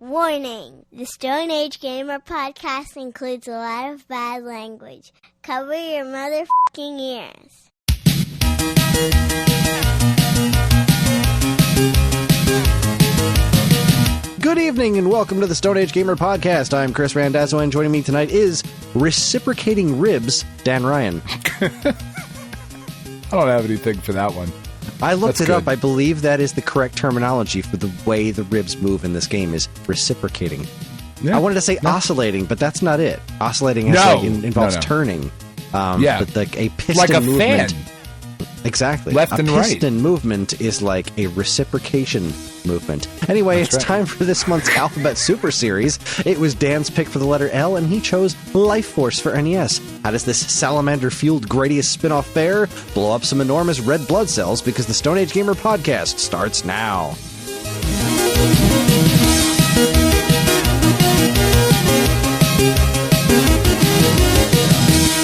Warning! The Stone Age Gamer podcast includes a lot of bad language. Cover your motherfucking ears. Good evening and welcome to the Stone Age Gamer podcast. I'm Kris Randazzo and joining me tonight is Reciprocating Ribs, Dan Ryan. I don't have anything for that one. I looked it up. I believe that is the correct terminology for the way the ribs move in this game is reciprocating. Yeah. I wanted to say oscillating, but that's not it. Oscillating involves turning. But like a piston like a movement. Fan. Exactly. Left and right. A piston movement is like a reciprocation movement. Anyway, it's time for this month's Alphabet Super Series. It was Dan's pick for the letter L, and he chose Life Force for NES. How does this salamander-fueled Gradius spin-off fare blow up some enormous red blood cells? Because the Stone Age Gamer podcast starts now.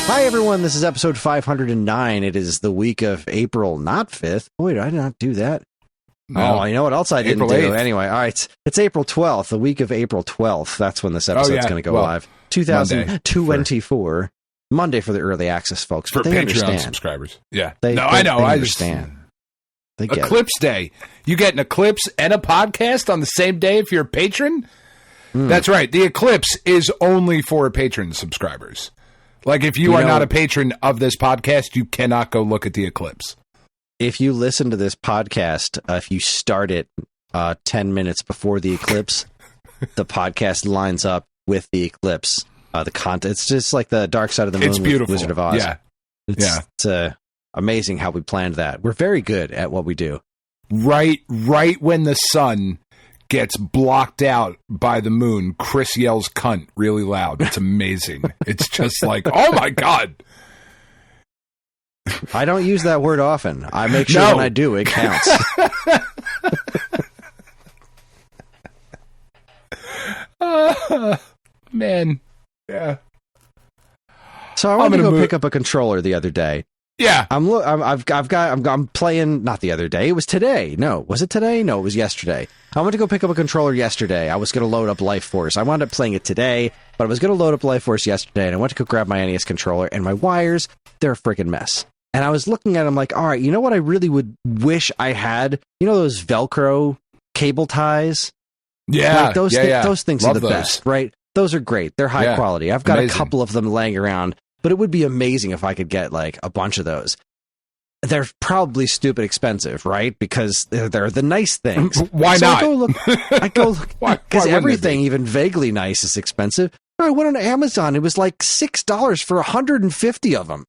Hi everyone, this is episode 509. It is the week of April, not 5th. Boy, did I not do that? No. Oh, you know what else I didn't do? Anyway, all right. It's April 12th, the week of April 12th. That's when this episode's going to go live. 2024. Monday for the early access folks. For Patreon subscribers. Yeah. I know. I understand. Eclipse Day. You get an Eclipse and a podcast on the same day if you're a patron? That's right. The Eclipse is only for patron subscribers. Like, if you are not a patron of this podcast, you cannot go look at the Eclipse. If you listen to this podcast, if you start it 10 minutes before the Eclipse, the podcast lines up with the Eclipse. The content, it's just like the Dark Side of the Moon. It's beautiful. With Wizard of Oz. Yeah. It's amazing how we planned that. We're very good at what we do. Right when the sun gets blocked out by the moon, Kris yells cunt really loud. It's amazing. It's just like, oh my God. I don't use that word often. I make sure when I do, it counts. Man. Yeah. So I wanted to go pick up a controller the other day. Yeah. I'm playing, not the other day. It was today. No, was it today? No, it was yesterday. I went to go pick up a controller yesterday. I was going to load up Life Force. I wound up playing it today, but I was going to load up Life Force yesterday, and I went to go grab my NES controller, and my wires, they're a freaking mess. And I was looking at them like, all right, you know what I really would wish I had? You know those Velcro cable ties? Yeah. Like those things are the best, right? Those are great. They're high quality. I've got a couple of them laying around, but it would be amazing if I could get like a bunch of those. They're probably stupid expensive, right? Because they're the nice things. Why not? I go look, because everything, even vaguely nice, is expensive. I went on Amazon. It was like $6 for 150 of them.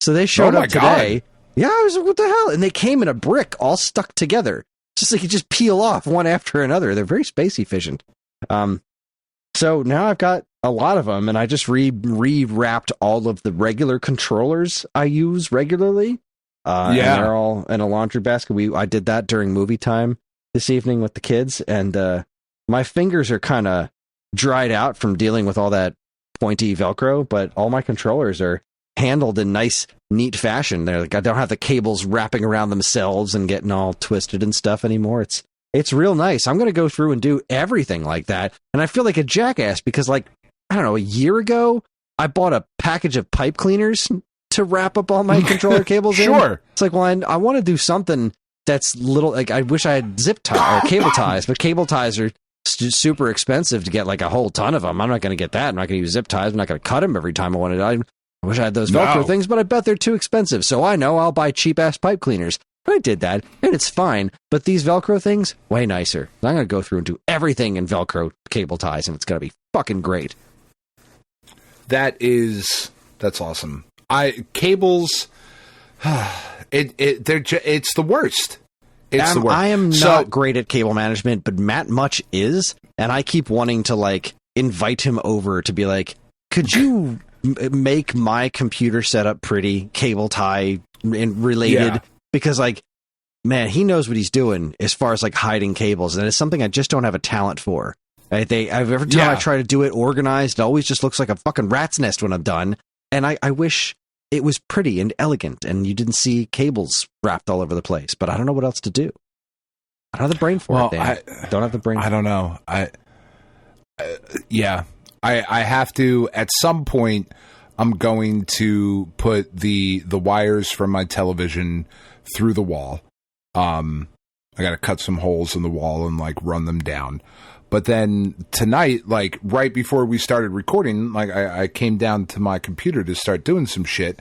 So they showed up today. God. Yeah, I was like, what the hell? And they came in a brick all stuck together. Just like you just peel off one after another. They're very space efficient. So now I've got a lot of them, and I just re-wrapped all of the regular controllers I use regularly. And they're all in a laundry basket. I did that during movie time this evening with the kids, and my fingers are kind of dried out from dealing with all that pointy Velcro, but all my controllers are handled in nice, neat fashion. They're like, I don't have the cables wrapping around themselves and getting all twisted and stuff anymore. It's real nice. I'm going to go through and do everything like that. And I feel like a jackass because, like, I don't know, a year ago, I bought a package of pipe cleaners to wrap up all my controller cables in. Sure. It's like, well, I want to do something that's little, like, I wish I had zip tie or cable ties, but cable ties are super expensive to get, like, a whole ton of them. I'm not going to get that. I'm not going to use zip ties. I'm not going to cut them every time I want it. I wish I had those Velcro things, but I bet they're too expensive. So I know I'll buy cheap-ass pipe cleaners. I did that, and it's fine. But these Velcro things, way nicer. I'm going to go through and do everything in Velcro cable ties, and it's going to be fucking great. That's awesome. Cables, it's the worst. It's the worst. I am not great at cable management, but Matt Much is, and I keep wanting to like invite him over to be like, could you make my computer setup pretty cable tie and related? Yeah. Because like, man, he knows what he's doing as far as like hiding cables, and it's something I just don't have a talent for. Every time I try to do it organized, it always just looks like a fucking rat's nest when I'm done. And I wish it was pretty and elegant, and you didn't see cables wrapped all over the place. But I don't know what else to do. I don't have the brain for it, Dan. I don't have the brain. I don't know. Yeah. I have to, at some point, I'm going to put the wires from my television through the wall. I got to cut some holes in the wall and like run them down. But then tonight, like right before we started recording, like I came down to my computer to start doing some shit.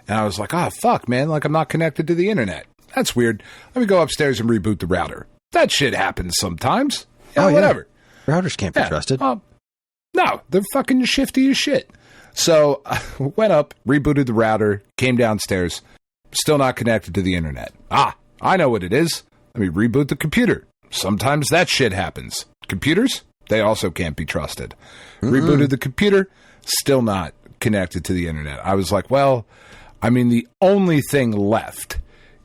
And I was like, oh, fuck, man. Like I'm not connected to the internet. That's weird. Let me go upstairs and reboot the router. That shit happens sometimes. Whatever. Routers can't be trusted. No, they're fucking shifty as shit. So I went up, rebooted the router, came downstairs, still not connected to the internet. I know what it is. Let me reboot the computer. Sometimes that shit happens. Computers, they also can't be trusted. Rebooted the computer, still not connected to the internet. I was like, well, I mean, the only thing left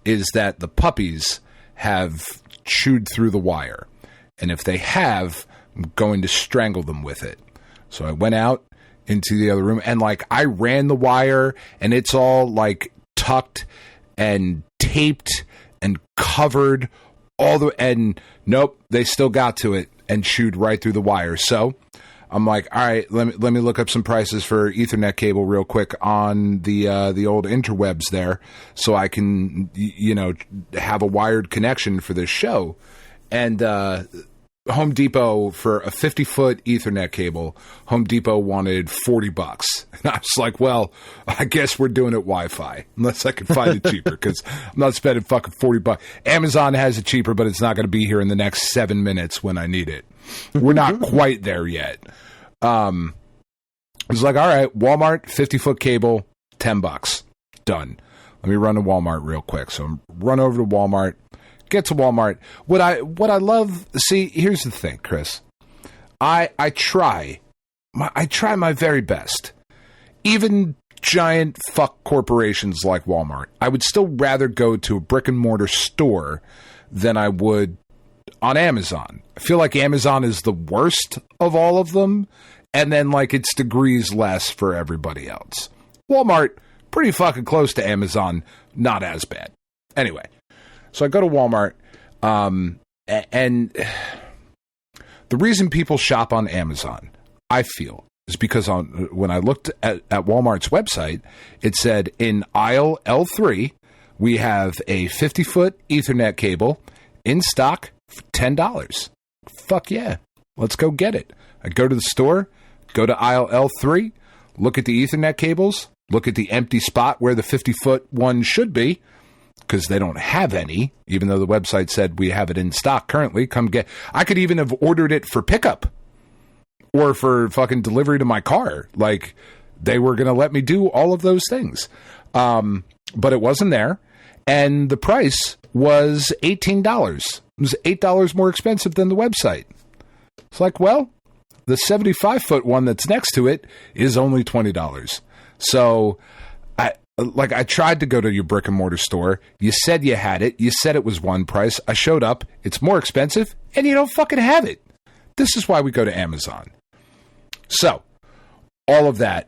is that the puppies have chewed through the wire. And if they have, I'm going to strangle them with it. So I went out into the other room and like I ran the wire and it's all like tucked and taped and covered and nope, they still got to it and chewed right through the wire. So I'm like, all right, let me look up some prices for Ethernet cable real quick on the old interwebs there so I can, have a wired connection for this show. And Home Depot, for a 50-foot Ethernet cable, Home Depot wanted $40. And I was like, well, I guess we're doing it Wi-Fi, unless I can find it cheaper, because I'm not spending fucking $40. Amazon has it cheaper, but it's not going to be here in the next 7 minutes when I need it. We're not quite there yet. I was like, all right, Walmart, 50-foot cable, $10. Done. Let me run to Walmart real quick. So run over to Walmart. Get to Walmart. What I love. See, here's the thing, Chris. I try my very best. Even giant fuck corporations like Walmart, I would still rather go to a brick and mortar store than I would on Amazon. I feel like Amazon is the worst of all of them, and then like it's degrees less for everybody else. Walmart, pretty fucking close to Amazon, not as bad. Anyway. So I go to Walmart, and the reason people shop on Amazon, I feel, is because when I looked at Walmart's website, it said in aisle L3, we have a 50-foot Ethernet cable in stock for $10. Fuck yeah. Let's go get it. I go to the store, go to aisle L3, look at the Ethernet cables, look at the empty spot where the 50-foot one should be, because they don't have any, even though the website said we have it in stock currently. Come get. I could even have ordered it for pickup or for fucking delivery to my car. Like, they were going to let me do all of those things. But it wasn't there. And the price was $18. It was $8 more expensive than the website. It's like, well, the 75-foot one that's next to it is only $20. So I tried to go to your brick and mortar store. You said you had it. You said it was one price. I showed up. It's more expensive, and you don't fucking have it. This is why we go to Amazon. So, all of that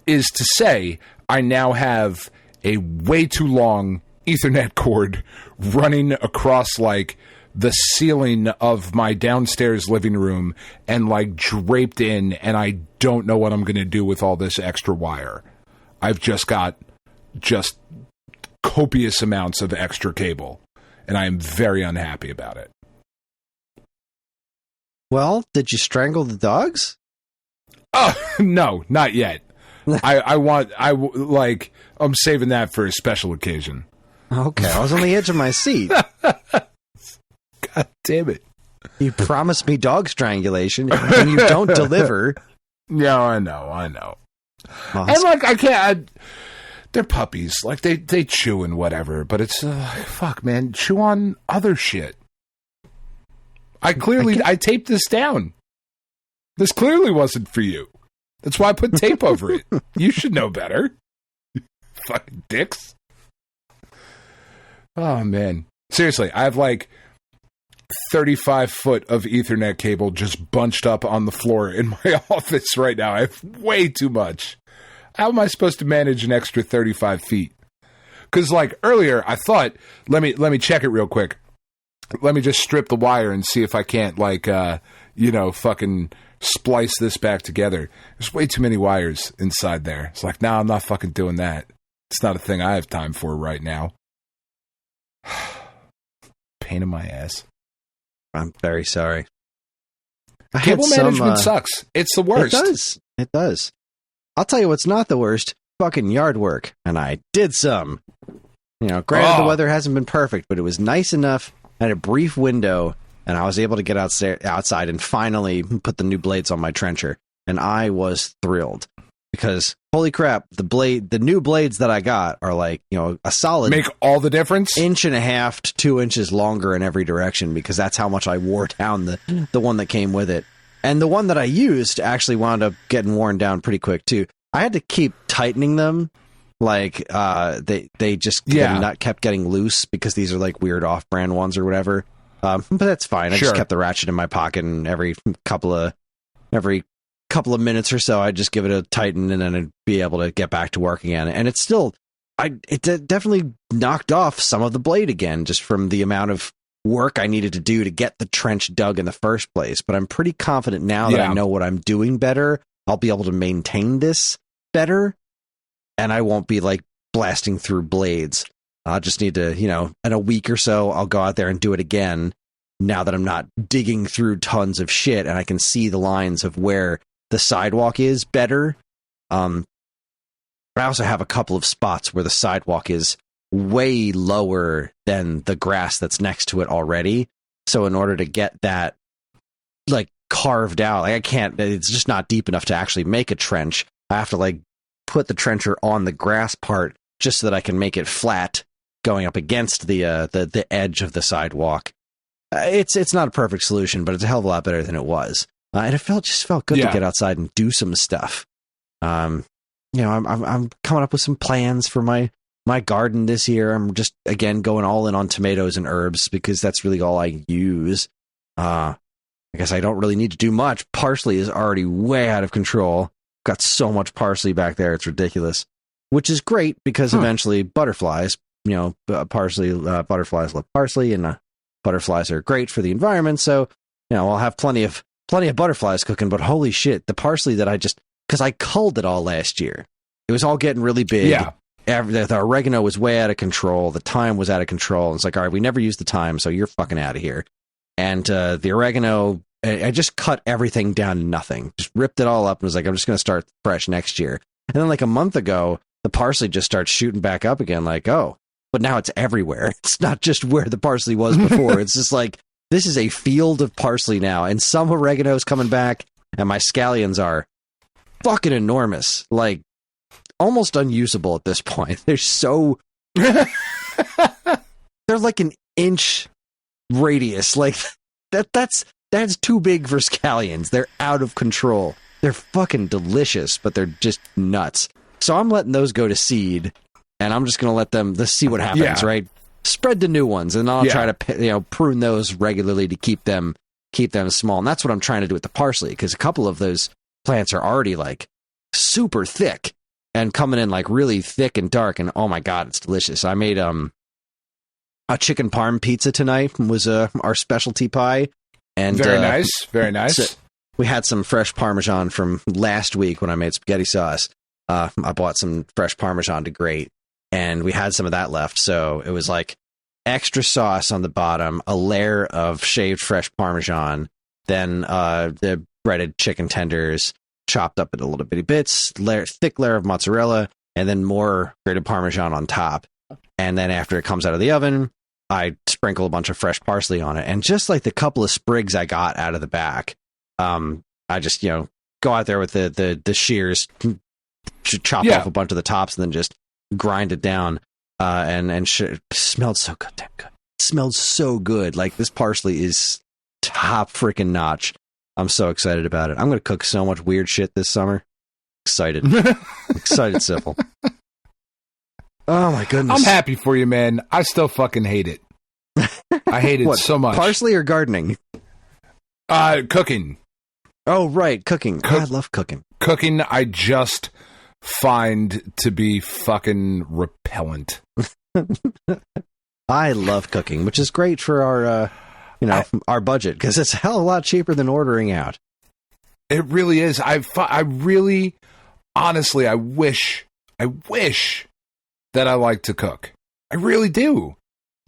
is to say, I now have a way too long Ethernet cord running across, like, the ceiling of my downstairs living room and, like, draped in, and I don't know what I'm going to do with all this extra wire. I've just got copious amounts of extra cable, and I am very unhappy about it. Well, did you strangle the dogs? Oh, no, not yet. I'm saving that for a special occasion. Okay, I was on the edge of my seat. God damn it. You promised me dog strangulation, and you don't deliver. Yeah, I know. Well, and like I can't. They're puppies. Like they chew and whatever. But it's fuck, man. Chew on other shit. I taped this down. This clearly wasn't for you. That's why I put tape over it. You should know better. Fucking dicks. Oh man, seriously, I have like 35 foot of Ethernet cable just bunched up on the floor in my office right now. I have way too much. How am I supposed to manage an extra 35 feet? Because like earlier, I thought, let me check it real quick. let me just strip the wire and see if I can't, like, fucking splice this back together. There's way too many wires inside there. It's like, no, I'm not fucking doing that. It's not a thing I have time for right now. Pain in my ass. I'm very sorry. Cable management sucks. It's the worst. It does. I'll tell you what's not the worst. Fucking yard work. And I did some. Granted the weather hasn't been perfect, but it was nice enough. I had a brief window, and I was able to get outside and finally put the new blades on my trencher. And I was thrilled. Because, holy crap, the new blades that I got are like, a solid... Make all the difference? 1.5 to 2 inches longer in every direction, because that's how much I wore down the one that came with it. And the one that I used actually wound up getting worn down pretty quick, too. I had to keep tightening them. Like, they just kept getting loose, because these are like weird off-brand ones or whatever. But that's fine. I just kept the ratchet in my pocket, and every couple of minutes or so, I'd just give it a tighten, and then I'd be able to get back to work again. And it's still, it definitely knocked off some of the blade again, just from the amount of work I needed to do to get the trench dug in the first place. But I'm pretty confident now that I know what I'm doing better. I'll be able to maintain this better, and I won't be like blasting through blades. I'll just need to, in a week or so, I'll go out there and do it again. Now that I'm not digging through tons of shit, and I can see the lines of where the sidewalk is better. I also have a couple of spots where the sidewalk is way lower than the grass that's next to it already. So in order to get that like carved out, like I can't, it's just not deep enough to actually make a trench. I have to like put the trencher on the grass part just so that I can make it flat going up against the edge of the sidewalk. It's not a perfect solution, but it's a hell of a lot better than it was. And it just felt good to get outside and do some stuff. I'm coming up with some plans for my garden this year. I'm just, again, going all in on tomatoes and herbs, because that's really all I use. I guess I don't really need to do much. Parsley is already way out of control. Got so much parsley back there, it's ridiculous. Which is great, because eventually butterflies, butterflies love parsley, and butterflies are great for the environment. So, I'll have plenty of butterflies cooking, but holy shit, the parsley that because I culled it all last year. It was all getting really big. Yeah. The oregano was way out of control. The thyme was out of control. And it's like, all right, we never used the thyme, so you're fucking out of here. And the oregano, I just cut everything down to nothing. Just ripped it all up and was like, I'm just going to start fresh next year. And then like a month ago, the parsley just starts shooting back up again, like, oh, but now it's everywhere. It's not just where the parsley was before. It's just like, this is a field of parsley now, and some oregano's coming back, and my scallions are fucking enormous. Like, almost unusable at this point. They're so... they're like an inch radius. Like, that's too big for scallions. They're out of control. They're fucking delicious, but they're just nuts. So I'm letting those go to seed, and I'm just going to let them... Let's see what happens, right? Spread the new ones, and I'll try to prune those regularly to keep them small. And that's what I'm trying to do with the parsley, because a couple of those plants are already like super thick and coming in like really thick and dark, and oh my god, it's delicious. I made a chicken parm pizza tonight. Was our specialty pie, and very nice. So we had some fresh Parmesan from last week when I made spaghetti sauce. I bought some fresh Parmesan to grate, and we had some of that left, so it was like extra sauce on the bottom, a layer of shaved fresh Parmesan, then the breaded chicken tenders chopped up into little bitty bits, thick layer of mozzarella, and then more grated Parmesan on top. And then after it comes out of the oven, I sprinkle a bunch of fresh parsley on it. And just like the couple of sprigs I got out of the back, I just, go out there with the shears, chop off a bunch of the tops, and then just grind it down. Smelled so good, damn good. It smelled so good. Like, this parsley is top freaking notch. I'm so excited about it. I'm going to cook so much weird shit this summer. Excited. Excited, simple. Oh my goodness. I'm happy for you, man. I still fucking hate it. I hate it so much. Parsley or gardening? Cooking. Oh, right. Cooking. I love cooking. Cooking, I just find to be fucking repellent. I love cooking, which is great for our budget, because it's a hell of a lot cheaper than ordering out. It really is. I really, honestly, I wish that I like to cook. I really do.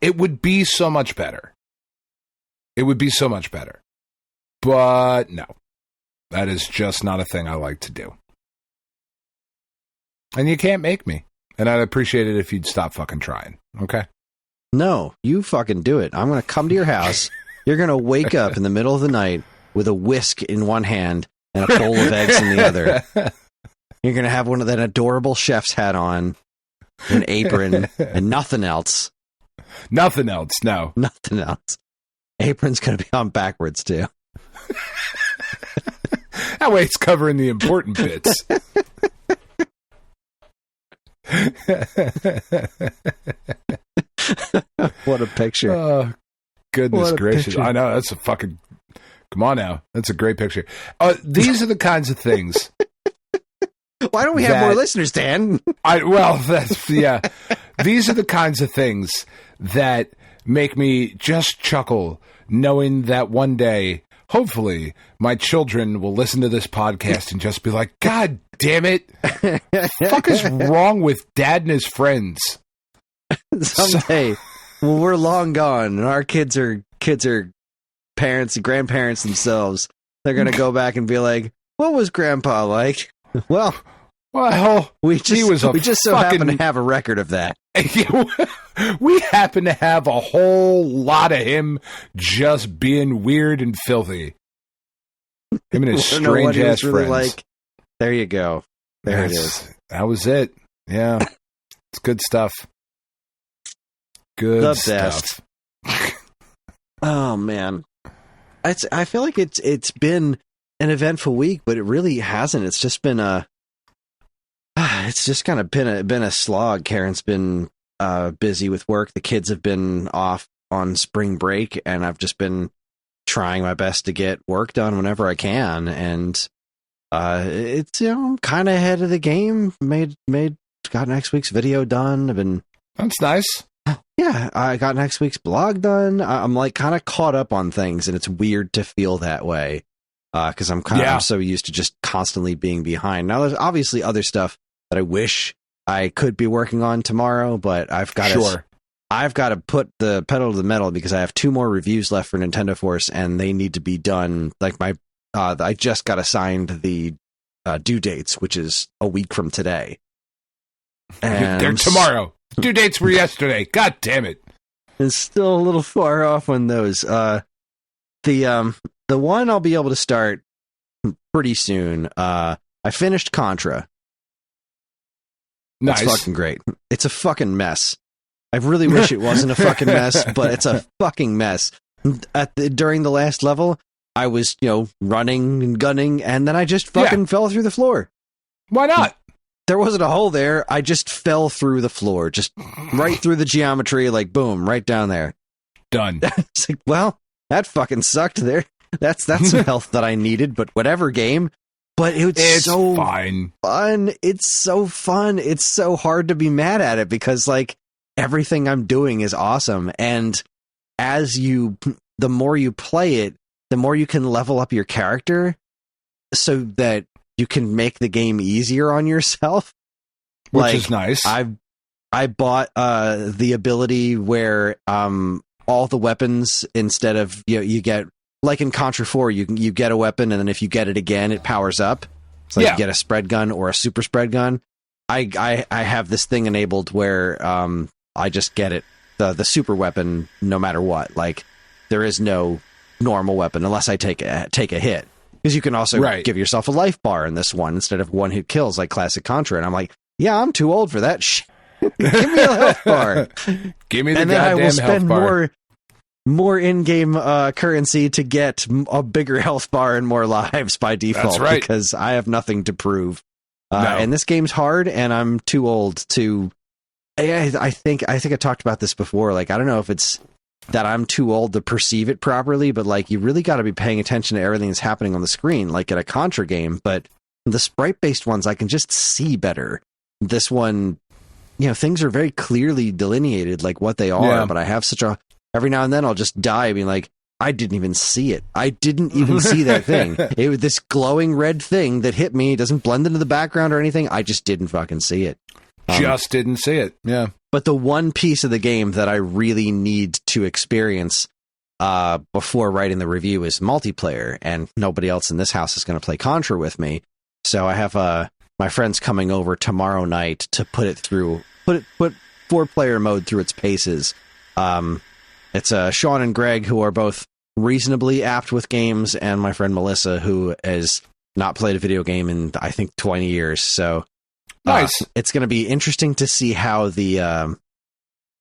It would be so much better. But no, that is just not a thing I like to do. And you can't make me. And I'd appreciate it if you'd stop fucking trying. Okay? No, you fucking do it. I'm going to come to your house. You're going to wake up in the middle of the night with a whisk in one hand and a bowl of eggs in the other. You're going to have one of that adorable chef's hat on, an apron, and nothing else. Nothing else, no. Nothing else. Apron's going to be on backwards, too. That way it's covering the important bits. What a picture. Oh, goodness gracious. Picture. I know, that's a fucking... Come on now. That's a great picture. These are the kinds of things... Why don't we have more listeners, Dan? Yeah. These are the kinds of things that make me just chuckle, knowing that one day, hopefully, my children will listen to this podcast and just be like, God damn it. Fuck is wrong with Dad and his friends? Someday, when we're long gone and our kids are parents and grandparents themselves, they're going to go back and be like, what was Grandpa like? Well, we just so happen to have a record of that. We happen to have a whole lot of him just being weird and filthy. Him and his strange ass friends. Really like. There you go. There it is. That was it. Yeah, it's good stuff. Good stuff. Oh man, I feel like it's been an eventful week, but it really hasn't. It's just been it's just kind of been a slog. Karen's been busy with work. The kids have been off on spring break, and I've just been trying my best to get work done whenever I can. And it's I'm kind of ahead of the game. Got next week's video done. That's nice. Yeah, I got next week's blog done. I'm like kind of caught up on things, and it's weird to feel that way. Because I'm so used to just constantly being behind. Now, there's obviously other stuff that I wish I could be working on tomorrow, but I've got to put the pedal to the metal because I have 2 more reviews left for Nintendo Force, and they need to be done. Like I just got assigned the due dates, which is a week from today. And they're tomorrow. Due dates were yesterday. God damn it! It's still a little far off on those. The one I'll be able to start pretty soon. I finished Contra. Nice. It's fucking great. It's a fucking mess. I really wish it wasn't a fucking mess, but it's a fucking mess. During the last level, I was, running and gunning, and then I just fucking fell through the floor. Why not? There wasn't a hole there. I just fell through the floor. Just right through the geometry, like boom, right down there. Done. It's like, well, that fucking sucked there. That's some health that I needed, but whatever game. But it's so fun. It's so fun. It's so hard to be mad at it because like everything I'm doing is awesome. And the more you play it, the more you can level up your character so that you can make the game easier on yourself. Which is nice. I bought the ability where all the weapons, instead of you get, like in Contra 4, you get a weapon, and then if you get it again, it powers up. So you get a spread gun or a super spread gun. I have this thing enabled where I just get it, the super weapon, no matter what. Like there is no normal weapon unless I take a hit, because you can also give yourself a life bar in this one instead of one hit kills like classic Contra. And I'm like, yeah, I'm too old for that shit. Give me a health bar. Give me the and goddamn then I will spend health bar. More in-game currency to get a bigger health bar and more lives by default. That's right. Because I have nothing to prove. And this game's hard, and I'm too old to. I think I talked about this before. Like, I don't know if it's that I'm too old to perceive it properly, but like you really got to be paying attention to everything that's happening on the screen, like at a Contra game. But the sprite-based ones, I can just see better. This one, things are very clearly delineated, like what they are. Yeah. But I have every now and then I'll just die being like, I didn't even see it. I didn't even see that thing. It was this glowing red thing that hit me. It doesn't blend into the background or anything. I just didn't fucking see it. Just didn't see it. Yeah. But the one piece of the game that I really need to experience before writing the review is multiplayer, and nobody else in this house is going to play Contra with me. So I have my friends coming over tomorrow night to put 4-player mode through its paces. It's Sean and Greg, who are both reasonably apt with games, and my friend Melissa, who has not played a video game in, I think, 20 years. So nice. It's going to be interesting to see how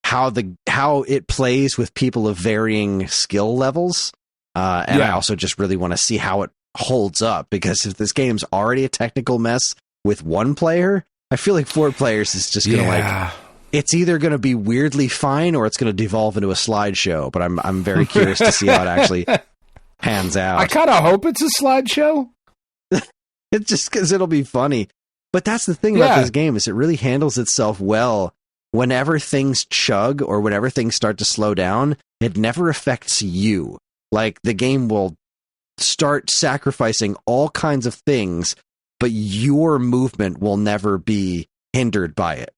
how it plays with people of varying skill levels. I also just really want to see how it holds up, because if this game's already a technical mess with one player, I feel like 4 players is just going to it's either going to be weirdly fine or it's going to devolve into a slideshow. But I'm very curious to see how it actually pans out. I kind of hope it's a slideshow. It's just because it'll be funny. But that's the thing about this game, is it really handles itself well. Whenever things chug or whenever things start to slow down, it never affects you. Like, the game will start sacrificing all kinds of things, but your movement will never be hindered by it.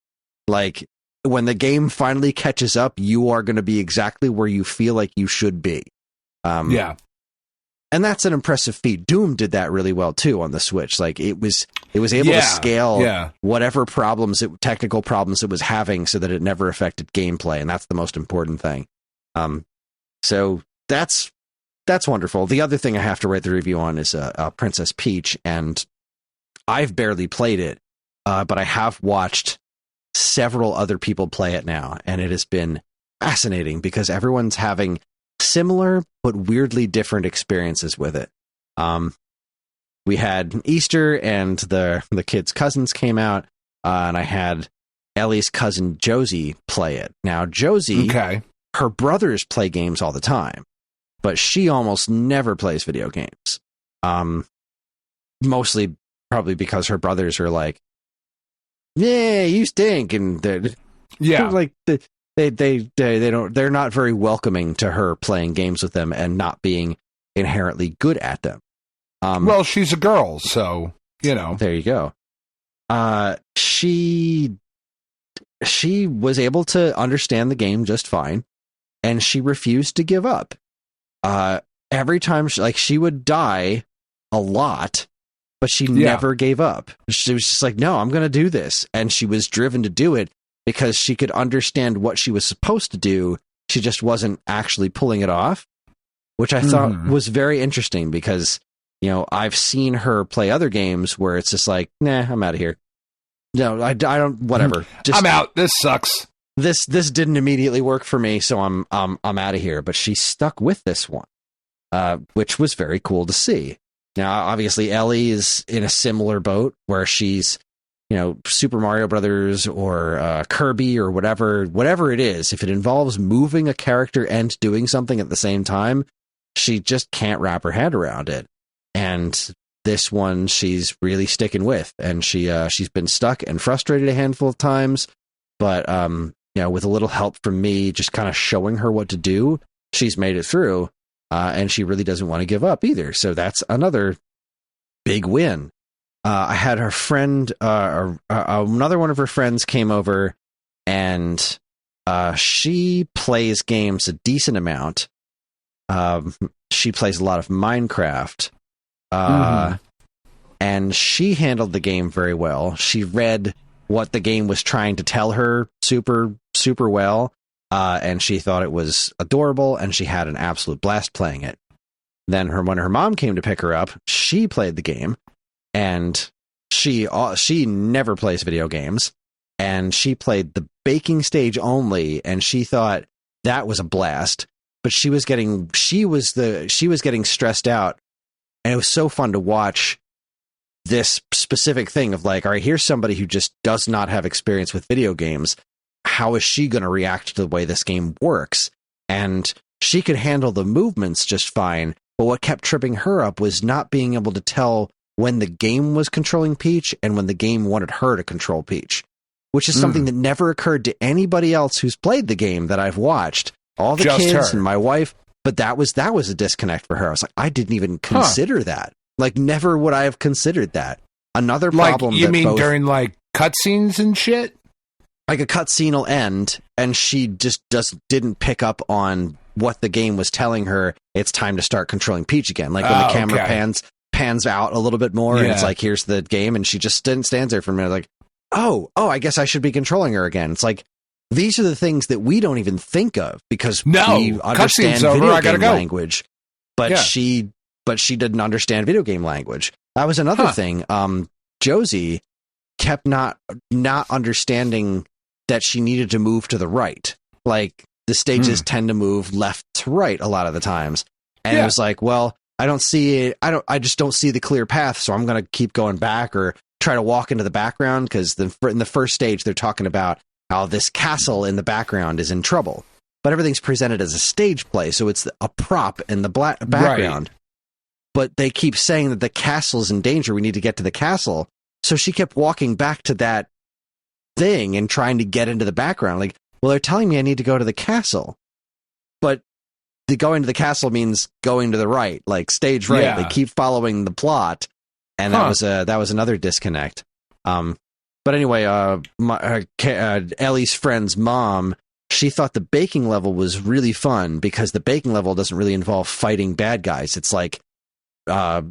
Like, when the game finally catches up, you are going to be exactly where you feel like you should be. And that's an impressive feat. Doom did that really well too on the Switch. Like, it was able to scale whatever technical problems it was having, so that it never affected gameplay, and that's the most important thing. So that's wonderful. The other thing I have to write the review on is Princess Peach, and I've barely played it, but I have watched several other people play it now, and it has been fascinating because everyone's having similar but weirdly different experiences with it. We had Easter, and the kids' cousins came out, and I had Ellie's cousin Josie play it. Now, Josie, her brothers play games all the time, but she almost never plays video games. Mostly probably because her brothers are like, yeah, you stink, and they're like they're not very welcoming to her playing games with them and not being inherently good at them. Well, she's a girl, so there you go. She was able to understand the game just fine, and she refused to give up. Every time she would die a lot, but she never gave up. She was just like, no, I'm going to do this. And she was driven to do it because she could understand what she was supposed to do. She just wasn't actually pulling it off, which I thought was very interesting because, I've seen her play other games where it's just like, nah, I'm out of here. No, I don't, whatever. I'm out. This sucks. This didn't immediately work for me, so I'm out of here. But she stuck with this one, which was very cool to see. Now, obviously, Ellie is in a similar boat where she's, Super Mario Brothers or Kirby or whatever it is. If it involves moving a character and doing something at the same time, she just can't wrap her head around it. And this one, she's really sticking with, and she's been stuck and frustrated a handful of times, but with a little help from me, just kind of showing her what to do, she's made it through. And she really doesn't want to give up either. So that's another big win. I had her friend, another one of her friends came over, and she plays games a decent amount. She plays a lot of Minecraft. And she handled the game very well. She read what the game was trying to tell her super, super well. And she thought it was adorable, and she had an absolute blast playing it. Then when her mom came to pick her up, she played the game, and she never plays video games, and she played the baking stage only, and she thought that was a blast. But she was getting stressed out, and it was so fun to watch this specific thing of like, all right, here's somebody who just does not have experience with video games. How is she going to react to the way this game works? And she could handle the movements just fine, but what kept tripping her up was not being able to tell when the game was controlling Peach and when the game wanted her to control Peach, which is something that never occurred to anybody else who's played the game that I've watched. All the kids and my wife But that was a disconnect for her. I was like, I didn't even consider that. Like, never would I have considered that. Another problem. Like, you mean during like cutscenes and shit? Like a cutscene will end, and she just didn't pick up on what the game was telling her. It's time to start controlling Peach again. Like when the camera pans out a little bit more, and it's like, here's the game, and she just stands there for a minute, like, oh, I guess I should be controlling her again. It's like, these are the things that we don't even think of because we understand video game language, but she didn't understand video game language. That was another thing. Josie kept not understanding that she needed to move to the right. Like, the stages tend to move left to right a lot of the times. And it was like, well, I just don't see the clear path, so I'm going to keep going back or try to walk into the background, because in the first stage, they're talking about how this castle in the background is in trouble. But everything's presented as a stage play, so it's a prop in the background. Right. But they keep saying that the castle's in danger, we need to get to the castle. So she kept walking back to that thing and trying to get into the background. Like, well, they're telling me I need to go to the castle. But the going to the castle means going to the right, like stage right. They keep following the plot. And that was another disconnect. But anyway, Ellie's friend's mom, she thought the baking level was really fun because the baking level doesn't really involve fighting bad guys. It's like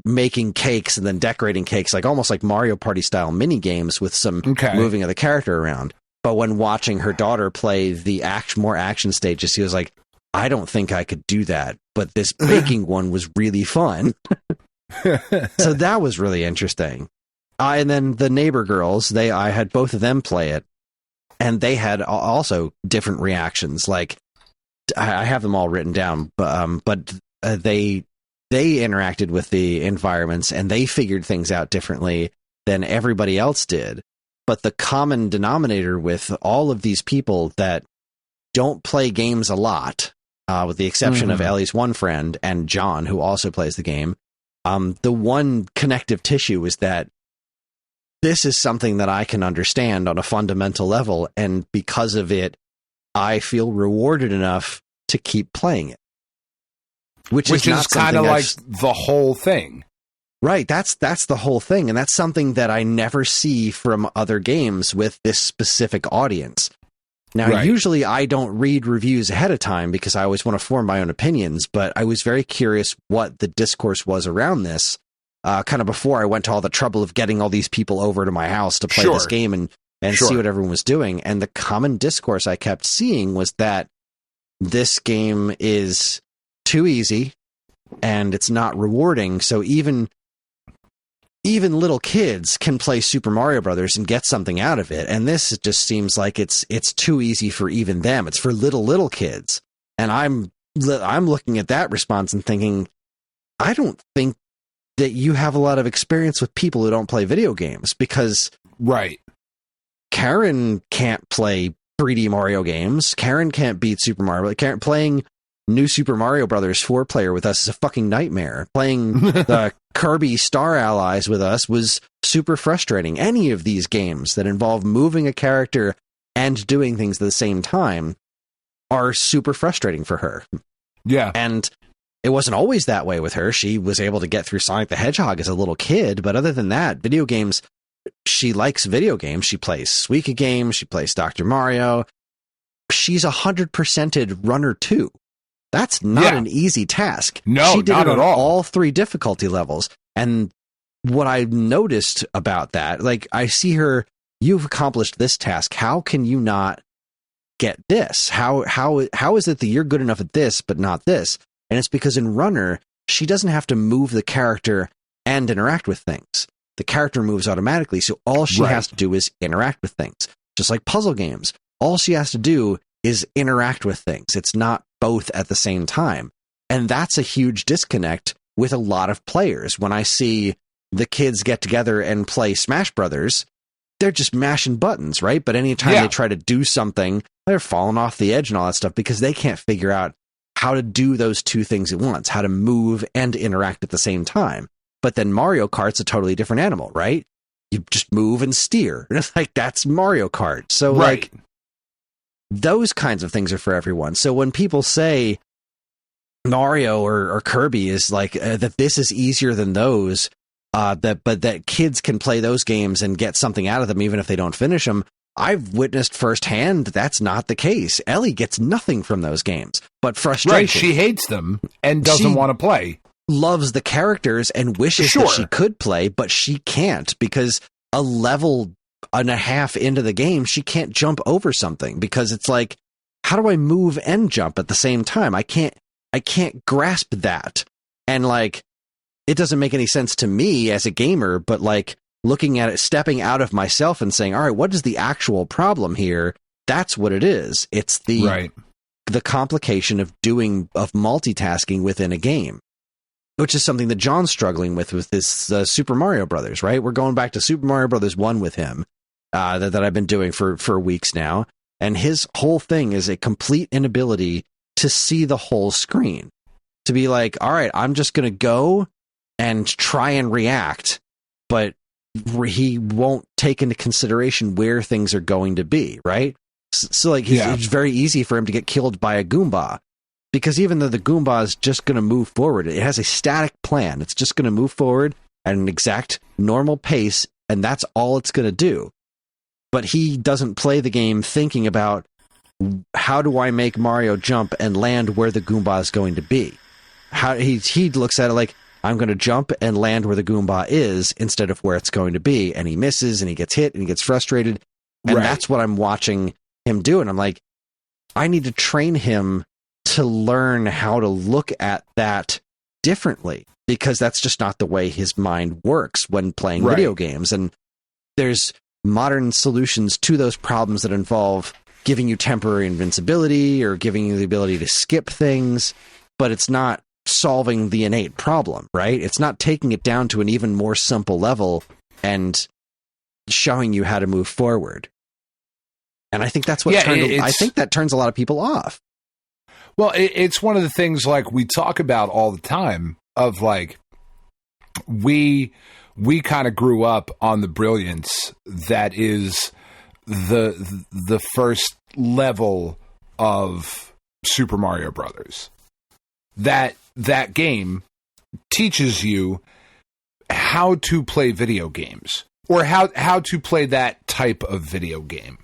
making cakes and then decorating cakes, like almost like Mario Party style mini games with some moving of the character around. But when watching her daughter play the more action stages, she was like, I don't think I could do that. But this baking one was really fun. So that was really interesting. And then the neighbor girls, I had both of them play it, and they had also different reactions. Like, I have them all written down, but they interacted with the environments and they figured things out differently than everybody else did. But the common denominator with all of these people that don't play games a lot, with the exception of Ellie's one friend and John, who also plays the game, the one connective tissue is that this is something that I can understand on a fundamental level, and because of it, I feel rewarded enough to keep playing it. Which is kind of like the whole thing. Right, that's the whole thing, and that's something that I never see from other games with this specific audience. Now, usually I don't read reviews ahead of time because I always want to form my own opinions, but I was very curious what the discourse was around this, kind of before I went to all the trouble of getting all these people over to my house to play this game and see what everyone was doing. And the common discourse I kept seeing was that this game is too easy and it's not rewarding. So even little kids can play Super Mario Brothers and get something out of it. And this just seems like it's too easy for even them. It's for little kids. And I'm looking at that response and thinking, I don't think that you have a lot of experience with people who don't play video games, because Karen can't play 3D Mario games. Karen can't beat Super Mario. Karen playing New Super Mario Brothers 4-player with us is a fucking nightmare. Playing the Kirby Star Allies with us was super frustrating. Any of these games that involve moving a character and doing things at the same time are super frustrating for her. Yeah. And it wasn't always that way with her. She was able to get through Sonic the Hedgehog as a little kid, but other than that, video games, she likes video games. She plays Suika games, she plays Dr. Mario. She's 100%ed Runner 2. That's not an easy task. No, she did not it at on all. 3 difficulty levels. And what I noticed about that, like, I see her, you've accomplished this task. How can you not get this? How is it that you're good enough at this, but not this? And it's because in Runner, she doesn't have to move the character and interact with things. The character moves automatically, so all she has to do is interact with things. Just like puzzle games. All she has to do is interact with things. It's not both at the same time. And that's a huge disconnect with a lot of players. When I see the kids get together and play Smash Brothers, they're just mashing buttons, right? But anytime they try to do something, they're falling off the edge and all that stuff because they can't figure out how to do those two things at once, how to move and interact at the same time. But then Mario Kart's a totally different animal, right? You just move and steer. And it's like, that's Mario Kart. So like, those kinds of things are for everyone. So when people say Mario or Kirby is like that this is easier than those, but that kids can play those games and get something out of them even if they don't finish them. I've witnessed firsthand that's not the case. Ellie gets nothing from those games, but frustration. Right, she hates them and doesn't want to play. Loves the characters and wishes that she could play, but she can't because a level and a half into the game, she can't jump over something because it's like, how do I move and jump at the same time? I can't grasp that. And like, it doesn't make any sense to me as a gamer, but like looking at it, stepping out of myself and saying, all right, what is the actual problem here? That's what it is. It's the complication of multitasking within a game, which is something that John's struggling with this Super Mario Brothers, right? We're going back to Super Mario Brothers 1 with him that I've been doing for weeks now. And his whole thing is a complete inability to see the whole screen. To be like, all right, I'm just going to go and try and react, but he won't take into consideration where things are going to be, right? So like, it's very easy for him to get killed by a Goomba. Because even though the Goomba is just going to move forward, it has a static plan. It's just going to move forward at an exact normal pace, and that's all it's going to do. But he doesn't play the game thinking about, how do I make Mario jump and land where the Goomba is going to be? He looks at it like, I'm going to jump and land where the Goomba is instead of where it's going to be. And he misses, and he gets hit, and he gets frustrated. And that's what I'm watching him do. And I'm like, I need to train him to learn how to look at that differently, because that's just not the way his mind works when playing video games. And there's modern solutions to those problems that involve giving you temporary invincibility or giving you the ability to skip things, but it's not solving the innate problem, right? It's not taking it down to an even more simple level and showing you how to move forward. And I think that's what I think that turns a lot of people off. Well, it's one of the things like we talk about all the time of like, we kind of grew up on the brilliance that is the first level of Super Mario Brothers. That game teaches you how to play video games, or how to play that type of video game.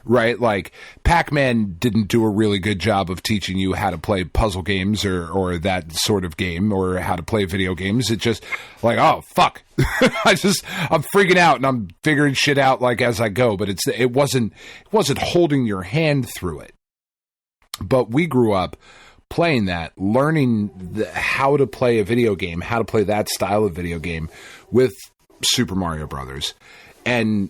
Right? Like, Pac-Man didn't do a really good job of teaching you how to play puzzle games or that sort of game, or how to play video games. It just like, oh, fuck. I'm freaking out and I'm figuring shit out like as I go, but it wasn't holding your hand through it. But we grew up playing that, learning how to play a video game, how to play that style of video game with Super Mario Brothers. And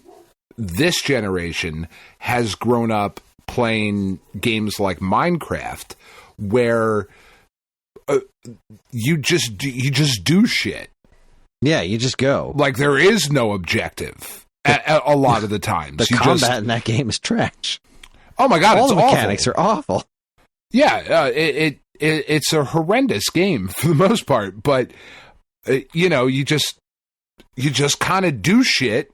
this generation has grown up playing games like Minecraft, where you just do shit. Yeah, you just go. Like, there is no objective a lot of the times. The combat in that game is trash. Oh my god, all it's the mechanics awful. are awful. Yeah, it's a horrendous game for the most part. But you just kind of do shit.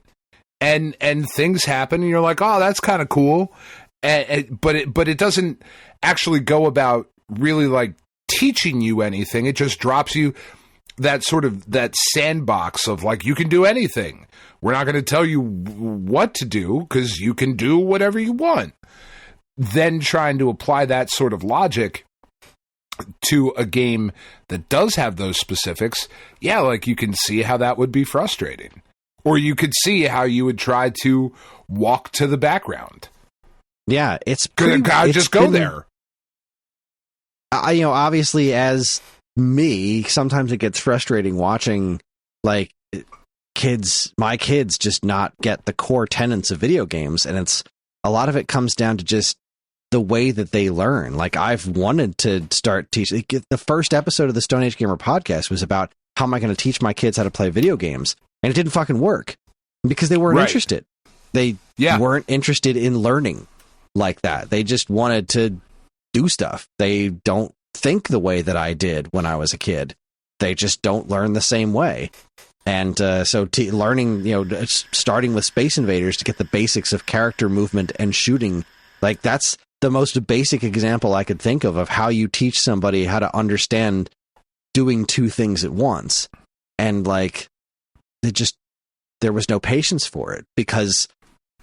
And things happen, and you're like, oh, that's kind of cool, but it doesn't actually go about really like teaching you anything. It just drops you that sandbox of like, you can do anything. We're not going to tell you what to do because you can do whatever you want. Then trying to apply that sort of logic to a game that does have those specifics, yeah, like you can see how that would be frustrating. Or you could see how you would try to walk to the background. Yeah, it's pretty. Just go there. Obviously, as me, sometimes it gets frustrating watching like my kids just not get the core tenets of video games, and a lot of it comes down to just the way that they learn. Like, I've wanted to start teaching. The first episode of the Stone Age Gamer podcast was about how am I going to teach my kids how to play video games. And it didn't fucking work because they weren't interested. They weren't interested in learning like that. They just wanted to do stuff. They don't think the way that I did when I was a kid. They just don't learn the same way. And so learning, starting with Space Invaders to get the basics of character movement and shooting, like that's the most basic example I could think of how you teach somebody how to understand doing two things at once. And like, there was no patience for it because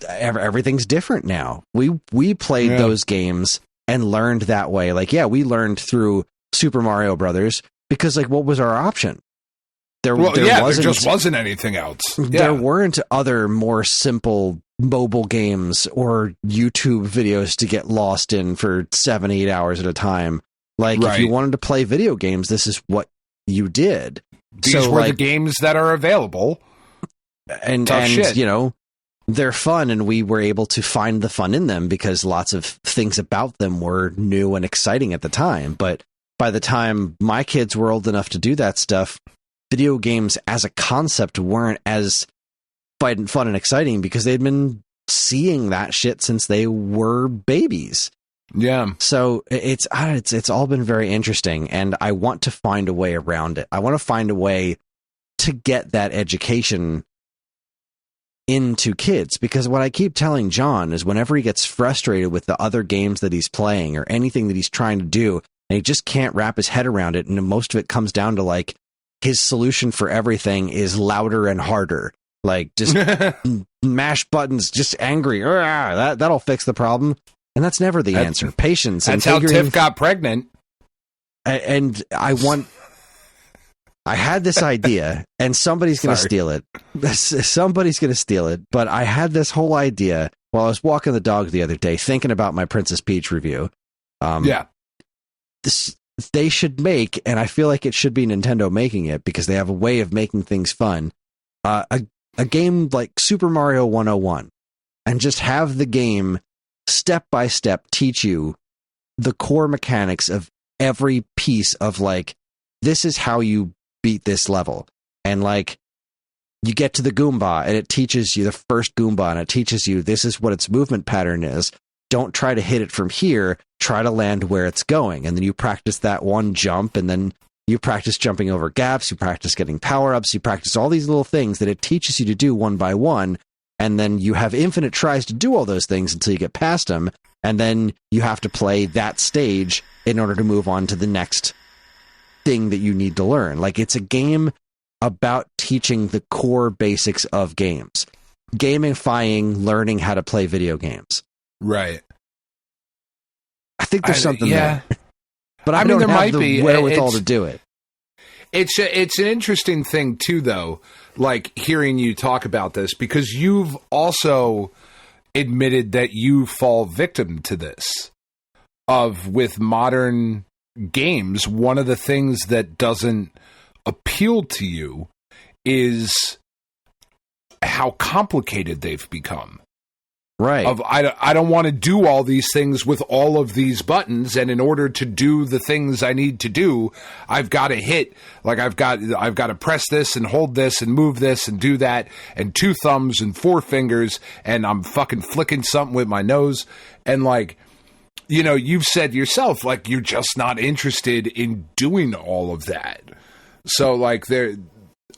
everything's different now. We played those games and learned that way. Like, we learned through Super Mario Brothers because like, what was our option? There just wasn't anything else. There weren't other more simple mobile games or YouTube videos to get lost in for 7-8 hours at a time. Like, if you wanted to play video games, this is what you did. These were the games that are available. And you know, they're fun, and we were able to find the fun in them because lots of things about them were new and exciting at the time. But by the time my kids were old enough to do that stuff, video games as a concept weren't as fun and exciting because they'd been seeing that shit since they were babies. Yeah. So it's all been very interesting, and I want to find a way around it. I want to find a way to get that education into kids, because what I keep telling John is whenever he gets frustrated with the other games that he's playing or anything that he's trying to do, and he just can't wrap his head around it, and most of it comes down to like his solution for everything is louder and harder. Like, just mash buttons, just angry. That'll fix the problem. And that's never the answer. Patience. That's how Tiff got pregnant. And I had this idea, and somebody's going to steal it. Somebody's going to steal it. But I had this whole idea while I was walking the dog the other day, thinking about my Princess Peach review. They should make, and I feel like it should be Nintendo making it because they have a way of making things fun, a game like Super Mario 101, and just have the game step by step teach you the core mechanics of every piece of like, this is how you beat this level. And like, you get to the Goomba and it teaches you the first Goomba, and it teaches you this is what its movement pattern is. Don't try to hit it from here, try to land where it's going. And then you practice that one jump, and then you practice jumping over gaps, you practice getting power-ups, you practice all these little things that it teaches you to do one by one. And then you have infinite tries to do all those things until you get past them. And then you have to play that stage in order to move on to the next thing that you need to learn. Like, it's a game about teaching the core basics of games. Gamifying learning how to play video games. Right. I think there's something there. But I mean, there might be wherewithal to do it. It's an interesting thing too, though, like hearing you talk about this, because you've also admitted that you fall victim to this. With modern games, one of the things that doesn't appeal to you is how complicated they've become. Right. I don't want to do all these things with all of these buttons, and in order to do the things I need to do, I've got to hit, like I've got to press this and hold this and move this and do that, and 2 thumbs and 4 fingers, and I'm fucking flicking something with my nose, and like, you know, you've said yourself, like, you're just not interested in doing all of that. So like,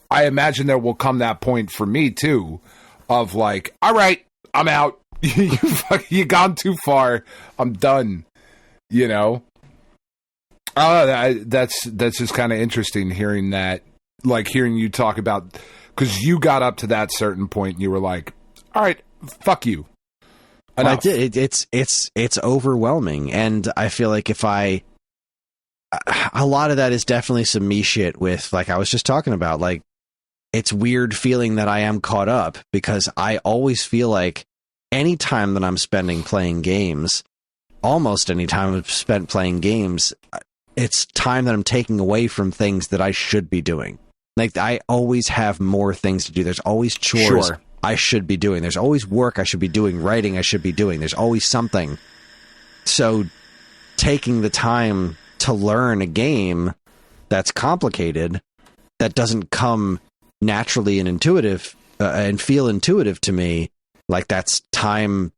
I imagine there will come that point for me too, of like, all right, I'm out. You gone too far. I'm done. You know. That's just kind of interesting hearing that. Like hearing you talk about, because you got up to that certain point and you were like, "All right, fuck you." Enough. I did. It's overwhelming, and I feel like a lot of that is definitely some me shit with, like I was just talking about. Like, it's weird feeling that I am caught up, because I always feel like any time that I'm spending playing games, almost any time I've spent playing games, it's time that I'm taking away from things that I should be doing. Like, I always have more things to do. There's always chores I should be doing. There's always work I should be doing, writing I should be doing. There's always something. So taking the time to learn a game that's complicated, that doesn't come naturally and intuitive and feel intuitive to me, like, that's time.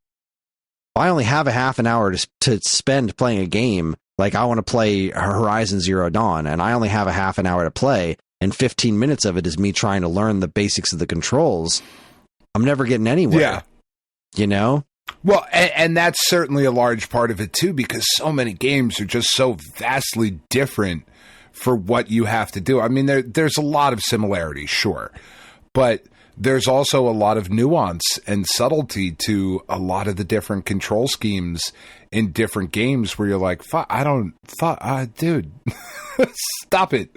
I only have a half an hour to spend playing a game. Like, I want to play Horizon Zero Dawn, and I only have a half an hour to play, and 15 minutes of it is me trying to learn the basics of the controls. I'm never getting anywhere. Yeah. You know? Well, and that's certainly a large part of it, too, because so many games are just so vastly different for what you have to do. I mean, there's a lot of similarities, sure, but there's also a lot of nuance and subtlety to a lot of the different control schemes in different games where you're like, dude, stop it.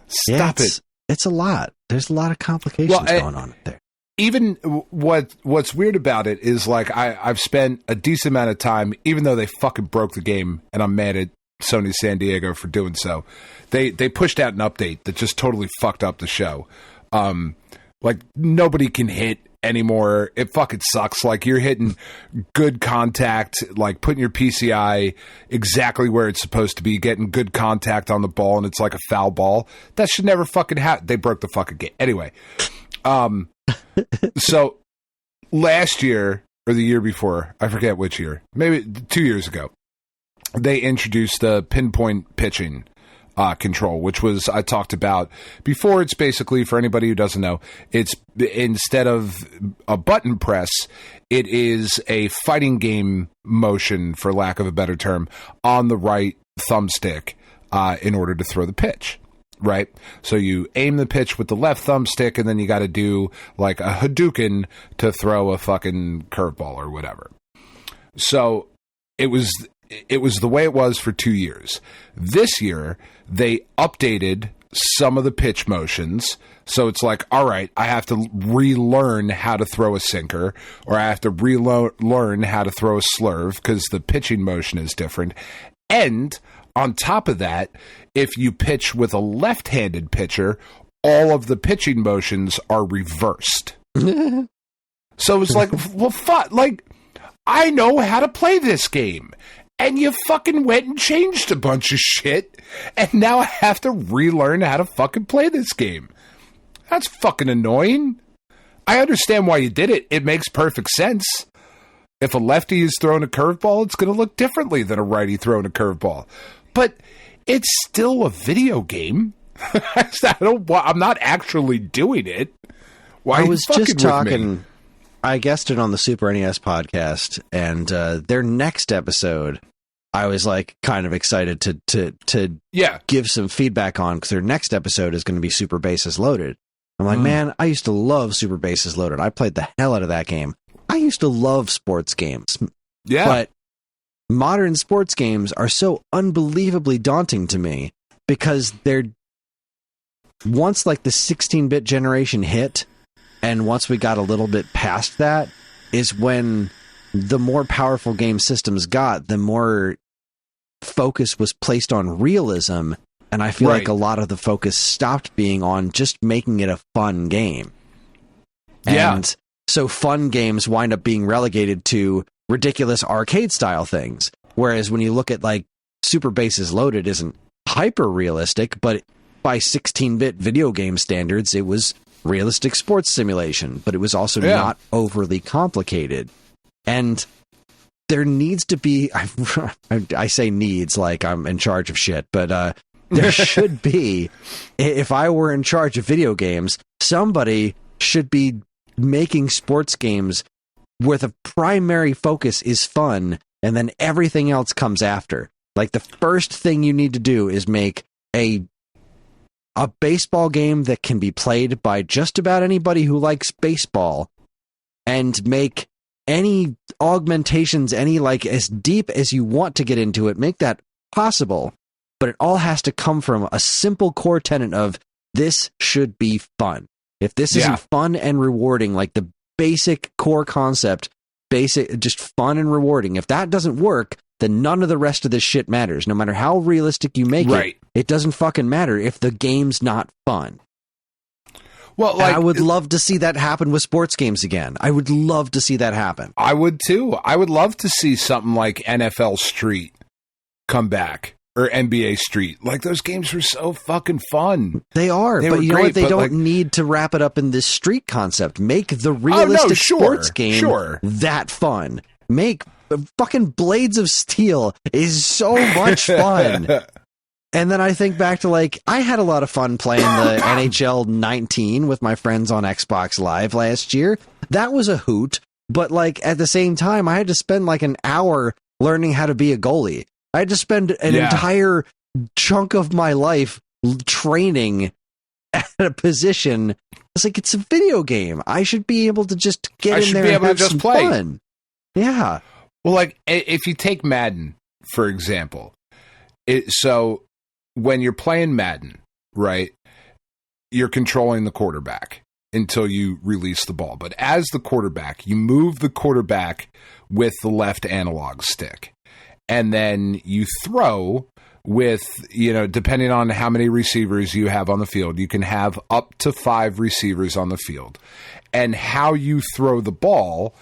Stop it. It's a lot. There's a lot of complications going on there. Even what's weird about it is, like, I've spent a decent amount of time, even though they fucking broke the game, and I'm mad at Sony San Diego for doing so. They pushed out an update that just totally fucked up the show. Like, nobody can hit anymore. It fucking sucks. Like, you're hitting good contact, like putting your PCI exactly where it's supposed to be, getting good contact on the ball, and it's like a foul ball. That should never fucking happen. They broke the fucking game. Anyway, so last year or the year before, I forget which year, maybe 2 years ago, they introduced the pinpoint pitching control, which was, I talked about before. It's basically, for anybody who doesn't know, it's instead of a button press, it is a fighting game motion, for lack of a better term, on the right thumbstick in order to throw the pitch. Right? So you aim the pitch with the left thumbstick, and then you got to do like a Hadouken to throw a fucking curveball or whatever. So it was the way it was for 2 years. This year, they updated some of the pitch motions. So it's like, all right, I have to relearn how to throw a sinker, or I have to relearn how to throw a slurve because the pitching motion is different. And on top of that, if you pitch with a left-handed pitcher, all of the pitching motions are reversed. So it's like, well, fuck, like, I know how to play this game. And you fucking went and changed a bunch of shit, and now I have to relearn how to fucking play this game. That's fucking annoying. I understand why you did it. It makes perfect sense. If a lefty is throwing a curveball, it's going to look differently than a righty throwing a curveball. But it's still a video game. I'm not actually doing it. Why I was just talking. I guessed it on the Super NES podcast, and their next episode, I was like kind of excited to give some feedback on, because their next episode is going to be Super Bases Loaded. I'm like, man, I used to love Super Bases Loaded. I played the hell out of that game. I used to love sports games. Yeah. But modern sports games are so unbelievably daunting to me, because they're, once like the 16-bit generation hit, and once we got a little bit past that, is when the more powerful game systems got, the more focus was placed on realism. And I feel like a lot of the focus stopped being on just making it a fun game. Yeah. And so fun games wind up being relegated to ridiculous arcade-style things. Whereas when you look at, like, Super Bases Loaded isn't hyper-realistic, but by 16-bit video game standards, it was realistic sports simulation, but it was also not overly complicated. And there needs to be, I say needs like I'm in charge of shit, but there should be, if I were in charge of video games, somebody should be making sports games where the primary focus is fun, and then everything else comes after. Like, the first thing you need to do is make a baseball game that can be played by just about anybody who likes baseball, and make any augmentations, any, like, as deep as you want to get into it, make that possible. But it all has to come from a simple core tenet of, this should be fun. If this isn't fun and rewarding, like the basic core concept, just fun and rewarding, if that doesn't work, then none of the rest of this shit matters. No matter how realistic you make it, it doesn't fucking matter if the game's not fun. Well, like, I would love to see that happen with sports games again. I would love to see that happen. I would too. I would love to see something like NFL Street come back, or NBA Street. Like, those games were so fucking fun. They are, but you know what? They don't need to wrap it up in this street concept. Make the realistic sports game that fun. Make fucking Blades of Steel is so much fun. And then I think back to, like, I had a lot of fun playing the NHL 19 with my friends on Xbox Live last year. That was a hoot. But like at the same time, I had to spend like an hour learning how to be a goalie. I had to spend an entire chunk of my life training at a position. It's like, it's a video game. I should be able to just get in there and have some fun. Yeah. Well, like if you take Madden, for example, so when you're playing Madden, right, you're controlling the quarterback until you release the ball. But as the quarterback, you move the quarterback with the left analog stick. And then you throw with, depending on how many receivers you have on the field, you can have up to 5 receivers on the field. And how you throw the ball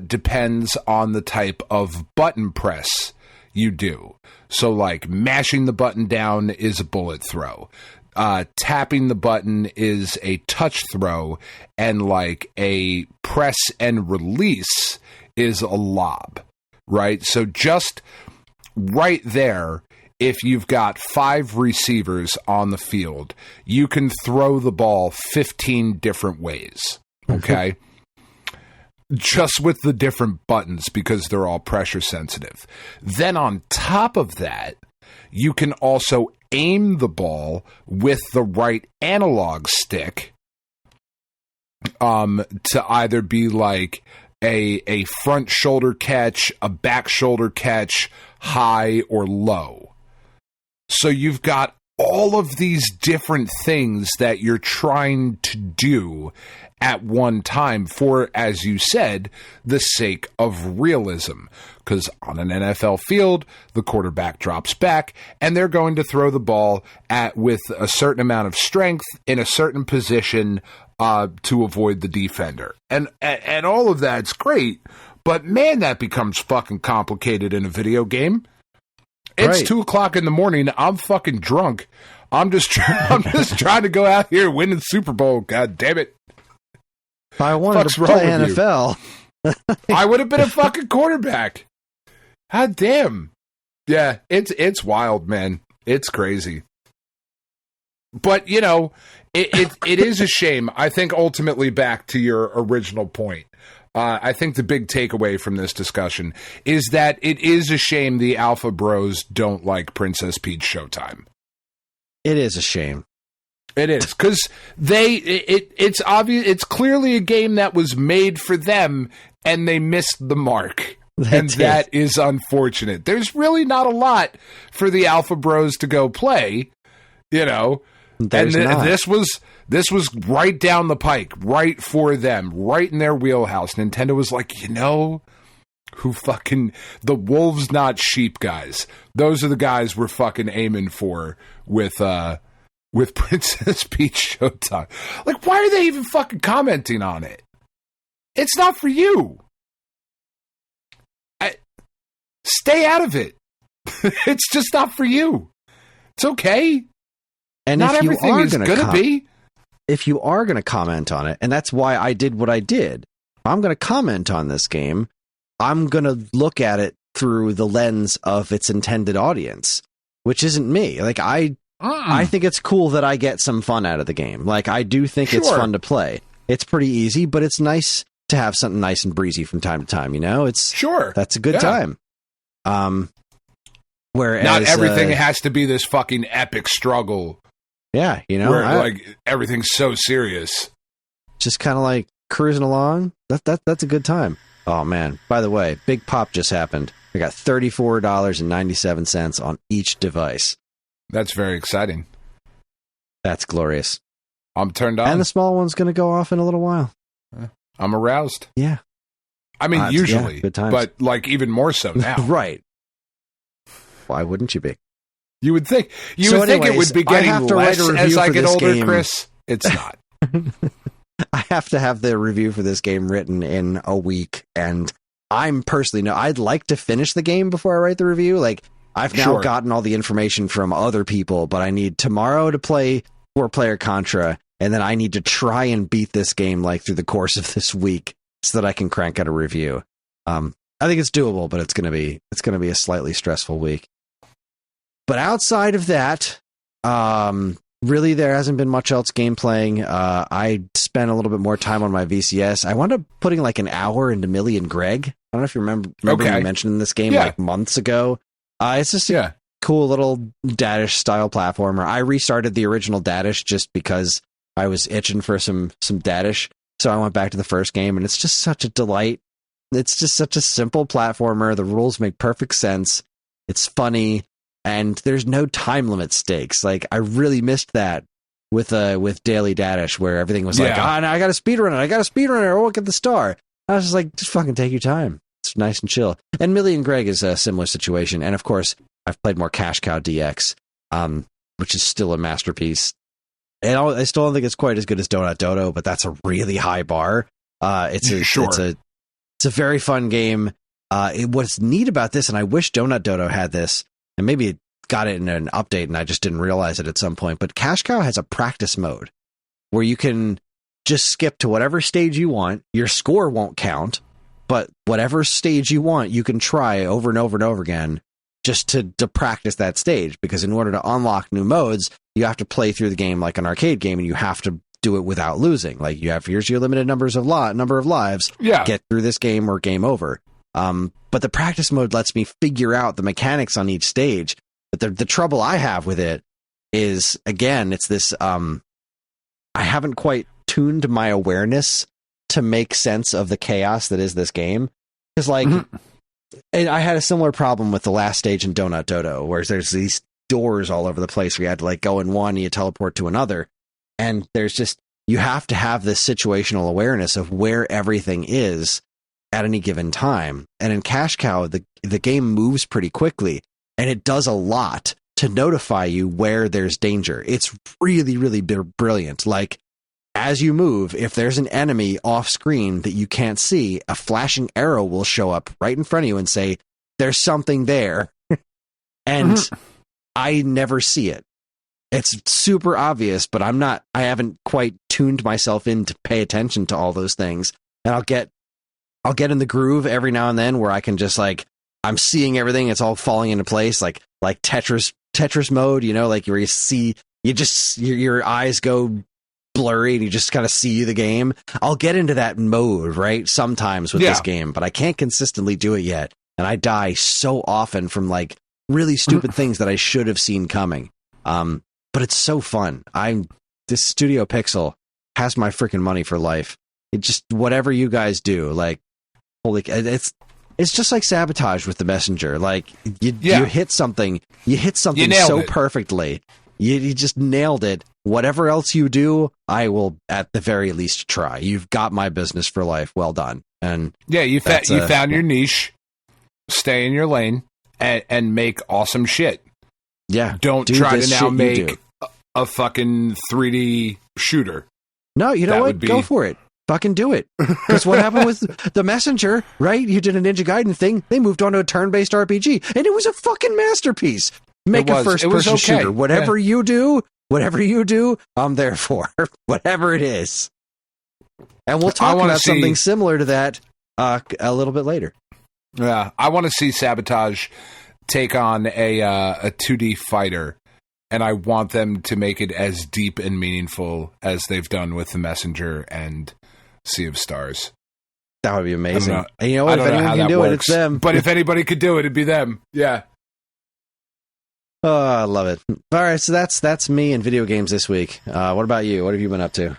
depends on the type of button press you do. So like mashing the button down is a bullet throw. Tapping the button is a touch throw, and like a press and release is a lob, right? So just right there, if you've got 5 receivers on the field, you can throw the ball 15 different ways, okay? Just with the different buttons, because they're all pressure sensitive. Then on top of that, you can also aim the ball with the right analog stick to either be like a front shoulder catch, a back shoulder catch, high or low. So you've got all of these different things that you're trying to do at one time for, as you said, the sake of realism. Because on an NFL field, the quarterback drops back, and they're going to throw the ball with a certain amount of strength in a certain position to avoid the defender. And all of that's great, but man, that becomes fucking complicated in a video game. It's 2:00 in the morning. I'm fucking drunk. I'm just trying to go out here and win the Super Bowl. God damn it. If I wanted to play NFL, I would have been a fucking quarterback. God damn. Yeah, it's wild, man. It's crazy. But, it is a shame. I think ultimately, back to your original point, I think the big takeaway from this discussion is that it is a shame the Alpha Bros don't like Princess Peach Showtime. It is a shame. It is, because it's obvious, it's clearly a game that was made for them, and they missed the mark. That is unfortunate. There's really not a lot for the Alpha Bros to go play, This was right down the pike, right for them, right in their wheelhouse. Nintendo was like, who fucking, the wolves not sheep guys. Those are the guys we're fucking aiming for with Princess Peach Showtime. Like, why are they even fucking commenting on it? It's not for you. Stay out of it. It's just not for you. It's okay. And not everything is going to be. If you are going to comment on it, and that's why I did what I did, I'm going to comment on this game. I'm going to look at it through the lens of its intended audience, which isn't me. Like, I think it's cool that I get some fun out of the game. Like, I do think it's fun to play. It's pretty easy, but it's nice to have something nice and breezy from time to time. It's that's a good time. Whereas not everything has to be this fucking epic struggle. Yeah, where like everything's so serious. Just kind of like cruising along. That's a good time. Oh man! By the way, big pop just happened. I got $34.97 on each device. That's very exciting. That's glorious. I'm turned on. And the small one's going to go off in a little while. I'm aroused. Yeah. I mean, usually, good times. But like even more so now. Right. Why wouldn't you be? You would think. Think it would be getting less as I get older, game. Chris. It's not. I have to have the review for this game written in a week, and I'm personally I'd like to finish the game before I write the review. Like, I've now gotten all the information from other people, but I need tomorrow to play 4-player Contra, and then I need to try and beat this game like through the course of this week so that I can crank out a review. I think it's doable, but it's gonna be a slightly stressful week. But outside of that, really, there hasn't been much else game playing. I spent a little bit more time on my VCS. I wound up putting like an hour into Milli and Greg. I don't know if you remember me mentioning this game like months ago. It's just a cool little Dadish style platformer. I restarted the original Dadish just because I was itching for some Dadish. So I went back to the first game, and it's just such a delight. It's just such a simple platformer. The rules make perfect sense. It's funny, and there's no time limit stakes. Like, I really missed that with Daily Dadish, where everything was like, I got to speedrun it, or I won't get the star. I was just like, just fucking take your time. It's nice and chill. And Milli and Greg is a similar situation. And of course, I've played more Cash Cow DX, which is still a masterpiece. And I still don't think it's quite as good as Donut Dodo, but that's a really high bar. It's a very fun game. What's neat about this, and I wish Donut Dodo had this, and maybe it got it in an update and I just didn't realize it at some point, but Cash Cow has a practice mode where you can just skip to whatever stage you want. Your score won't count, but whatever stage you want, you can try over and over and over again just to practice that stage, because in order to unlock new modes, you have to play through the game like an arcade game, and you have to do it without losing. Like, here's your limited number of lives. Get through this game or game over. But the practice mode lets me figure out the mechanics on each stage. But the trouble I have with it is, again, it's this, I haven't quite tuned my awareness to make sense of the chaos that is this game. Because, like, and I had a similar problem with the last stage in Donut Dodo, where there's these doors all over the place where you had to, like, go in one and you teleport to another. And there's just, you have to have this situational awareness of where everything is at any given time. And in Cash Cow, the game moves pretty quickly, and it does a lot to notify you where there's danger. It's really, really brilliant. Like, as you move, if there's an enemy off screen that you can't see, a flashing arrow will show up right in front of you and say, there's something there. And I never see it. It's super obvious, but I haven't quite tuned myself in to pay attention to all those things. And I'll get in the groove every now and then where I can just, like, I'm seeing everything. It's all falling into place, like Tetris mode, you know, like where you see, your eyes go blurry and you just kind of see the game. I'll get into that mode, right? Sometimes with this game, but I can't consistently do it yet. And I die so often from, like, really stupid things that I should have seen coming. But it's so fun. This Studio Pixel has my freaking money for life. It just, whatever you guys do, like, holy, it's just like Sabotage with the Messenger. Like, you hit something so perfectly. You just nailed it. Whatever else you do, I will at the very least try. You've got my business for life. Well done. And you found your niche. Stay in your lane and make awesome shit. Yeah. Don't try to now make a fucking 3D shooter. No, you know what? Go for it. Fucking do it. Because what happened with the Messenger, right? You did a Ninja Gaiden thing. They moved on to a turn-based RPG, and it was a fucking masterpiece. Make a first-person shooter. Whatever you do, I'm there for. Whatever it is. And we'll talk about something similar to that a little bit later. Yeah, I want to see Sabotage take on a 2D fighter, and I want them to make it as deep and meaningful as they've done with The Messenger and Sea of Stars. That would be amazing. And you know what? If anyone can do it, it's them. But if anybody could do it, it'd be them. Yeah. Oh, I love it. All right, so that's me and video games this week. What about you? What have you been up to?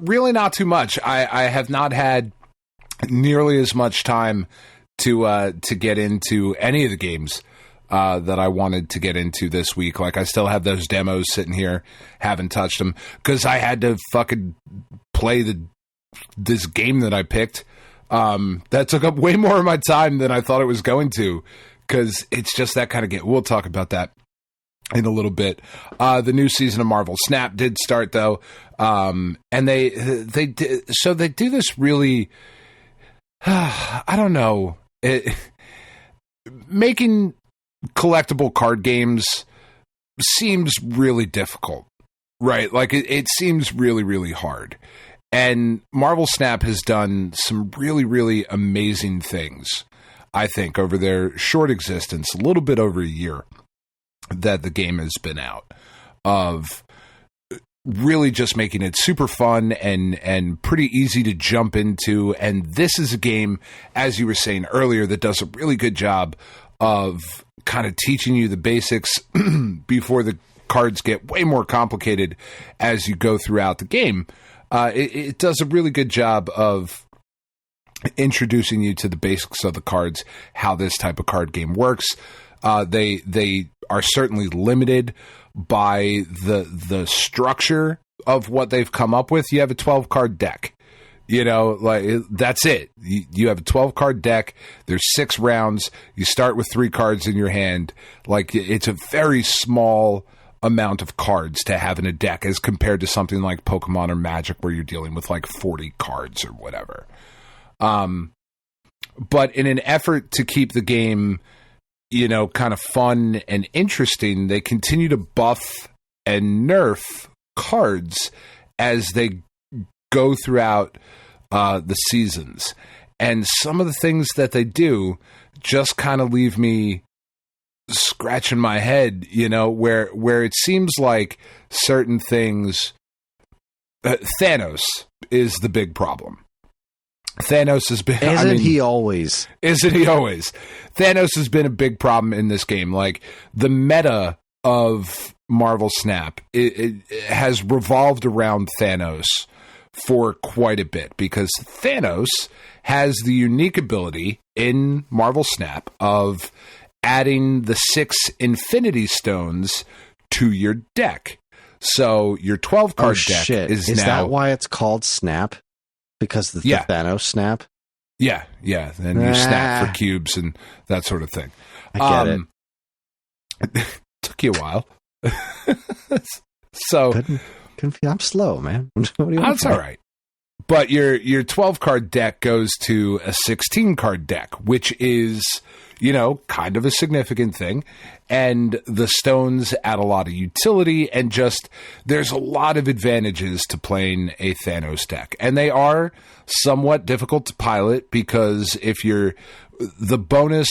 Really not too much. I have not had nearly as much time to get into any of the games that I wanted to get into this week. Like, I still have those demos sitting here, haven't touched them, because I had to fucking play this game that I picked. That took up way more of my time than I thought it was going to, because it's just that kind of game. We'll talk about that in a little bit. The new season of Marvel Snap did start, though, and they do this really, I don't know, making collectible card games seems really difficult, right? Like, it seems really, really hard. And Marvel Snap has done some really, really amazing things, I think, over their short existence, a little bit over a year that the game has been out. of really just making it super fun and pretty easy to jump into. And this is a game, as you were saying earlier, that does a really good job of kind of teaching you the basics before the cards get way more complicated as you go throughout the game. It does a really good job of introducing you to the basics of the cards, how this type of card game works. They are certainly limited by the structure of what they've come up with. You have a 12-card deck. You know, like that's it. You have a 12-card deck. There's 6 rounds. You start with 3 cards in your hand. Like, it's a very small amount of cards to have in a deck as compared to something like Pokemon or Magic where you're dealing with like 40 cards or whatever. But in an effort to keep the game, you know, kind of fun and interesting, they continue to buff and nerf cards as they go throughout the seasons. And some of the things that they do just kind of leave me scratching my head, you know, where it seems like certain things... Thanos is the big problem. Thanos has been... Isn't he always? Thanos has been a big problem in this game. Like, the meta of Marvel Snap, it has revolved around Thanos for quite a bit, because Thanos has the unique ability in Marvel Snap of adding the 6 Infinity Stones to your deck. So your 12-card deck is now... Is that why it's called Snap? Because the Thanos snap? Yeah. And you snap for cubes and that sort of thing. I get it. Took you a while. So I'm slow, man. What do you want? That's all right. But your 12-card deck goes to a 16-card deck, which is, you know, kind of a significant thing. And the stones add a lot of utility, and just there's a lot of advantages to playing a Thanos deck. And they are somewhat difficult to pilot, because if you're... The bonus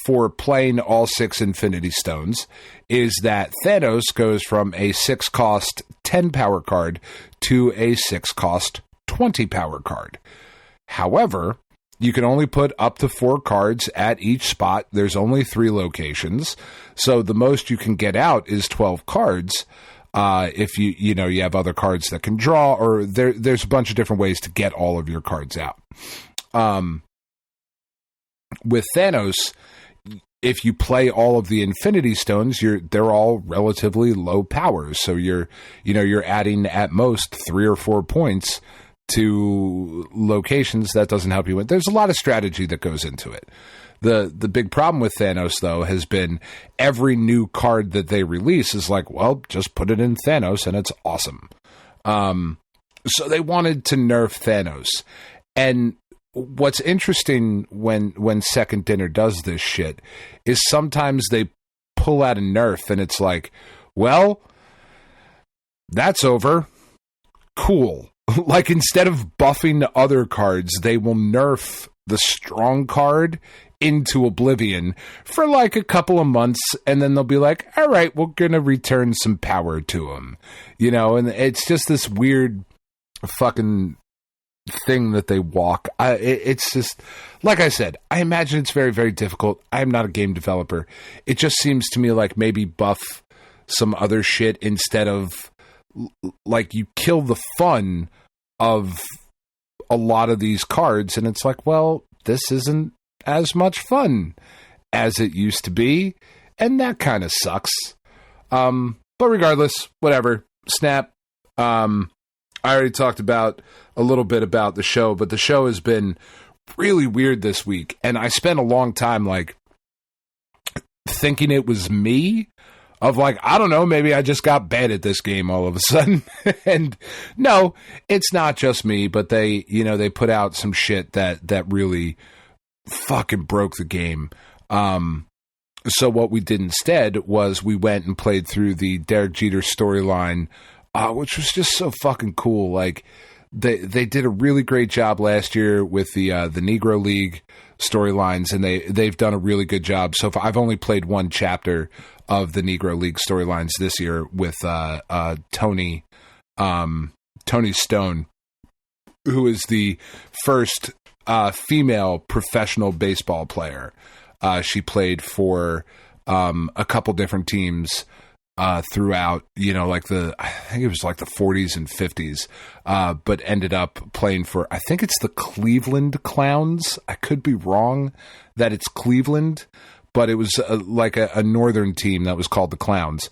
for playing all 6 Infinity Stones is that Thanos goes from a 6-cost 10-power card to a 6-cost 20-power card. However, you can only put up to 4 cards at each spot. There's only 3 locations, so the most you can get out is 12 cards. If you have other cards that can draw, or there's a bunch of different ways to get all of your cards out. With Thanos, if you play all of the Infinity Stones, they're all relatively low powers. So you're adding at most 3 or 4 points to locations. That doesn't help you win. There's a lot of strategy that goes into it. The big problem with Thanos, though, has been every new card that they release is like, well, just put it in Thanos and it's awesome. So they wanted to nerf Thanos. And what's interesting when Second Dinner does this shit is sometimes they pull out a nerf and it's like, well, that's over. Cool. Like, instead of buffing other cards, they will nerf the strong card into oblivion for like a couple of months, and then they'll be like, all right, we're going to return some power to them. You know, and it's just this weird fucking thing that they walk. It's just, like I said, I imagine it's very, very difficult. I am not a game developer. It just seems to me like maybe buff some other shit instead of, like, you kill the fun of a lot of these cards, and it's like, well, this isn't as much fun as it used to be, and that kind of sucks. But regardless, whatever. Snap. I already talked about a little bit about the show, but the show has been really weird this week, and I spent a long time, like, thinking it was me. Of like, I don't know, maybe I just got bad at this game all of a sudden. And no, it's not just me, but they put out some shit that really fucking broke the game. So what we did instead was we went and played through the Derek Jeter storyline, which was just so fucking cool. Like, they did a really great job last year with the Negro League storylines, and they've done a really good job. So I've only played one chapter of the Negro League storylines this year with Tony Stone, who is the first female professional baseball player. She played for a couple different teams throughout, I think it was like the 40s and 50s, but ended up playing for, I think it's the Cleveland Clowns. I could be wrong that it's Cleveland, but it was like a northern team that was called the Clowns.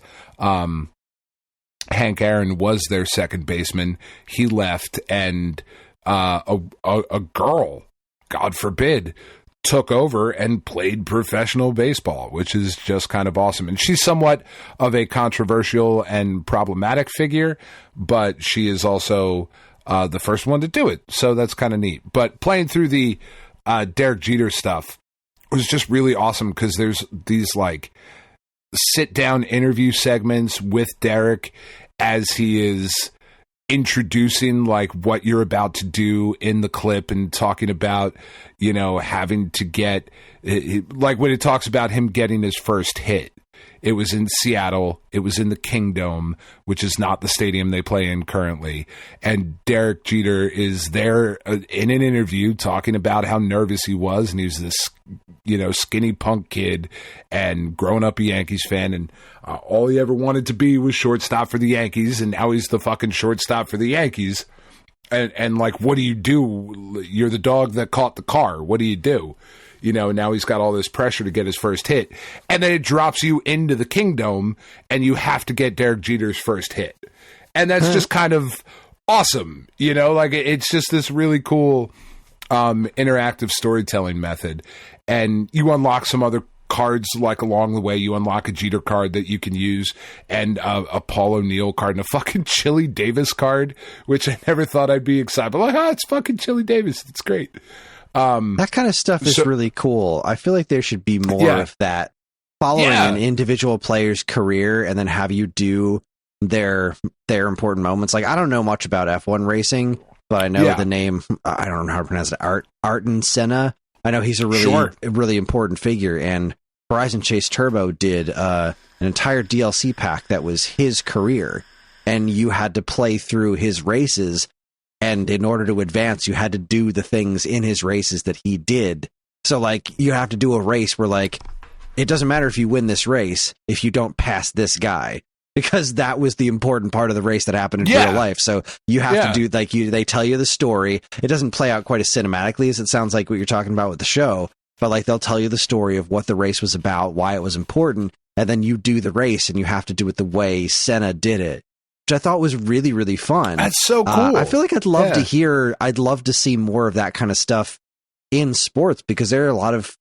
Hank Aaron was their second baseman. He left, and a girl, God forbid, took over and played professional baseball, which is just kind of awesome. And she's somewhat of a controversial and problematic figure, but she is also the first one to do it. So that's kind of neat. But playing through the Derek Jeter stuff was just really awesome, because there's these like sit down interview segments with Derek as he is introducing like what you're about to do in the clip, and talking about, having to get, like when it talks about him getting his first hit. It was in Seattle. It was in the Kingdome, which is not the stadium they play in currently. And Derek Jeter is there in an interview talking about how nervous he was. And he was this, skinny punk kid and growing up a Yankees fan. And all he ever wanted to be was shortstop for the Yankees. And now he's the fucking shortstop for the Yankees. And like, what do you do? You're the dog that caught the car. What do you do? Now he's got all this pressure to get his first hit. And then it drops you into the Kingdome, and you have to get Derek Jeter's first hit. And that's just kind of awesome. Like it's just this really cool interactive storytelling method. And you unlock some other cards like along the way. You unlock a Jeter card that you can use, and a Paul O'Neill card, and a fucking Chili Davis card, which I never thought I'd be excited. But like, it's fucking Chili Davis. It's great. That kind of stuff is really cool. I feel like there should be more of that, following an individual player's career and then have you do their important moments. Like, I don't know much about F1 racing, but I know the name, I don't know how to pronounce it, Ayrton Senna. I know he's a really important figure, and Horizon Chase Turbo did an entire DLC pack that was his career, and you had to play through his races. And in order to advance, you had to do the things in his races that he did. So, like, you have to do a race where, like, it doesn't matter if you win this race if you don't pass this guy, because that was the important part of the race that happened in real life. So you have to do, like, they tell you the story. It doesn't play out quite as cinematically as it sounds like what you're talking about with the show, but, like, they'll tell you the story of what the race was about, why it was important, and then you do the race, and you have to do it the way Senna did it. I thought was really, really fun. That's so cool. I feel like I'd love to see more of that kind of stuff in sports, because there are a lot of,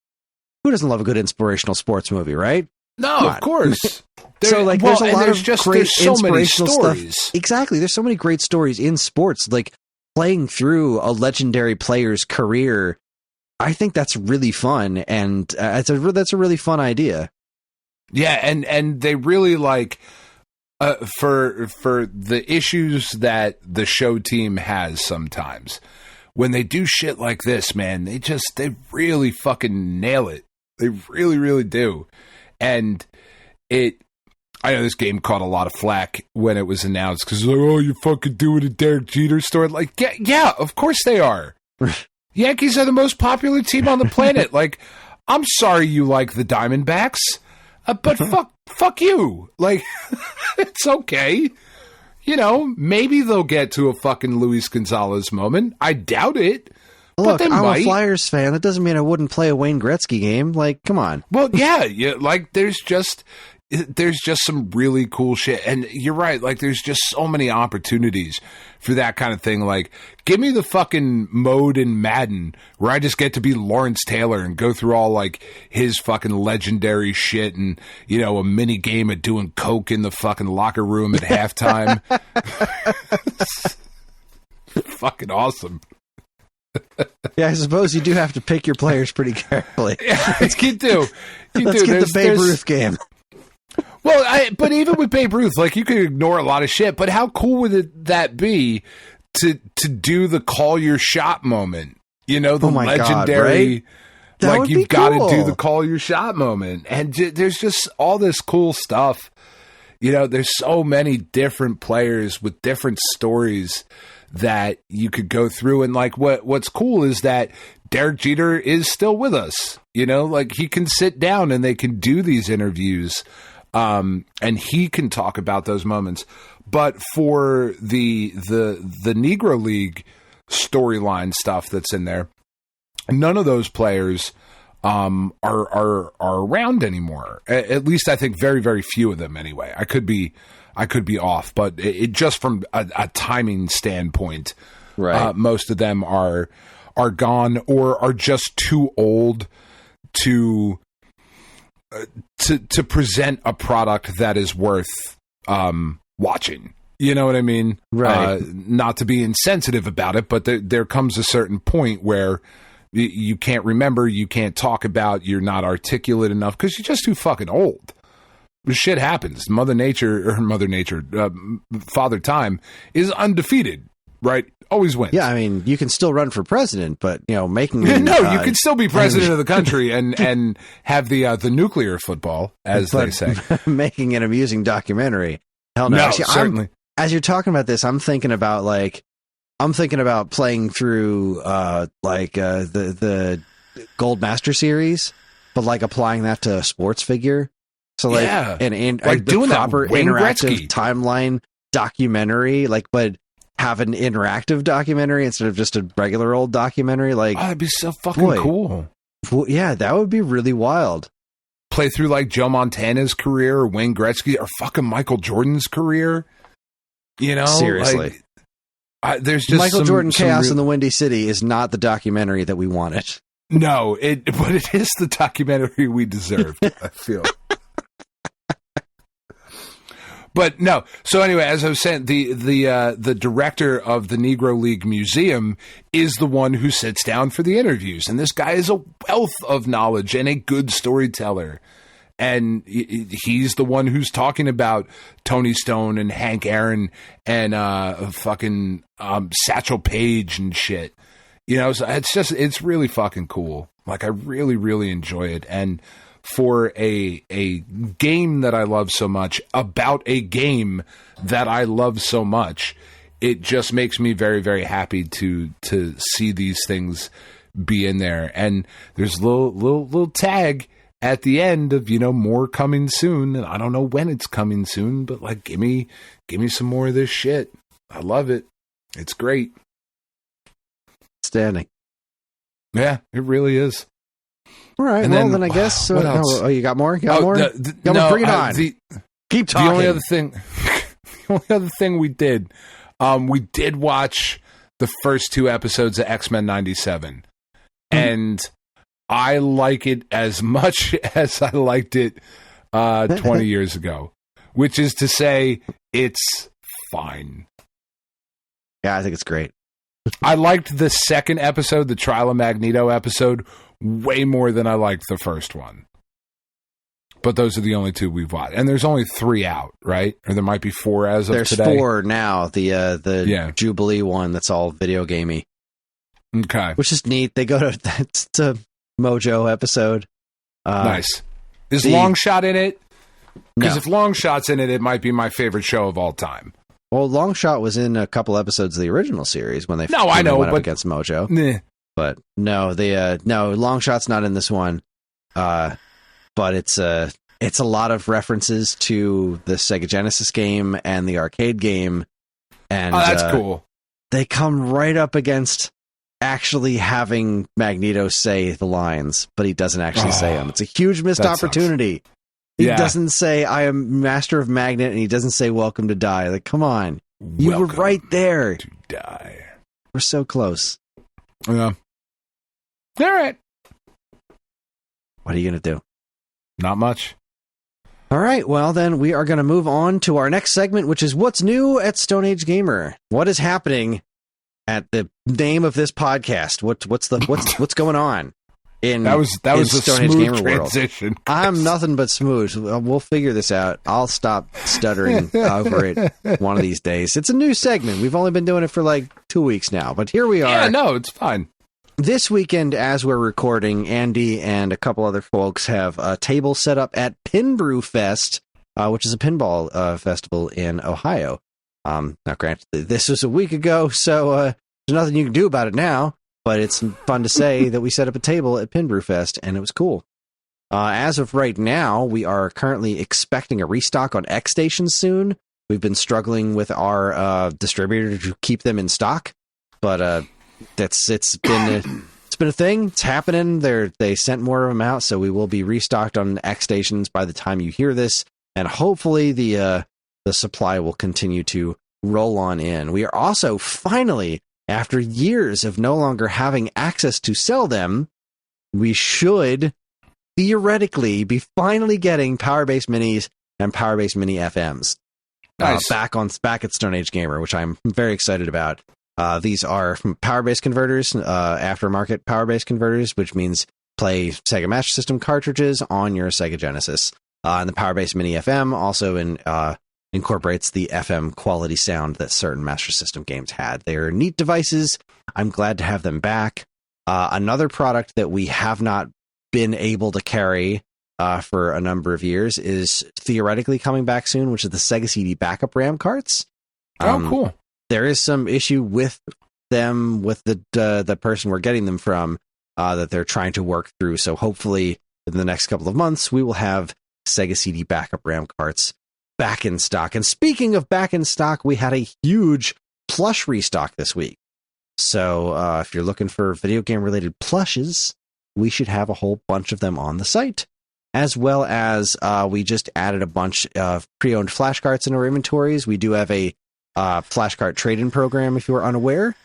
who doesn't love a good inspirational sports movie, right? No, of course. So like, there's a lot of great so inspirational stories. Stuff. Exactly. There's so many great stories in sports, like playing through a legendary player's career. I think that's really fun. And that's a really fun idea. Yeah. And they really like, for the issues that the show team has sometimes, when they do shit like this, man, they really fucking nail it. They really, really do. And I know this game caught a lot of flack when it was announced, because like, oh, you're fucking doing a Derek Jeter story. Like, yeah, of course they are. Yankees are the most popular team on the planet. Like, I'm sorry you like the Diamondbacks. But fuck you. Like, it's okay. Maybe they'll get to a fucking Luis Gonzalez moment. I doubt it. Look, I'm a Flyers fan. That doesn't mean I wouldn't play a Wayne Gretzky game. Like, come on. Well, yeah. Like, there's just some really cool shit. And you're right. Like, there's just so many opportunities for that kind of thing. Like, give me the fucking mode in Madden where I just get to be Lawrence Taylor and go through all, like, his fucking legendary shit, and, a mini game of doing coke in the fucking locker room at halftime. Fucking awesome. Yeah, I suppose you do have to pick your players pretty carefully. Yeah, you do. Let's get the Babe Ruth game. Well, but even with Babe Ruth, like, you could ignore a lot of shit, but how cool would that be to do the call your shot moment. You know, the legendary. God, right? Like, you've got to do the call your shot moment. And there's just all this cool stuff. You know, there's so many different players with different stories that you could go through. And like, what's cool is that Derek Jeter is still with us. You know, like, he can sit down and they can do these interviews. And he can talk about those moments. But for the Negro League storyline stuff that's in there, none of those players are around anymore. At least I think very, very few of them anyway. I could be off, but it just from a timing standpoint, right. Most of them are gone or are just too old to present a product that is worth watching. You know what I mean? Right. Not to be insensitive about it, but there comes a certain point where you can't remember, you can't talk about, you're not articulate enough because you're just too fucking old. Shit happens. Father Time is undefeated, right? Always wins. Yeah, I mean, you can still run for president, but, you know, making... you can still be president of the country and have the nuclear football, as they say. Making an amusing documentary. Hell no. Actually, certainly. As you're talking about this, I'm thinking about playing through the Gold Master series, but like applying that to a sports figure. So like, yeah. and like doing proper that interactive timeline documentary, like, but have an interactive documentary instead of just a regular old documentary. Like, that'd be so fucking cool. Yeah, that would be really wild. Play through like Joe Montana's career or Wayne Gretzky or fucking Michael Jordan's career. You know, seriously. There's just Michael Jordan Chaos in the Windy City is not the documentary that we wanted. No, but it is the documentary we deserved, I feel. But no. So anyway, as I was saying, the director of the Negro League Museum is the one who sits down for the interviews, and this guy is a wealth of knowledge and a good storyteller. And he's the one who's talking about Tony Stone and Hank Aaron and fucking Satchel Paige and shit. You know, so it's really fucking cool. Like, I really, really enjoy it. And for a game that I love so much, about a game that I love so much, it just makes me very, very happy to see these things be in there. And there's a little tag at the end of, you know, more coming soon. And I don't know when it's coming soon, but like, give me some more of this shit. I love it. It's great. Standing. Yeah, it really is. All right. And then I guess. What else? Oh, you got more? Bring it on. Keep talking. The only other thing we did watch the first 2 episodes of X-Men 97. And I like it as much as I liked it 20 years ago, which is to say, it's fine. Yeah, I think it's great. I liked the second episode, the Trial of Magneto episode, way more than I liked the first one. But those are the only 2 we've watched. And there's only 3 out, right? Or there might be 4 as of today. There's 4 now. The Jubilee one that's all video gamey. Okay. Which is neat. They go to... It's a Mojo episode. Nice. Is Longshot in it? Because if Longshot's in it, it might be my favorite show of all time. Well, Longshot was in a couple episodes of the original series when they went up against Mojo. Nah. But no, Longshot's not in this one. But it's a lot of references to the Sega Genesis game and the arcade game. And that's cool. They come right up against actually having Magneto say the lines, but he doesn't actually say them. It's a huge missed opportunity. He doesn't say, I am master of magnet, and he doesn't say, welcome to die. Like, come on. You were right there. To die. We're so close. Yeah. All right. What are you going to do? Not much. All right. Well, then we are going to move on to our next segment, which is what's new at Stone Age Gamer. What is happening at the name of this podcast? What's going on? That was a smooth transition. I'm nothing but smooth. We'll figure this out. I'll stop stuttering over it one of these days. It's a new segment. We've only been doing it for like 2 weeks now, but here we are. Yeah, no, it's fine. This weekend, as we're recording, Andy and a couple other folks have a table set up at Pinbrew Fest, which is a pinball festival in Ohio. Now, granted, this was a week ago, so there's nothing you can do about it now. But it's fun to say that we set up a table at Pinbrew Fest, and it was cool. As of right now, we are currently expecting a restock on X stations soon. We've been struggling with our distributor to keep them in stock, but it's been a thing. It's happening. They sent more of them out, so we will be restocked on X stations by the time you hear this, and hopefully the supply will continue to roll on in. We are also finally, after years of no longer having access to sell them, we should theoretically be finally getting Power-Based Minis and Power-Based Mini FMs nice. back at Stone Age Gamer, which I'm very excited about. These are Power-Based converters, aftermarket Power-Based converters, which means play Sega Master System cartridges on your Sega Genesis. And the Power-Based Mini FM also incorporates the FM quality sound that certain Master System games had. They're neat devices. I'm glad to have them back. Another product that we have not been able to carry for a number of years is theoretically coming back soon, which is the Sega CD backup RAM carts. Cool. There is some issue with them, with the person we're getting them from, that they're trying to work through. So hopefully in the next couple of months, we will have Sega CD backup RAM carts back in stock. And speaking of back in stock, we had a huge plush restock this week. So if you're looking for video game related plushes, we should have a whole bunch of them on the site, as well as we just added a bunch of pre-owned flash carts in our inventories. We do have a flash cart trade-in program, if you are unaware,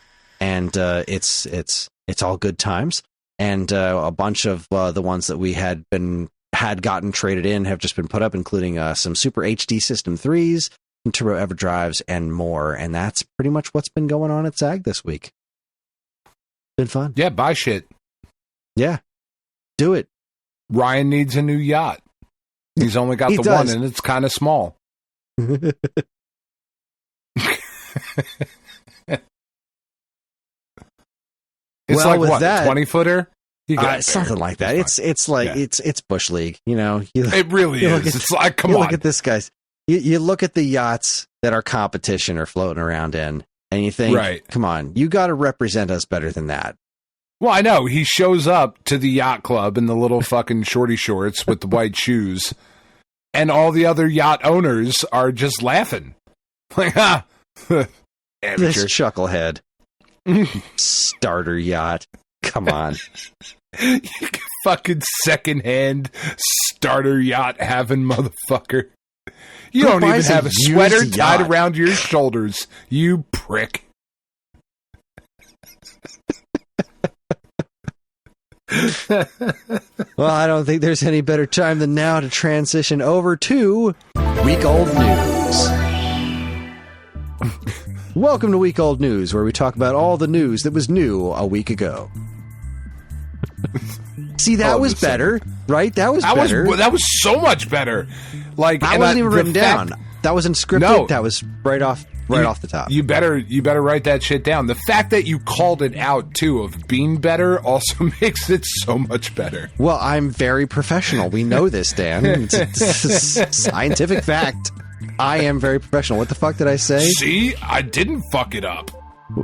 and it's all good times. And a bunch of the ones that we had gotten traded in have just been put up, including some Super HD System 3s, some Turbo EverDrives, and more. And that's pretty much what's been going on at SAG this week. Been fun. Yeah, buy shit. Yeah, do it. Ryan needs a new yacht. He's only got the one, and it's kind of small. It's well, like what, a 20-footer? Something like that. It's like it's Bush League, you know. It really is. It's like, come on. Look at this, guys. You look at the yachts that our competition are floating around in, and you think, right, come on, you got to represent us better than that. Well, I know. He shows up to the yacht club in the little fucking shorty shorts with the white shoes, and all the other yacht owners are just laughing. Like, this chucklehead. Starter yacht. Come on. Fucking secondhand starter yacht having motherfucker. You don't even have a sweater tied around your shoulders, you prick. Well, I don't think there's any better time than now to transition over to Week Old News. Welcome to Week Old News, where we talk about all the news that was new a week ago. See, that was better, right? That was better. That was so much better. Like, that wasn't even written down. That wasn't scripted. No. That was right off the top. You better write that shit down. The fact that you called it out too of being better also makes it so much better. Well, I'm very professional. We know this, Dan. It's a scientific fact. I am very professional. What the fuck did I say? See, I didn't fuck it up.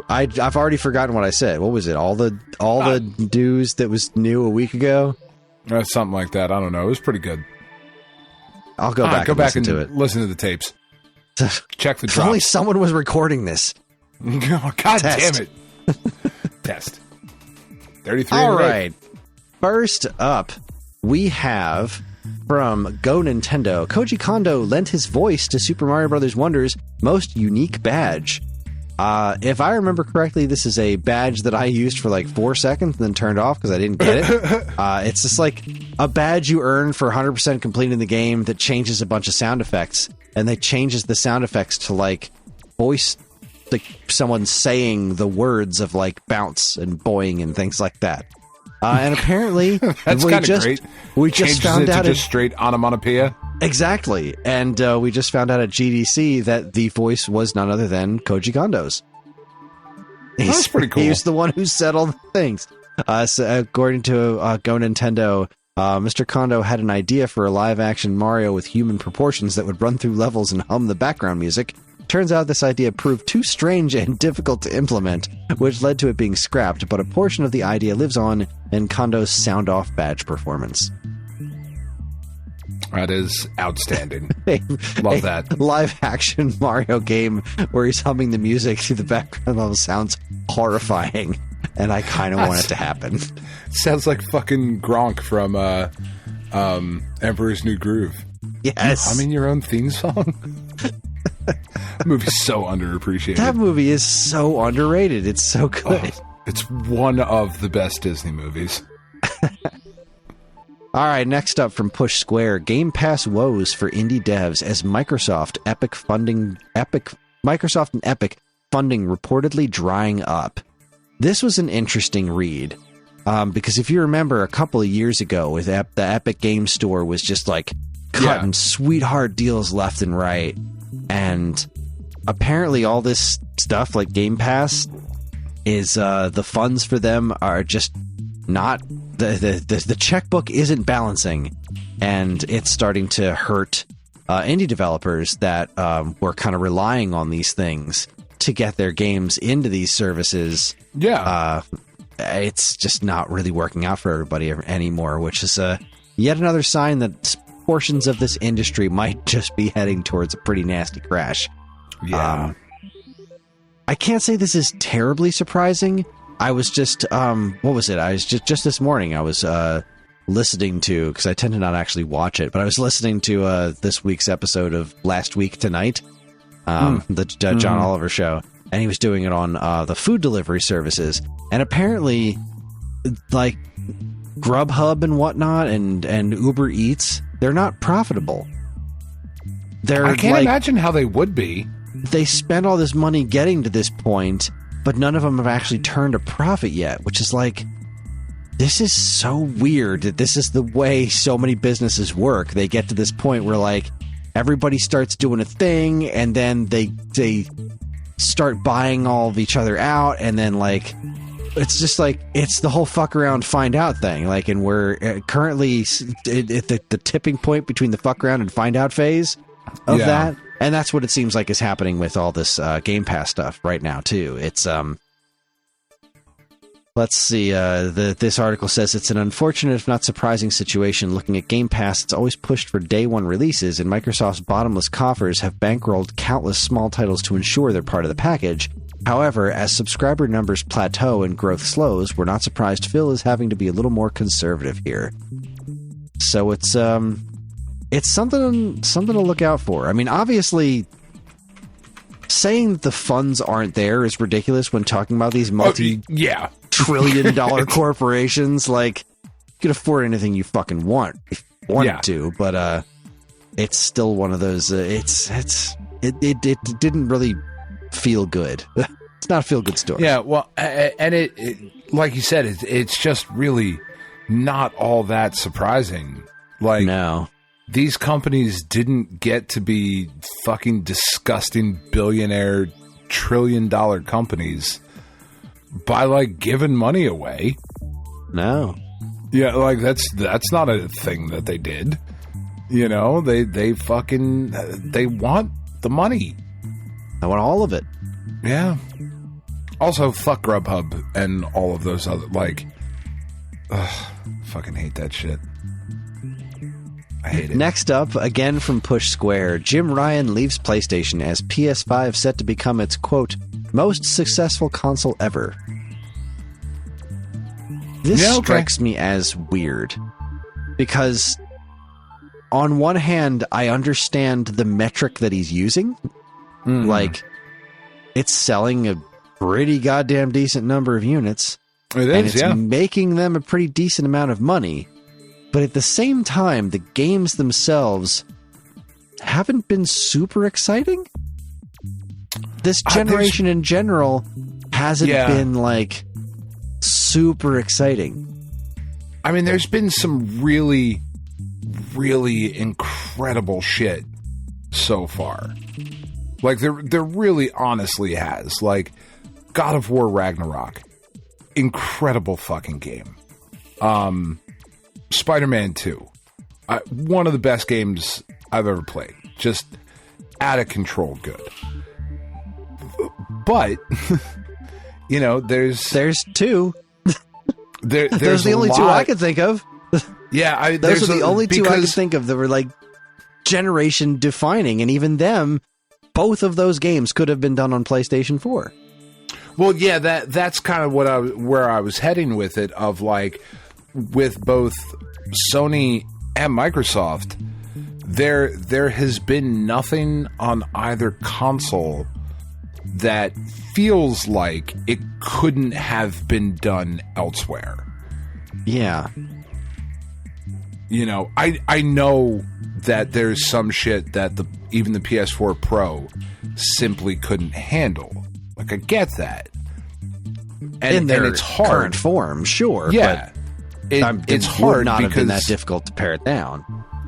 I've already forgotten what I said. What was it? All the news that was new a week ago? Something like that. I don't know. It was pretty good. I'll go back and listen to it. Listen to the tapes. Check the drops. If only someone was recording this. Oh, God damn it. Test. 33. All right. First up, we have from Go Nintendo. Koji Kondo lent his voice to Super Mario Bros. Wonder's most unique badge. If I remember correctly, this is a badge that I used for like 4 seconds and then turned off because I didn't get it. It's just like a badge you earn for 100% completing the game that changes a bunch of sound effects. And they changes the sound effects to like voice, like someone saying the words of like bounce and boing and things like that. And apparently, that's kind of great. We just found out just straight onomatopoeia. Exactly, and we just found out at GDC that the voice was none other than Koji Kondo's. That's pretty cool. He's the one who said all the things. So according to Go Nintendo, Mr. Kondo had an idea for a live-action Mario with human proportions that would run through levels and hum the background music. Turns out this idea proved too strange and difficult to implement, which led to it being scrapped, but a portion of the idea lives on in Kondo's sound-off badge performance. That is outstanding. Love that. Live-action Mario game where he's humming the music through the background level sounds horrifying, and I kind of want it to happen. Sounds like fucking Gronk from Emperor's New Groove. Yes. You humming your own theme song? That movie's so underappreciated. That movie is so underrated. It's so good. It's one of the best Disney movies. All right, next up from Push Square, Game Pass woes for indie devs as Microsoft and Epic funding reportedly drying up. This was an interesting read, because if you remember a couple of years ago, with the Epic Game Store was just like cutting sweetheart deals left and right, and apparently all this stuff like Game Pass is the funds for them are just not the checkbook isn't balancing, and it's starting to hurt indie developers that were kind of relying on these things to get their games into these services. It's just not really working out for everybody anymore, which is yet another sign that portions of this industry might just be heading towards a pretty nasty crash. I can't say this is terribly surprising. I was just, what was it? I was just this morning, I was listening to, because I tend to not actually watch it, but I was listening to this week's episode of Last Week Tonight, the John Oliver show, and he was doing it on the food delivery services, and apparently, like, Grubhub and whatnot, and Uber Eats, they're not profitable. I can't imagine how they would be. They spent all this money getting to this point, but none of them have actually turned a profit yet, which is like, this is so weird that this is the way so many businesses work. They get to this point where, like, everybody starts doing a thing, and then they start buying all of each other out, and then, like, it's just like, it's the whole fuck around, find out thing. Like, and we're currently at the tipping point between the fuck around and find out phase of that. And that's what it seems like is happening with all this Game Pass stuff right now, too. It's, let's see, this article says it's an unfortunate, if not surprising situation. Looking at Game Pass, it's always pushed for day one releases, and Microsoft's bottomless coffers have bankrolled countless small titles to ensure they're part of the package. However, as subscriber numbers plateau and growth slows, we're not surprised Phil is having to be a little more conservative here. So it's something to look out for. I mean, obviously, saying the funds aren't there is ridiculous when talking about these multi-trillion-dollar corporations. Like, you can afford anything you fucking want if you want to, but it's still one of those. It didn't really feel good. It's not a feel-good story. Yeah, well, and it like you said, it's just really not all that surprising. Like, no. These companies didn't get to be fucking disgusting billionaire trillion-dollar companies by, like, giving money away. No. Yeah, like, that's not a thing that they did. You know, they want the money. I want all of it. Yeah. Also, fuck Grubhub and all of those other, like, fucking hate that shit. I hate it. Next up, again from Push Square, Jim Ryan leaves PlayStation as PS5 set to become its, quote, most successful console ever. This strikes me as weird, because on one hand, I understand the metric that he's using. Mm-hmm. Like, it's selling a pretty goddamn decent number of units. It is, and it's making them a pretty decent amount of money. But at the same time, the games themselves haven't been super exciting. This generation in general hasn't been, like, super exciting. I mean, there's been some really, really incredible shit so far. Like, there really honestly has. Like, God of War Ragnarok. Incredible fucking game. Spider-Man 2. One of the best games I've ever played. Just out of control good. But, you know, there's two. There's those are the only two I could think of. Yeah, those are the only two I could think of that were like generation defining, and even them, both of those games could have been done on PlayStation 4. Well, yeah, that's kind of where I was heading with it. Of like, with both Sony and Microsoft, there has been nothing on either console that feels like it couldn't have been done elsewhere. Yeah. You know, I know that there's some shit that even the PS4 Pro simply couldn't handle. Like, I get that. And it's hard. Current form, sure. Yeah. But it's hard would not because have been that difficult to pare it down.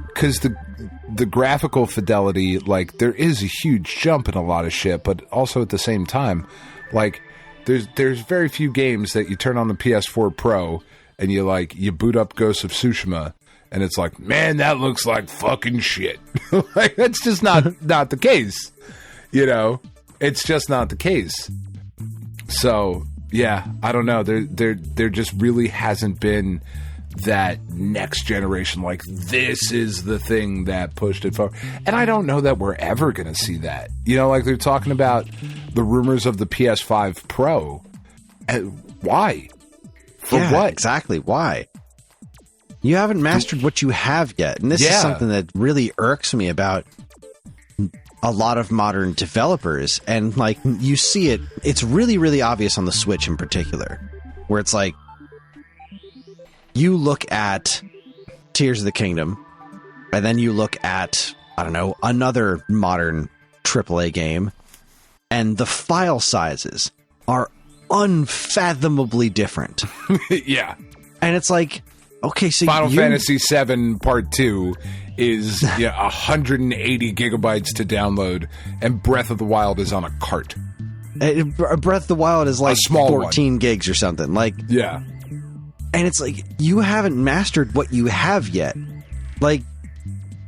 Because the graphical fidelity, like, there is a huge jump in a lot of shit, but also at the same time, like, there's very few games that you turn on the PS4 Pro and you boot up Ghost of Tsushima and it's like, man, that looks like fucking shit. Like, that's just not the case. You know, it's just not the case. So yeah, I don't know. There just really hasn't been that next generation, like, this is the thing that pushed it forward. And I don't know that we're ever going to see that. You know, like, they're talking about the rumors of the PS5 Pro. Why? For what? Exactly. Why? You haven't mastered what you have yet. And this is something that really irks me about a lot of modern developers. And, like, you see it. It's really, really obvious on the Switch in particular, where it's like, you look at Tears of the Kingdom, and then you look at, I don't know, another modern AAA game, and the file sizes are unfathomably different. Yeah. And it's like, okay, so Final Fantasy VII Part 2 is 180 gigabytes to download, and Breath of the Wild is on a cart. Breath of the Wild is like 14 gigs or something. Like, yeah. And it's like, you haven't mastered what you have yet. Like,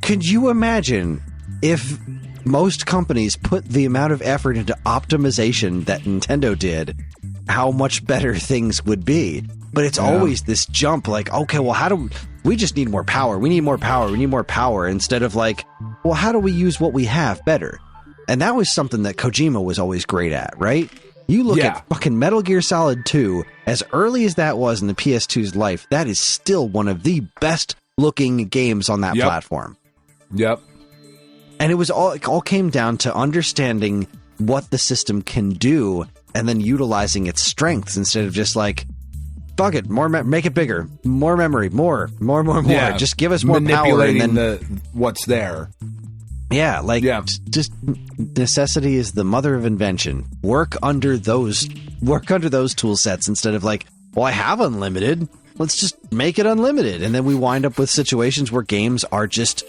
could you imagine if most companies put the amount of effort into optimization that Nintendo did, how much better things would be? But it's always this jump, like, okay, well, we just need more power. We need more power. We need more power. Instead of like, well, how do we use what we have better? And that was something that Kojima was always great at, right? You look at fucking Metal Gear Solid 2, as early as that was in the PS2's life, that is still one of the best looking games on that platform. Yep. And it all came down to understanding what the system can do and then utilizing its strengths instead of just like, fuck it, make it bigger, more memory, more. Yeah. Just give us more power. And then what's there. Yeah, like, just necessity is the mother of invention. Work under those tool sets instead of like, well, I have unlimited. Let's just make it unlimited. And then we wind up with situations where games are just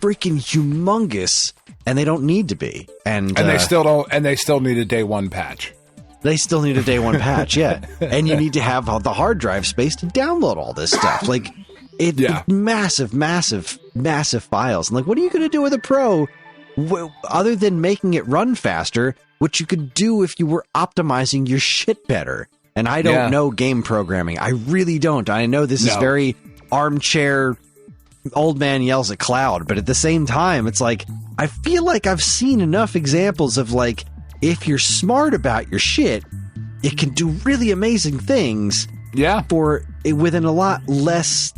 freaking humongous and they don't need to be. And they still don't. And they still need a day one patch. They still need a day one patch, yeah. And you need to have the hard drive space to download all this stuff. Like, it's massive files. And like, what are you going to do with a Pro other than making it run faster, which you could do if you were optimizing your shit better? And I don't know game programming. I really don't. I know this is very armchair, old man yells at cloud. But at the same time, it's like, I feel like I've seen enough examples of like, if you're smart about your shit, it can do really amazing things. Yeah. For within a lot less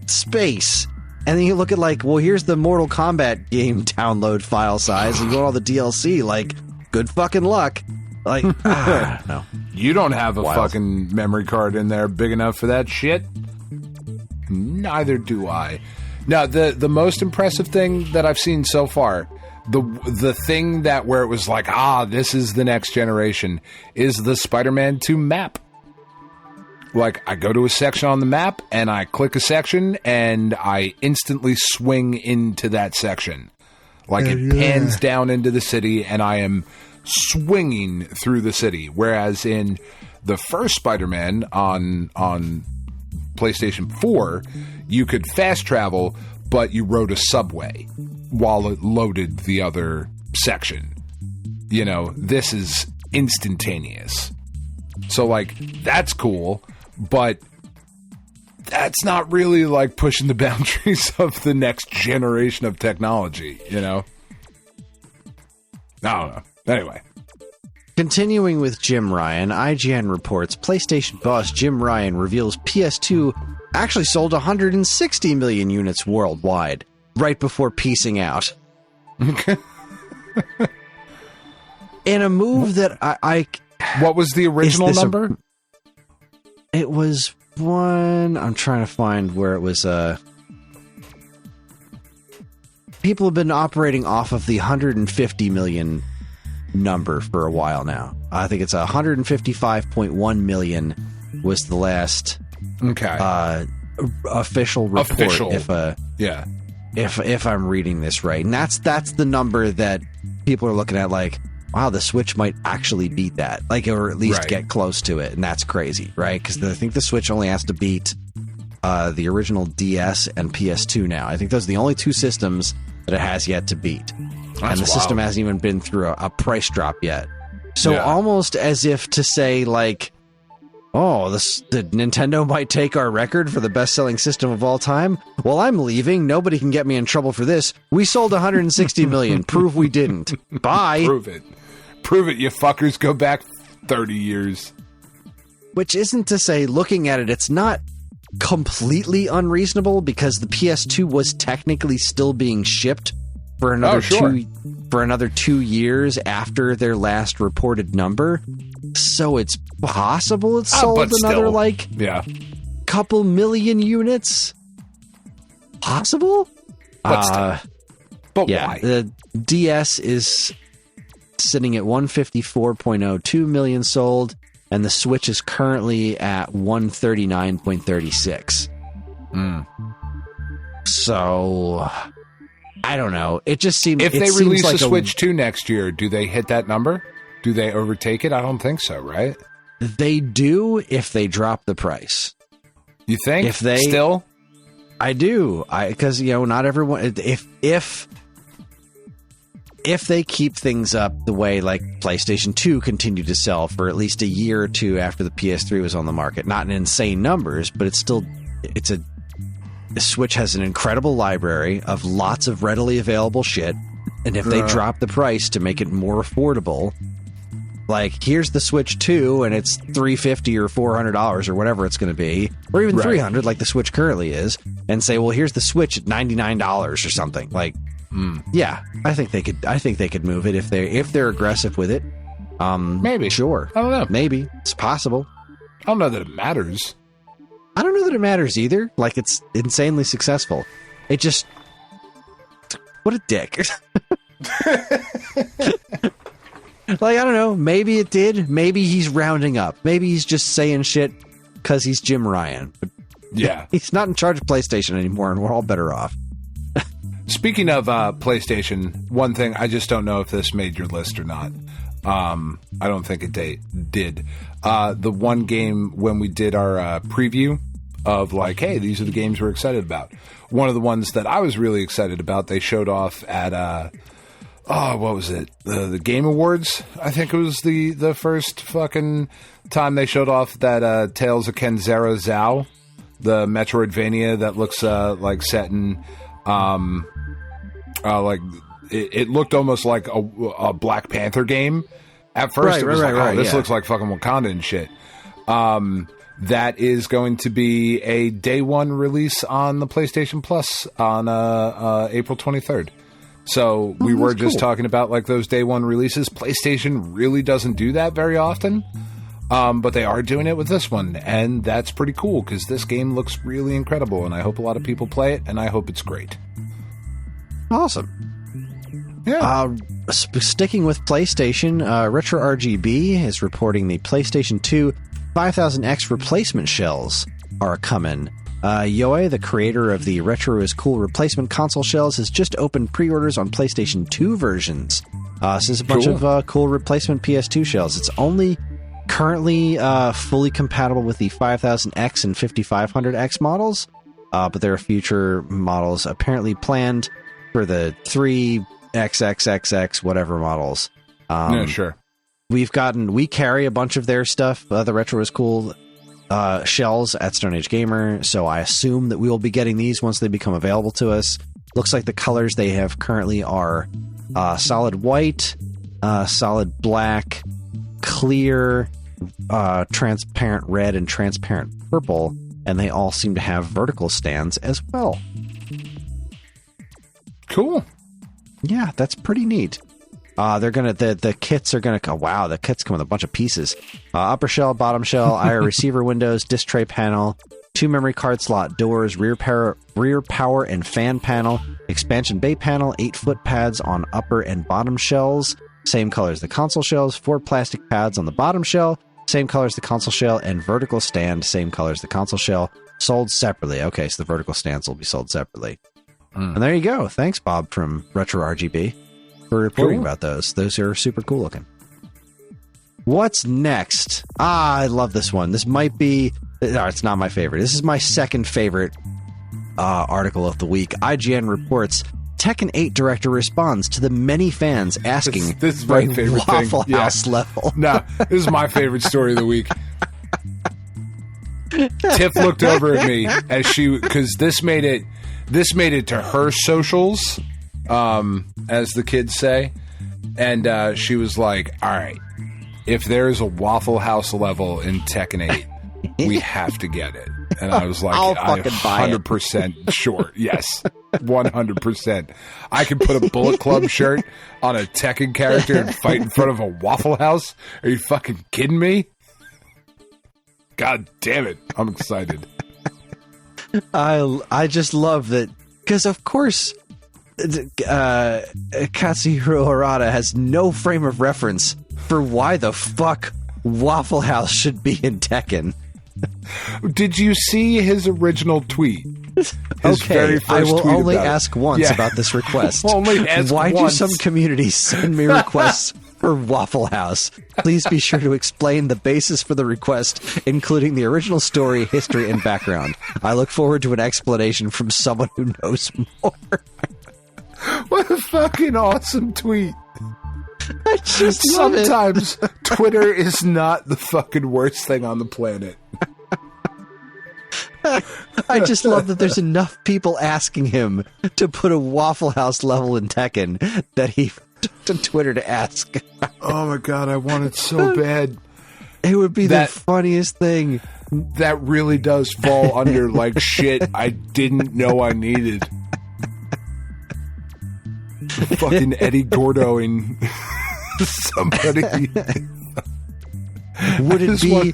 space. And then you look at like, well, here's the Mortal Kombat game download file size, and you want all the DLC. Like, good fucking luck. Like, no. You don't have a fucking memory card in there big enough for that shit. Neither do I. Now, the most impressive thing that I've seen so far, the thing that where it was like, this is the next generation, is the Spider-Man 2 map. Like, I go to a section on the map, and I click a section, and I instantly swing into that section. Like, it pans down into the city, and I am swinging through the city. Whereas in the first Spider-Man on PlayStation 4, you could fast travel, but you rode a subway while it loaded the other section. You know, this is instantaneous. So, like, that's cool. But that's not really like pushing the boundaries of the next generation of technology, you know? I don't know. Anyway. Continuing with Jim Ryan, IGN reports PlayStation boss Jim Ryan reveals PS2 actually sold 160 million units worldwide, right before piecing out. In a move that I what was the original number? It was one... I'm trying to find where it was... People have been operating off of the 150 million number for a while now. I think it's 155.1 million was the last official report. If I'm reading this right. And that's the number that people are looking at like, wow, the Switch might actually beat that. Like, or at least get close to it. And that's crazy, right? Because I think the Switch only has to beat the original DS and PS2 now. I think those are the only two systems that it has yet to beat. And the system hasn't even been through a price drop yet. So almost as if to say, like, oh, the Nintendo might take our record for the best-selling system of all time. Well, I'm leaving. Nobody can get me in trouble for this. We sold 160 million. Prove we didn't. Bye. Prove it. Prove it, you fuckers. Go back 30 years. Which isn't to say, looking at it, it's not completely unreasonable because the PS2 was technically still being shipped for another 2 years after their last reported number. So it's possible it sold another couple million units. Possible? But why? The DS is sitting at 154.02 million sold, and the Switch is currently at 139.36. So I don't know. It just seems if they release like a Switch 2 next year, do they hit that number? Do they overtake it? I don't think so, right? They do if they drop the price. You think? If they still? I do. Because not everyone. If they keep things up the way like PlayStation 2 continued to sell for at least a year or two after the PS3 was on the market, not in insane numbers, but the Switch has an incredible library of lots of readily available shit, and if they drop the price to make it more affordable, like here's the Switch 2 and it's $350 or $400 or whatever it's going to be, or even $300 like the Switch currently is, and say, well, here's the Switch at $99 or something. Like, yeah, I think they could move it if they're aggressive with it. Maybe. Sure. I don't know. Maybe. It's possible. I don't know that it matters. I don't know that it matters either. Like, it's insanely successful. It just... What a dick. Like, I don't know. Maybe it did. Maybe he's rounding up. Maybe he's just saying shit because he's Jim Ryan. But yeah. He's not in charge of PlayStation anymore, and we're all better off. Speaking of PlayStation, one thing, I just don't know if this made your list or not. I don't think it did. The one game when we did our preview of like, hey, these are the games we're excited about. One of the ones that I was really excited about, they showed off at, what was it? The Game Awards? I think it was the first fucking time they showed off that Tales of Kenzera Zao, the Metroidvania that looks like set in, like it looked almost like a Black Panther game. At first, it was this looks like fucking Wakanda and shit. That is going to be a day one release on the PlayStation Plus on April 23rd. So we were just talking about like those day one releases. PlayStation really doesn't do that very often, but they are doing it with this one, and that's pretty cool because this game looks really incredible, and I hope a lot of people play it, and I hope it's great. Awesome. Yeah. Sticking with PlayStation, Retro RGB is reporting the PlayStation 2 5000X replacement shells are coming. Yoei, the creator of the Retro is Cool replacement console shells, has just opened pre-orders on PlayStation 2 versions. This is a bunch of cool replacement PS2 shells. It's only currently fully compatible with the 5000X and 5500X models, but there are future models apparently planned for the 3XXXX whatever models. Yeah, sure. We carry a bunch of their stuff, the Retro is Cool shells at Stone Age Gamer, so I assume that we will be getting these once they become available to us. Looks like the colors they have currently are solid white, solid black, clear, transparent red, and transparent purple, and they all seem to have vertical stands as well. Cool. Yeah, that's pretty neat. The kits are gonna wow, the kits come with a bunch of pieces. Upper shell, bottom shell, IR receiver windows, disc tray panel, 2 memory card slot doors, rear power and fan panel, expansion bay panel, 8 foot pads on upper and bottom shells, same color as the console shells, 4 plastic pads on the bottom shell, same color as the console shell, and vertical stand, same color as the console shell, sold separately. Okay, so the vertical stands will be sold separately. And there you go. Thanks, Bob from Retro RGB, for reporting about those. Those are super cool looking. What's next? I love this one. This might be... No, it's not my favorite. This is my second favorite article of the week. IGN reports Tekken 8 director responds to the many fans asking this is my favorite Waffle thing. House level. No, this is my favorite story of the week. Tiff looked over at me because this made it to her socials, as the kids say, and she was like, all right, if there's a Waffle House level in Tekken 8, we have to get it. And I was like, I'm 100% sure. Yes, 100%. I could put a Bullet Club shirt on a Tekken character and fight in front of a Waffle House. Are you fucking kidding me? God damn it. I'm excited. I just love that, because of course Katsuhiro Harada has no frame of reference for why the fuck Waffle House should be in Tekken. Did you see his original tweet? Okay, I will only ask once about this request. Why do some communities send me requests for Waffle House? Please be sure to explain the basis for the request, including the original story, history, and background. I look forward to an explanation from someone who knows more. What a fucking awesome tweet. I just love it. Sometimes Twitter is not the fucking worst thing on the planet. I just love that there's enough people asking him to put a Waffle House level in Tekken that he took to Twitter to ask. Oh my god, I want it so bad. It would be the funniest thing. That really does fall under like shit I didn't know I needed. Fucking Eddie Gordo and somebody. Would it be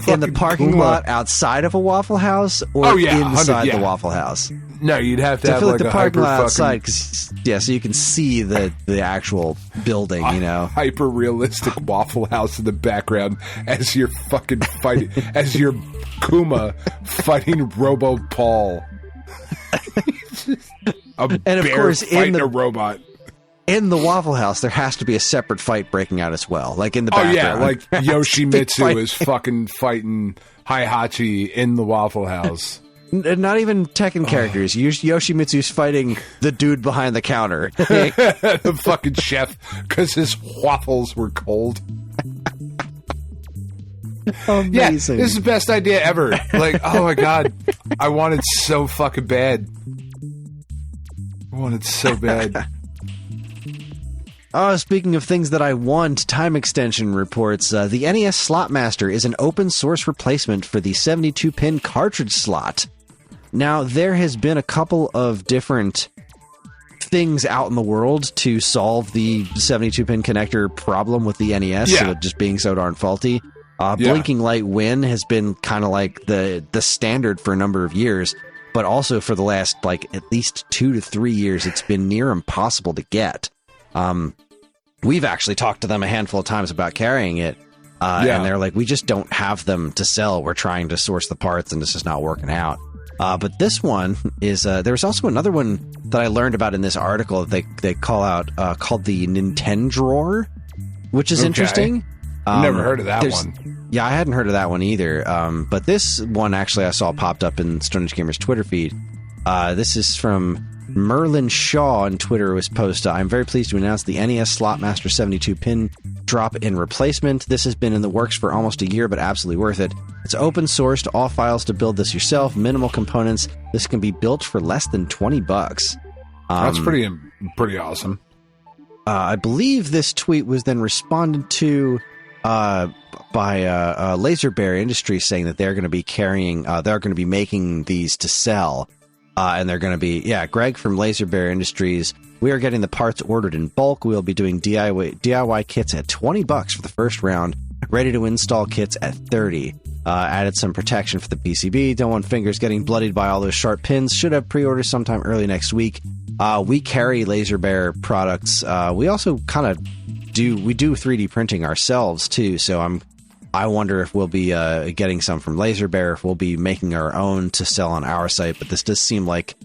in the parking lot outside of a Waffle House, or inside the Waffle House? No, you'd have to have like the parking lot outside, so you can see the actual building. You know, hyper realistic Waffle House in the background as you're fucking fighting, as you're Kuma fighting Robo Paul. And of course, in a robot. In the Waffle House, there has to be a separate fight breaking out as well, like in the background. Oh yeah, like Yoshimitsu is fucking fighting Heihachi in the Waffle House. Not even Tekken characters. Yoshimitsu's fighting the dude behind the counter. The fucking chef, because his waffles were cold. Amazing. Yeah, this is the best idea ever. Like, oh my god, I want it so fucking bad. I want it so bad. Oh, speaking of things that I want, Time Extension reports the NES Slot Master is an open source replacement for the 72-pin cartridge slot. Now, there has been a couple of different things out in the world to solve the 72-pin connector problem with the NES, just being so darn faulty. Blinking Light Win has been kind of like the standard for a number of years, but also for the last at least 2 to 3 years, it's been near impossible to get. We've actually talked to them a handful of times about carrying it, And they're like, we just don't have them to sell. We're trying to source the parts, and this is not working out. But this one is, there was also another one that I learned about in this article that they call out, called the Nintendo Drawer, which is interesting. Never heard of that one. Yeah, I hadn't heard of that one either. But this one actually I saw popped up in Stone Age Gamer's Twitter feed. This is from Merlin Shaw on Twitter. Was posted. I'm very pleased to announce the NES Slotmaster 72 pin drop in replacement. This has been in the works for almost a year, but absolutely worth it. It's open sourced, all files to build this yourself, minimal components. This can be built for less than $20. That's pretty awesome. I believe this tweet was then responded to by Laserbear Industries, saying that they're going to be they're going to be making these to sell. And they're going to be, Greg from Laserbear Industries. We are getting the parts ordered in bulk. We'll be doing DIY kits at $20 for the first round. Ready to install kits at $30. Added some protection for the PCB. Don't want fingers getting bloodied by all those sharp pins. Should have pre-orders sometime early next week. We carry Laserbear products. We also do 3D printing ourselves too. So I wonder if we'll be getting some from Laserbear, if we'll be making our own to sell on our site. But this does seem like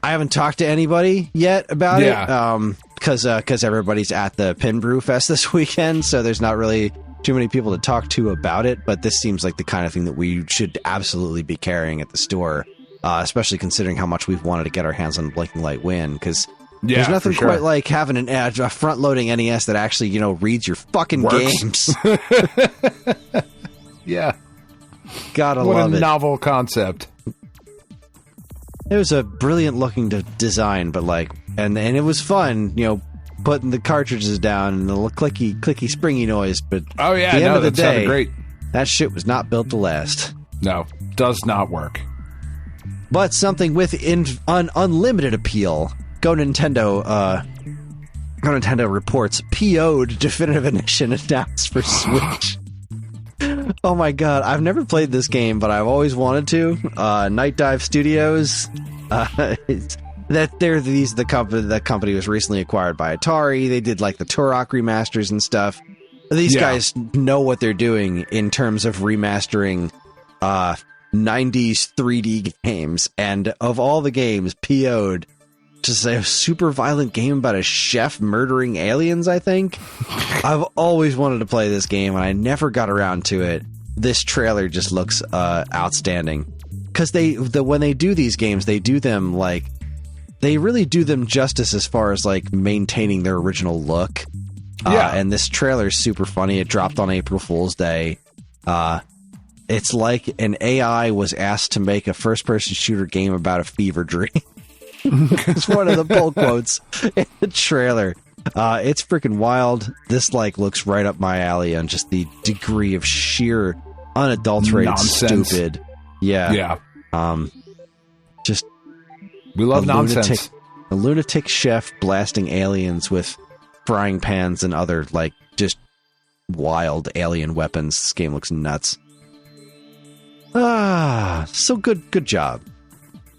I haven't talked to anybody yet about it, because everybody's at the Pin Brew Fest this weekend, so there's not really too many people to talk to about it. But this seems like the kind of thing that we should absolutely be carrying at the store, especially considering how much we've wanted to get our hands on Blinking Light Win, because there's nothing quite like having a front-loading NES that actually, reads your fucking games. Yeah. Gotta love it. What a novel concept. It was a brilliant-looking design, but and it was fun, putting the cartridges down and the clicky, springy noise. But at the end of the day, sounded great. That shit was not built to last. No, does not work. But something with unlimited appeal. Go Nintendo reports PO'd Definitive Edition announced for Switch. Oh my god, I've never played this game, but I've always wanted to. Night Dive Studios. The company was recently acquired by Atari. They did the Turok remasters and stuff. These guys know what they're doing in terms of remastering 90s 3D games. And of all the games PO'd, just a super violent game about a chef murdering aliens, I think. I've always wanted to play this game, and I never got around to it. This trailer just looks outstanding. Because when they do these games, they do them they really do them justice as far as maintaining their original look. And this trailer is super funny. It dropped on April Fool's Day. It's like an AI was asked to make a first-person shooter game about a fever dream. It's one of the pull quotes in the trailer. It's freaking wild. This looks right up my alley on just the degree of sheer unadulterated nonsense. Stupid. We love nonsense. A lunatic chef blasting aliens with frying pans and other just wild alien weapons. This game looks nuts. So good job.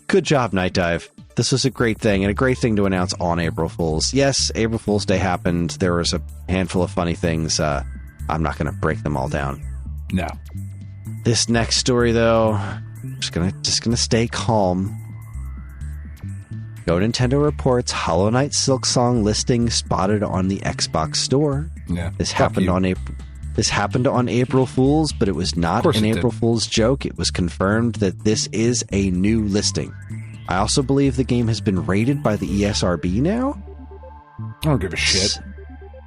Good job, Night Dive. This was a great thing, and a great thing to announce on April Fool's. Yes, April Fool's Day happened. There was a handful of funny things. I'm not going to break them all down. No. This next story, though, just gonna stay calm. Go Nintendo reports Hollow Knight Silksong listing spotted on the Xbox Store. Yeah. This happened on April Fool's, but it was not an April Fool's joke. It was confirmed that this is a new listing. I also believe the game has been rated by the ESRB now. I don't give a shit.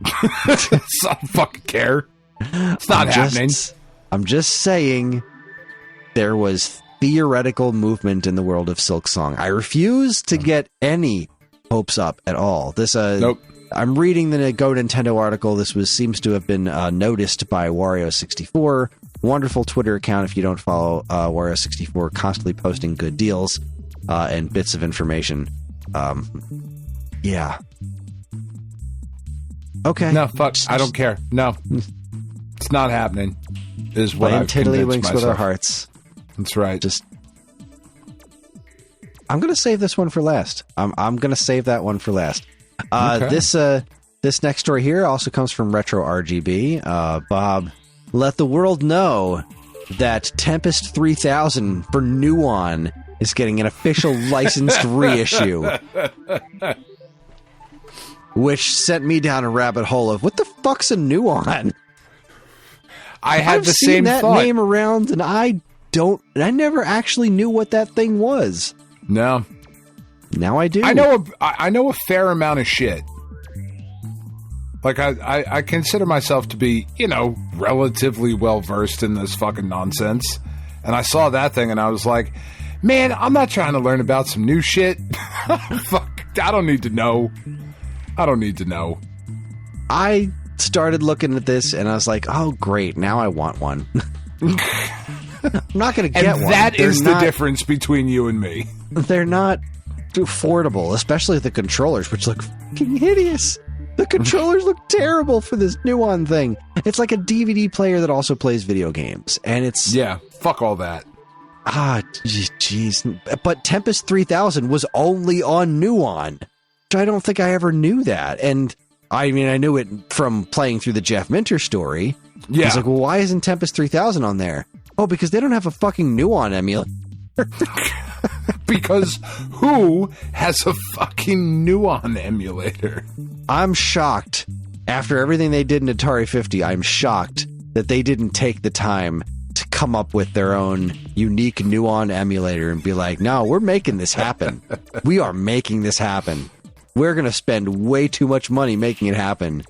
I don't fucking care. It's not happening. I'm just saying there was theoretical movement in the world of Silksong. I refuse to get any hopes up at all. This nope. I'm reading the Go Nintendo article. This seems to have been noticed by Wario64. Wonderful Twitter account if you don't follow Wario64, constantly posting good deals and bits of information. Yeah. Okay. No, fuck. I don't care. No. It's not happening. Is what I've convinced tiddlywinks myself. with our hearts. That's right. I'm going to save this one for last. I'm going to save that one for last. Okay. This next story here also comes from Retro RGB. Bob let the world know that Tempest 3000 for Nuon is getting an official licensed reissue. Which sent me down a rabbit hole of, what the fuck's a Nuon? I've seen that thought. name around, and I never actually knew what that thing was. No. Now I do. I know a fair amount of shit. Like, I consider myself to be, relatively well-versed in this fucking nonsense. And I saw that thing, and I was like, man, I'm not trying to learn about some new shit. Fuck, I don't need to know. I started looking at this, and I was like, oh, great, now I want one. I'm not going to get one. That is the difference between you and me. They're not affordable, especially the controllers, which look fucking hideous. The controllers look terrible for this Nuon thing. It's like a DVD player that also plays video games, and it's... Yeah, fuck all that. Jeez. But Tempest 3000 was only on Nuon, which I don't think I ever knew that. And, I mean, I knew it from playing through the Jeff Minter story. Yeah. I was like, well, why isn't Tempest 3000 on there? Oh, because they don't have a fucking Nuon emulator. Because who has a fucking Nuon emulator? I'm shocked. After everything they did in Atari 50, I'm shocked that they didn't take the time to come up with their own unique Nuon emulator and be like, no, we're making this happen. We are making this happen. We're going to spend way too much money making it happen.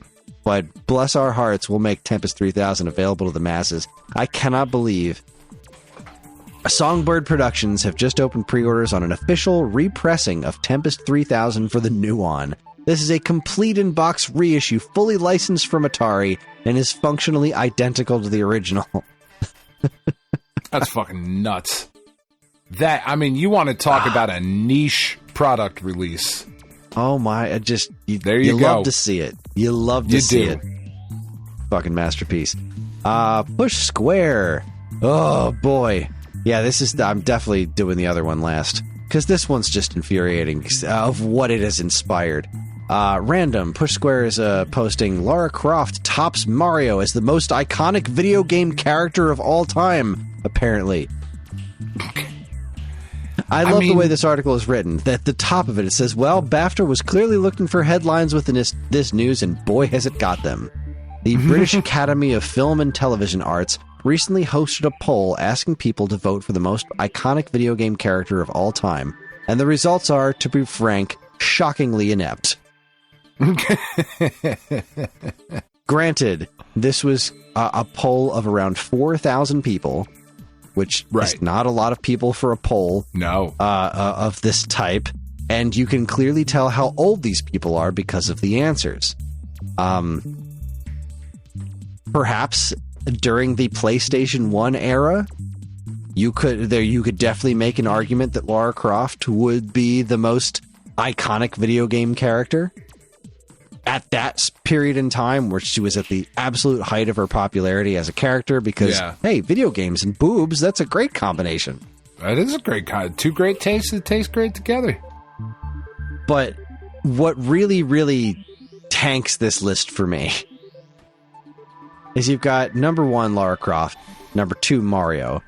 But bless our hearts, we'll make Tempest 3000 available to the masses. I cannot believe Songbird Productions have just opened pre-orders on an official repressing of Tempest 3000 for the Nuon. This is a complete in-box reissue, fully licensed from Atari, and is functionally identical to the original. That's fucking nuts. You want to talk about a niche product release. Oh my, there you go. Love to see it. You love to see it. Fucking masterpiece. Push Square. Oh boy. Yeah, I'm definitely doing the other one last, because this one's just infuriating of what it has inspired. Random, Push Square is posting Lara Croft tops Mario as the most iconic video game character of all time, apparently. I love the way this article is written. At the top of it, it says, well, BAFTA was clearly looking for headlines within this news, and boy has it got them. The British Academy of Film and Television Arts recently hosted a poll asking people to vote for the most iconic video game character of all time, and the results are, to be frank, shockingly inept. Granted, this was a poll of around 4,000 people, which is not a lot of people for a poll of this type, and you can clearly tell how old these people are because of the answers. Perhaps during the PlayStation 1 era, you could definitely make an argument that Lara Croft would be the most iconic video game character at that period in time, where she was at the absolute height of her popularity as a character, because hey, video games and boobs, that's a great combination. That is a great two great tastes that taste great together. But what really, really tanks this list for me is you've got number 1, Lara Croft, number 2, Mario,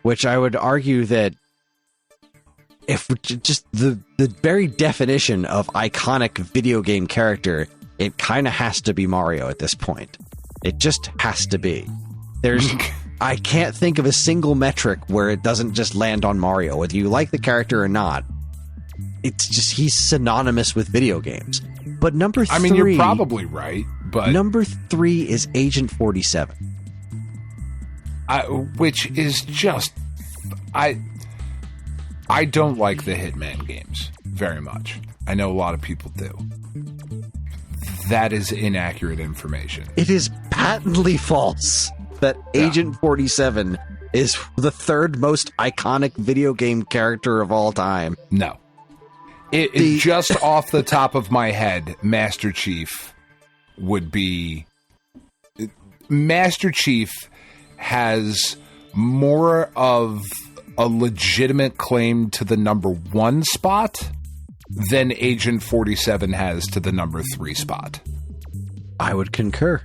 which I would argue that if just the very definition of iconic video game character, it kind of has to be Mario at this point. It just has to be. I can't think of a single metric where it doesn't just land on Mario, whether you like the character or not. It's just, he's synonymous with video games. But number 3... I mean, you're probably right, but... Number 3 is Agent 47. Which is just... I don't like the Hitman games very much. I know a lot of people do. That is inaccurate information. It is patently false that Agent 47 is the third most iconic video game character of all time. No. It just off the top of my head, Master Chief would be... Master Chief has more of a legitimate claim to the number 1 spot than Agent 47 has to the number 3 spot. I would concur.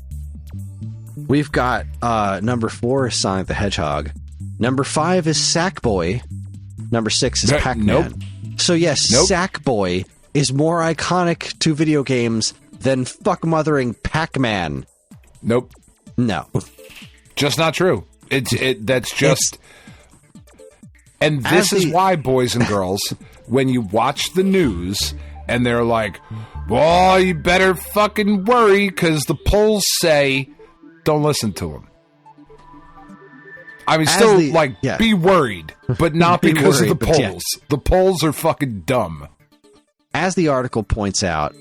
We've got number 4 is Sonic the Hedgehog. Number 5 is Sackboy. Number 6 is Pac-Man. Nope. So yes, Sackboy is more iconic to video games than fuck-mothering Pac-Man. Nope. No. Just not true. That's just... And this is why, boys and girls, when you watch the news and they're like, well, you better fucking worry because the polls say, don't listen to them. I mean, be worried, but not because of the polls. Yeah. The polls are fucking dumb. As the article points out,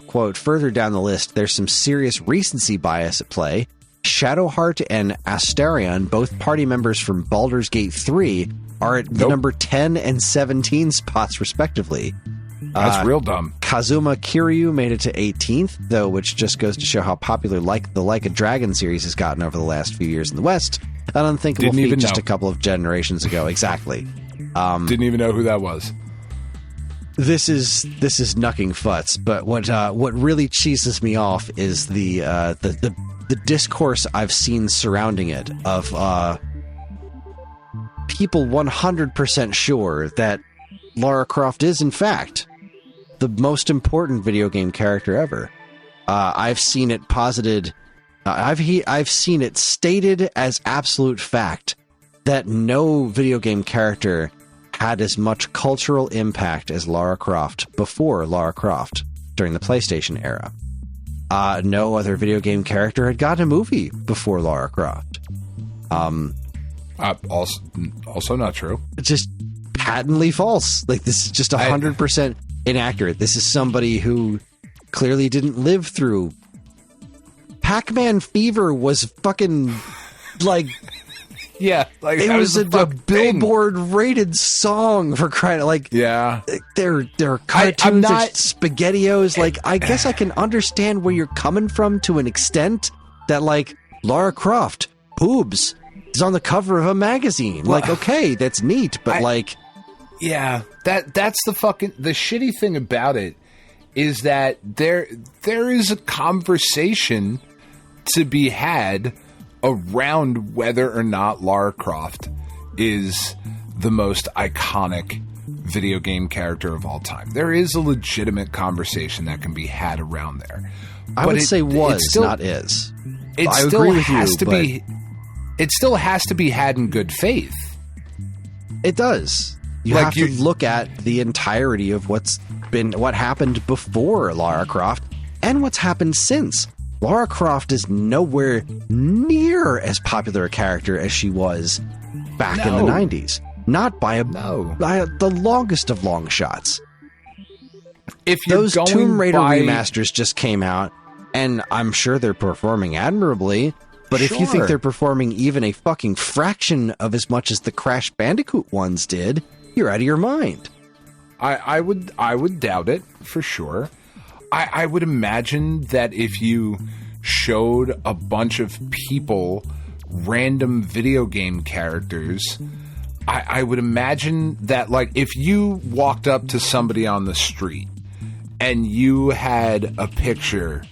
quote, further down the list, there's some serious recency bias at play. Shadowheart and Astarion, both party members from Baldur's Gate 3, are at the number 10 and 17 spots, respectively. That's real dumb. Kazuma Kiryu made it to 18th, though, which just goes to show how popular the Like a Dragon series has gotten over the last few years in the West. An unthinkable feat just a couple of generations ago. Exactly. Didn't even know who that was. This is knucking futz, but what really cheeses me off is the discourse I've seen surrounding it of people 100% sure that Lara Croft is, in fact, the most important video game character ever. I've seen it posited. I've seen it stated as absolute fact that no video game character had as much cultural impact as Lara Croft before Lara Croft during the PlayStation era. No other video game character had gotten a movie before Lara Croft. Also not true. Just patently false. Like, this is just 100% inaccurate. This is somebody who clearly didn't live through. Pac-Man Fever was fucking like... Yeah, like it was a Billboard rated song, for crying out. Like, yeah, they're cartoons, they're SpaghettiOs. Like, I guess I can understand where you're coming from to an extent. That, like, Lara Croft boobs is on the cover of a magazine. Well, like, okay, that's neat, but yeah, that's the shitty thing about it is that there is a conversation to be had around whether or not Lara Croft is the most iconic video game character of all time. There is a legitimate conversation that can be had around there. I would say not is. It still has to be had in good faith. It does. You have to look at the entirety of what happened before Lara Croft and what's happened since. Lara Croft is nowhere near as popular a character as she was back in the 90s. Not by the longest of long shots. If those Tomb Raider remasters just came out, and I'm sure they're performing admirably, but if you think they're performing even a fucking fraction of as much as the Crash Bandicoot ones did, you're out of your mind. I would doubt it, for sure. I would imagine that if you showed a bunch of people random video game characters, I would imagine that, like, if you walked up to somebody on the street and you had a picture,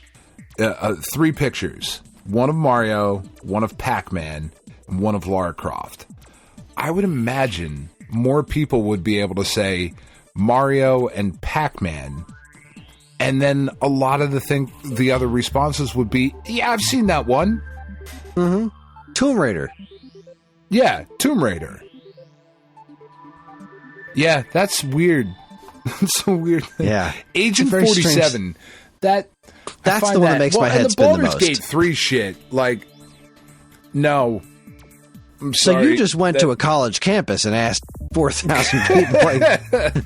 3 pictures, one of Mario, one of Pac-Man, and one of Lara Croft, I would imagine more people would be able to say Mario and Pac-Man. And then a lot of the other responses would be, yeah, I've seen that one. Mm-hmm. Tomb Raider. Yeah, Tomb Raider. Yeah, that's weird. That's a weird thing. Yeah. Agent 47. That's the one that makes my head spin the most. And the Baldur's Gate 3 shit, like, no. I'm sorry. So you just went to a college campus and asked 4,000 people, like...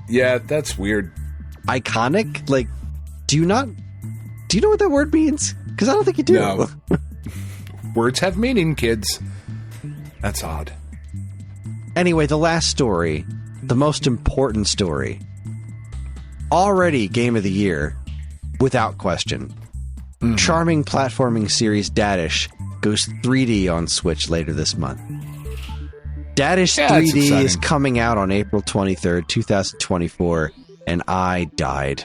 Yeah, that's weird. Iconic? Like, do you know what that word means? Because I don't think you do. No. Words have meaning, kids. That's odd. Anyway, the last story, the most important story, already Game of the Year, without question. Mm-hmm. Charming platforming series Dadish goes 3D on Switch later this month. Dadish 3D is coming out on April 23rd, 2024, and I died.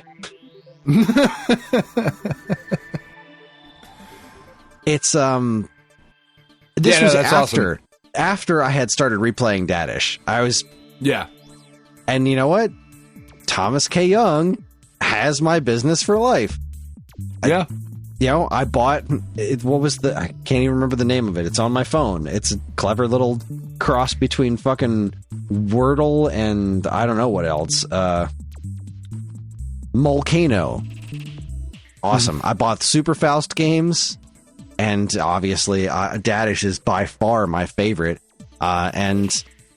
It's this was after I had started replaying Dadish. I was and you know what? Thomas K. Young has my business for life. I bought it. What was I can't even remember the name of it. It's on my phone. It's a clever little cross between fucking Wordle and I don't know what else. Molcano. Awesome. I bought Super Faust games, and obviously Dadish is by far my favorite. And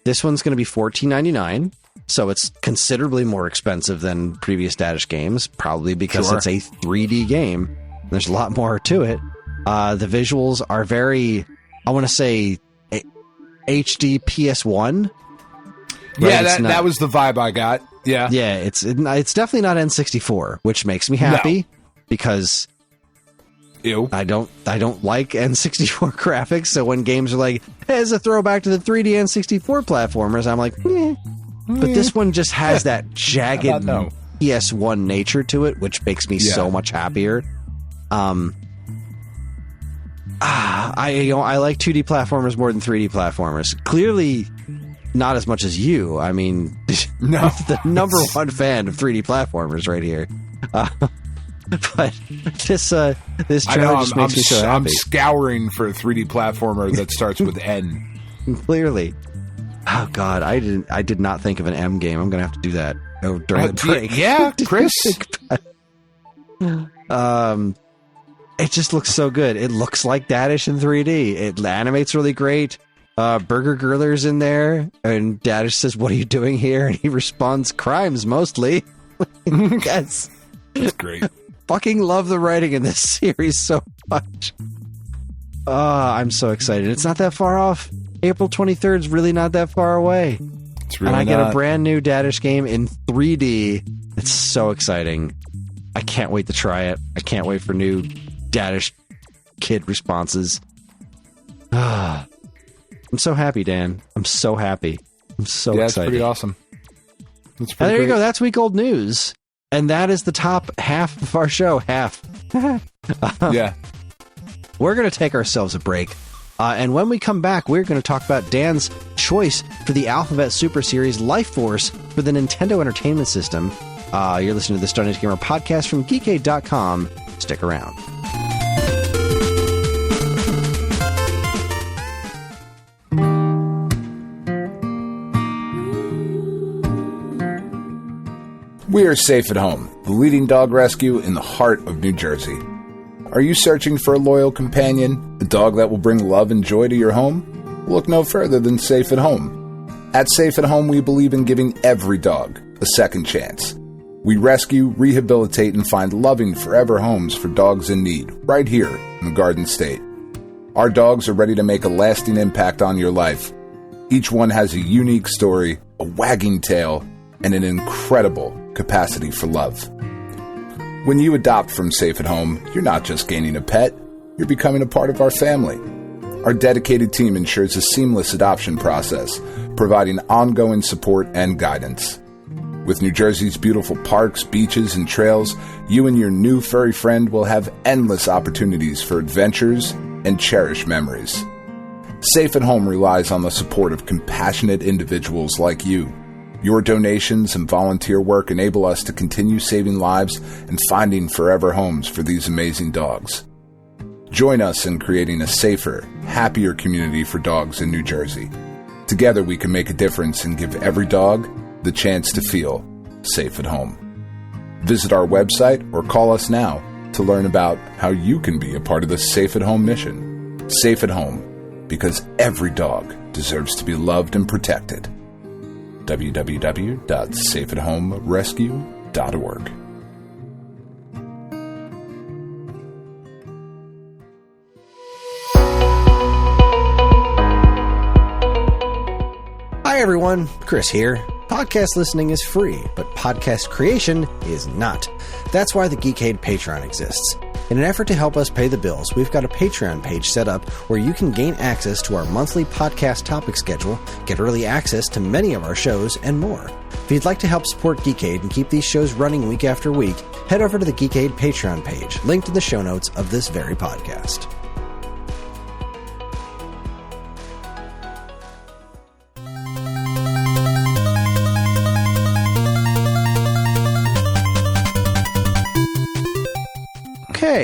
this one's going to be $14.99, so it's considerably more expensive than previous Dadish games, probably because it's a 3D game. There's a lot more to it. The visuals are very, I want to say, HD PS1. Right? That was the vibe I got. Yeah, it's definitely not N64, which makes me happy because I don't like N64 graphics. So when games are like, hey, it's a throwback to the 3D N64 platformers, I'm like, But this one just has that jagged PS1 nature to it, which makes me so much happier. I like 2D platformers more than 3D platformers. Clearly, not as much as you. I mean, the number one fan of 3D platformers right here. But this trailer just makes me so happy. I'm scouring for a 3D platformer that starts with N. Clearly. Oh God, I did not think of an M game. I'm gonna have to do that during the break. Yeah, Kris. It just looks so good. It looks like Dadish in 3D. It animates really great. Burger Griller's in there, and Dadish says, "What are you doing here?" And he responds, "Crimes, mostly." Yes. That's great. Fucking love the writing in this series so much. I'm so excited. It's not that far off. April 23rd is really not that far away. It's really and I get a brand new Dadish game in 3D. It's so exciting. I can't wait to try it. I can't wait for new Dadish kid responses. I'm so happy, Dan. I'm so happy. I'm so excited. That's pretty awesome. There you go. That's week old news. And that is the top half of our show. Half. Yeah. We're going to take ourselves a break. And when we come back, we're going to talk about Dan's choice for the Alphabet Super Series Life Force for the Nintendo Entertainment System. You're listening to the Stone Age Gamer podcast from Geekade.com. Stick around. We are Safe at Home, the leading dog rescue in the heart of New Jersey. Are you searching for a loyal companion, a dog that will bring love and joy to your home? Look no further than Safe at Home. At Safe at Home, we believe in giving every dog a second chance. We rescue, rehabilitate, and find loving forever homes for dogs in need, right here in the Garden State. Our dogs are ready to make a lasting impact on your life. Each one has a unique story, a wagging tail, and an incredible capacity for love. When you adopt from Safe at Home, you're not just gaining a pet, you're becoming a part of our family. Our dedicated team ensures a seamless adoption process, providing ongoing support and guidance. With New Jersey's beautiful parks, beaches, and trails, you and your new furry friend will have endless opportunities for adventures and cherished memories. Safe at Home relies on the support of compassionate individuals like you. Your donations and volunteer work enable us to continue saving lives and finding forever homes for these amazing dogs. Join us in creating a safer, happier community for dogs in New Jersey. Together we can make a difference and give every dog the chance to feel safe at home. Visit our website or call us now to learn about how you can be a part of the Safe at Home mission. Safe at Home, because every dog deserves to be loved and protected. www.safeathomerescue.org. Hi everyone, Kris here. Podcast listening is free, but podcast creation is not. That's why the Geekade Patreon exists. In an effort to help us pay the bills, we've got a Patreon page set up where you can gain access to our monthly podcast topic schedule, get early access to many of our shows, and more. If you'd like to help support Geekade and keep these shows running week after week, head over to the Geekade Patreon page, linked in the show notes of this very podcast.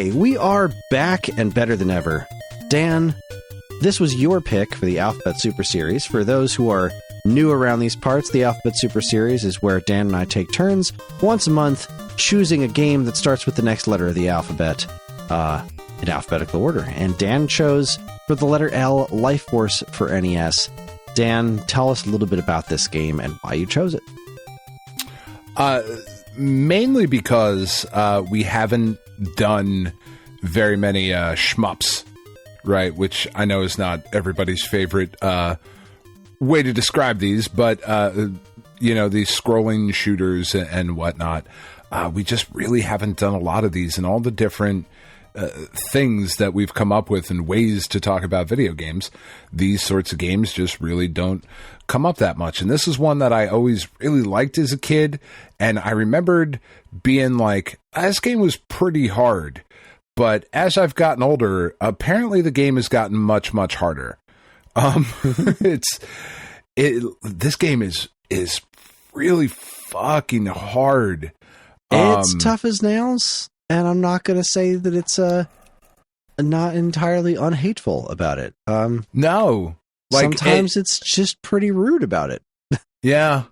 Okay, we are back and better than ever. Dan, this was your pick for the Alphabet Super Series. For those who are new around these parts, the Alphabet Super Series is where Dan and I take turns once a month choosing a game that starts with the next letter of the alphabet in alphabetical order. And Dan chose for the letter L, Life Force for NES. Dan, tell us a little bit about this game and why you chose it. Mainly because we haven't done very many shmups, right? Which I know is not everybody's favorite way to describe these, but these scrolling shooters and whatnot. We just really haven't done a lot of these, and all the different things that we've come up with and ways to talk about video games. These sorts of games just really don't come up that much. And this is one that I always really liked as a kid. And I remembered being like, this game was pretty hard. But as I've gotten older, apparently the game has gotten much, much harder. This game is really fucking hard. It's tough as nails. And I'm not going to say that it's not entirely unhateful about it. No. Sometimes it's just pretty rude about it. Yeah.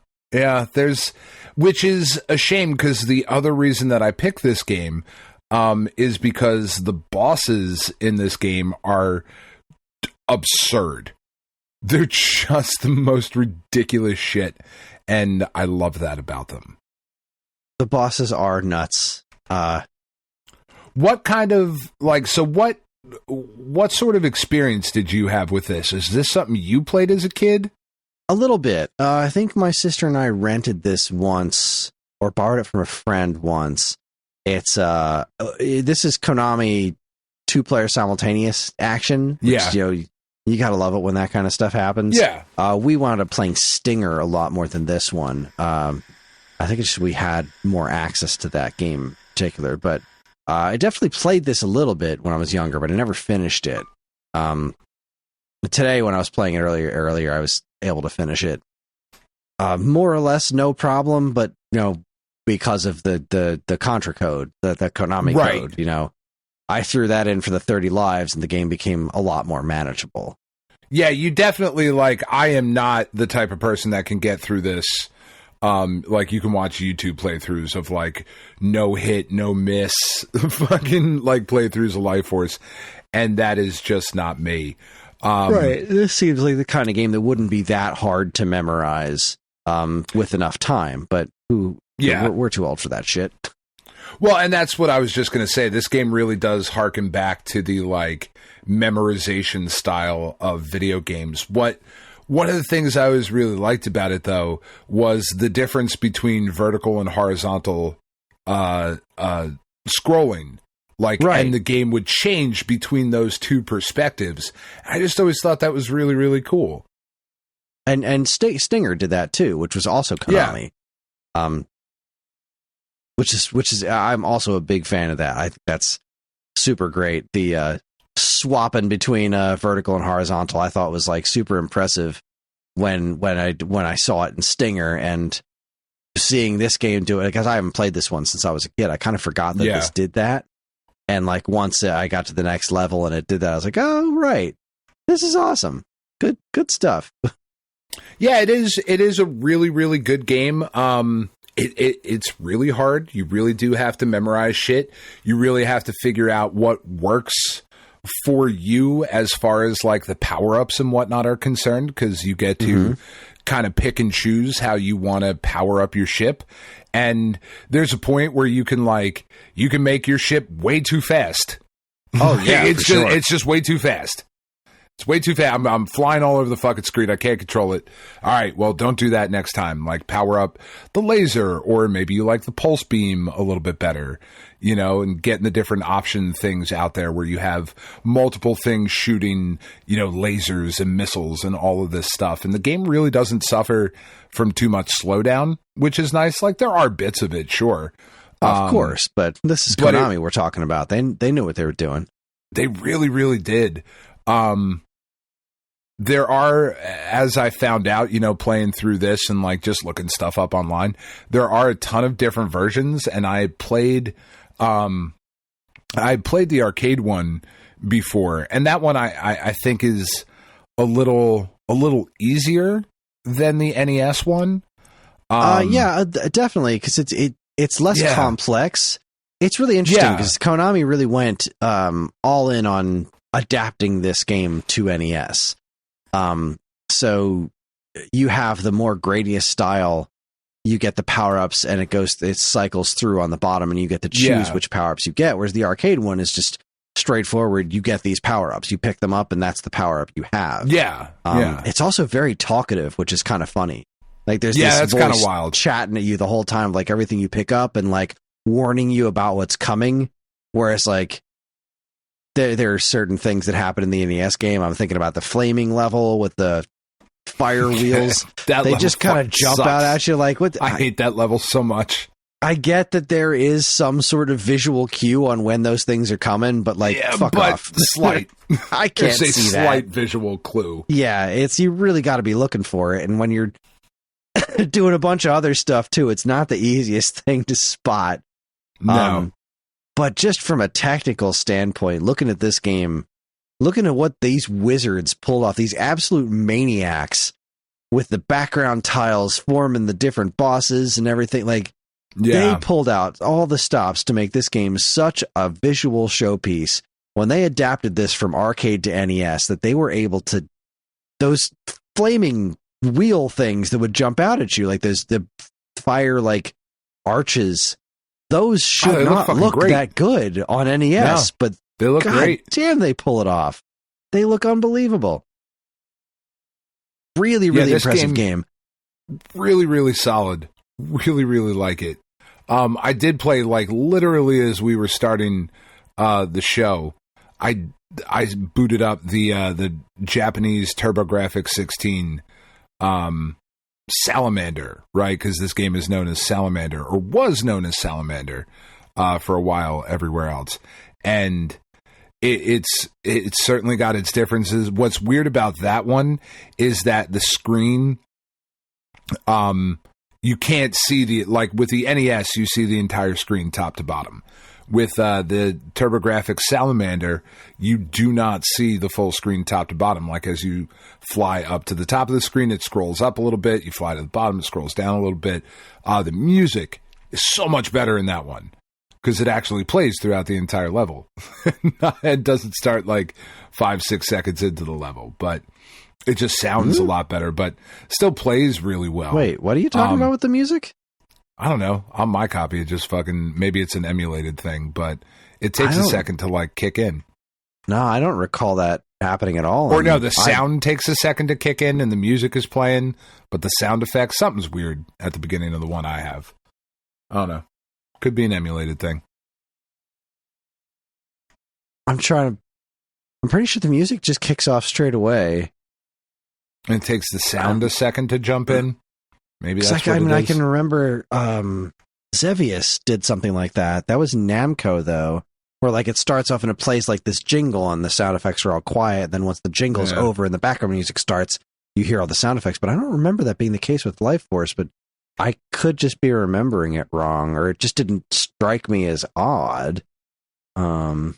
Which is a shame, because the other reason that I picked this game is because the bosses in this game are absurd. They're just the most ridiculous shit, and I love that about them. The bosses are nuts. What kind of, what sort of experience did you have with this? Is this something you played as a kid? A little bit. I think my sister and I rented this once, or borrowed it from a friend once. It's this is Konami 2-player simultaneous action. Which, yeah. You gotta love it when that kind of stuff happens. Yeah. We wound up playing Stinger a lot more than this one. I think it's just we had more access to that game in particular, but I definitely played this a little bit when I was younger, but I never finished it. Today, when I was playing it earlier, I was able to finish it more or less no problem, but because of the Contra code, the Konami code, I threw that in for the 30 lives, and the game became a lot more manageable. Yeah, you definitely I am not the type of person that can get through this. You can watch YouTube playthroughs of no hit, no miss, fucking playthroughs of Life Force, and that is just not me. Right. This seems like the kind of game that wouldn't be that hard to memorize with enough time, but we're too old for that shit. Well, and that's what I was just going to say. This game really does harken back to the memorization style of video games. One of the things I always really liked about it, though, was the difference between vertical and horizontal scrolling. And the game would change between those two perspectives. I just always thought that was really, really cool. And Stinger did that too, which was also Konami. Yeah. Which is I'm also a big fan of that. I think that's super great. The swapping between vertical and horizontal, I thought was super impressive when I saw it in Stinger, and seeing this game do it, because I haven't played this one since I was a kid. I kind of forgot that this did that, and once I got to the next level and it did that, I was like, oh right, this is awesome. Good stuff. Yeah, it is a really, really good game. It's really hard. You really do have to memorize shit. You really have to figure out what works for you as far as the power-ups and whatnot are concerned, because you get to kind of pick and choose how you want to power up your ship. And there's a point where you can make your ship way too fast. Oh yeah, it's just way too fast. It's way too fast. I'm flying all over the fucking screen. I can't control it. All right, well, don't do that next time. Power up the laser, or maybe you like the pulse beam a little bit better, and getting the different option things out there where you have multiple things shooting, lasers and missiles and all of this stuff. And the game really doesn't suffer from too much slowdown, which is nice. There are bits of it, sure. Of course, but this is Konami we're talking about. They knew what they were doing. They really, really did. There are, as I found out, playing through this and just looking stuff up online, there are a ton of different versions, and I played I played the arcade one before, and that one I think is a little easier than the NES one. Yeah, definitely, because it's less complex. It's really interesting because Konami really went all in on adapting this game to NES. So you have the more Gradius style. You get the power-ups, and it cycles through on the bottom, and you get to choose which power-ups you get, whereas the arcade one is just straightforward. You get these power-ups. You pick them up, and that's the power-up you have. Yeah. It's also very talkative, which is kind of funny. Like, there's this that's voice kind of wild chatting at you the whole time, like everything you pick up, and like warning you about what's coming, whereas like there are certain things that happen in the NES game. I'm thinking about the flaming level with the fire wheels. They just kind of jump out at you like, what? I hate that level so much. I get that there is some sort of visual cue on when those things are coming, but like, fuck off. Slight. I can't see that. Slight visual clue. Yeah, you really got to be looking for it, and when you're doing a bunch of other stuff too, it's not the easiest thing to spot. No. But just from a technical standpoint, looking at this game, looking at what these wizards pulled off, these absolute maniacs with the background tiles forming the different bosses and everything, like they pulled out all the stops to make this game such a visual showpiece. When they adapted this from arcade to NES, that they were able to, those flaming wheel things that would jump out at you, like the fire like arches, those should not look that good on NES, but they look great. Damn, they pull it off. They look unbelievable. Really impressive game. Really, really solid. Really, really like it. I did play, like, literally as we were starting the show. I booted up the Japanese TurboGrafx 16 Salamander, right? Because this game is known as Salamander, or was known as Salamander for a while everywhere else. And it's certainly got its differences. What's weird about that one is that the screen, you can't see like with the NES, you see the entire screen top to bottom. With the TurboGrafx Salamander, you do not see the full screen top to bottom. Like as you fly up to the top of the screen, it scrolls up a little bit. You fly to the bottom, it scrolls down a little bit. The music is so much better in that one because it actually plays throughout the entire level. It doesn't start like 5-6 seconds into the level, but it just sounds a lot better, but still plays really well. Wait, what are you talking about with the music? I don't know. On my copy, it just maybe it's an emulated thing, but it takes a second to like kick in. No, I don't recall that happening at all. Or no, the sound takes a second to kick in and the music is playing, but the sound effects, something's weird at the beginning of the one I have. I don't know. Could be an emulated thing. I'm pretty sure the music just kicks off straight away. And it takes the sound a second to jump in. Maybe that's what it is. I can remember Xevious did something like that. That was Namco, though, where like it starts off in a place like this jingle and the sound effects are all quiet. Then once the jingle's over and the background music starts, you hear all the sound effects. But I don't remember that being the case with Life Force, but I could just be remembering it wrong, or it just didn't strike me as odd. I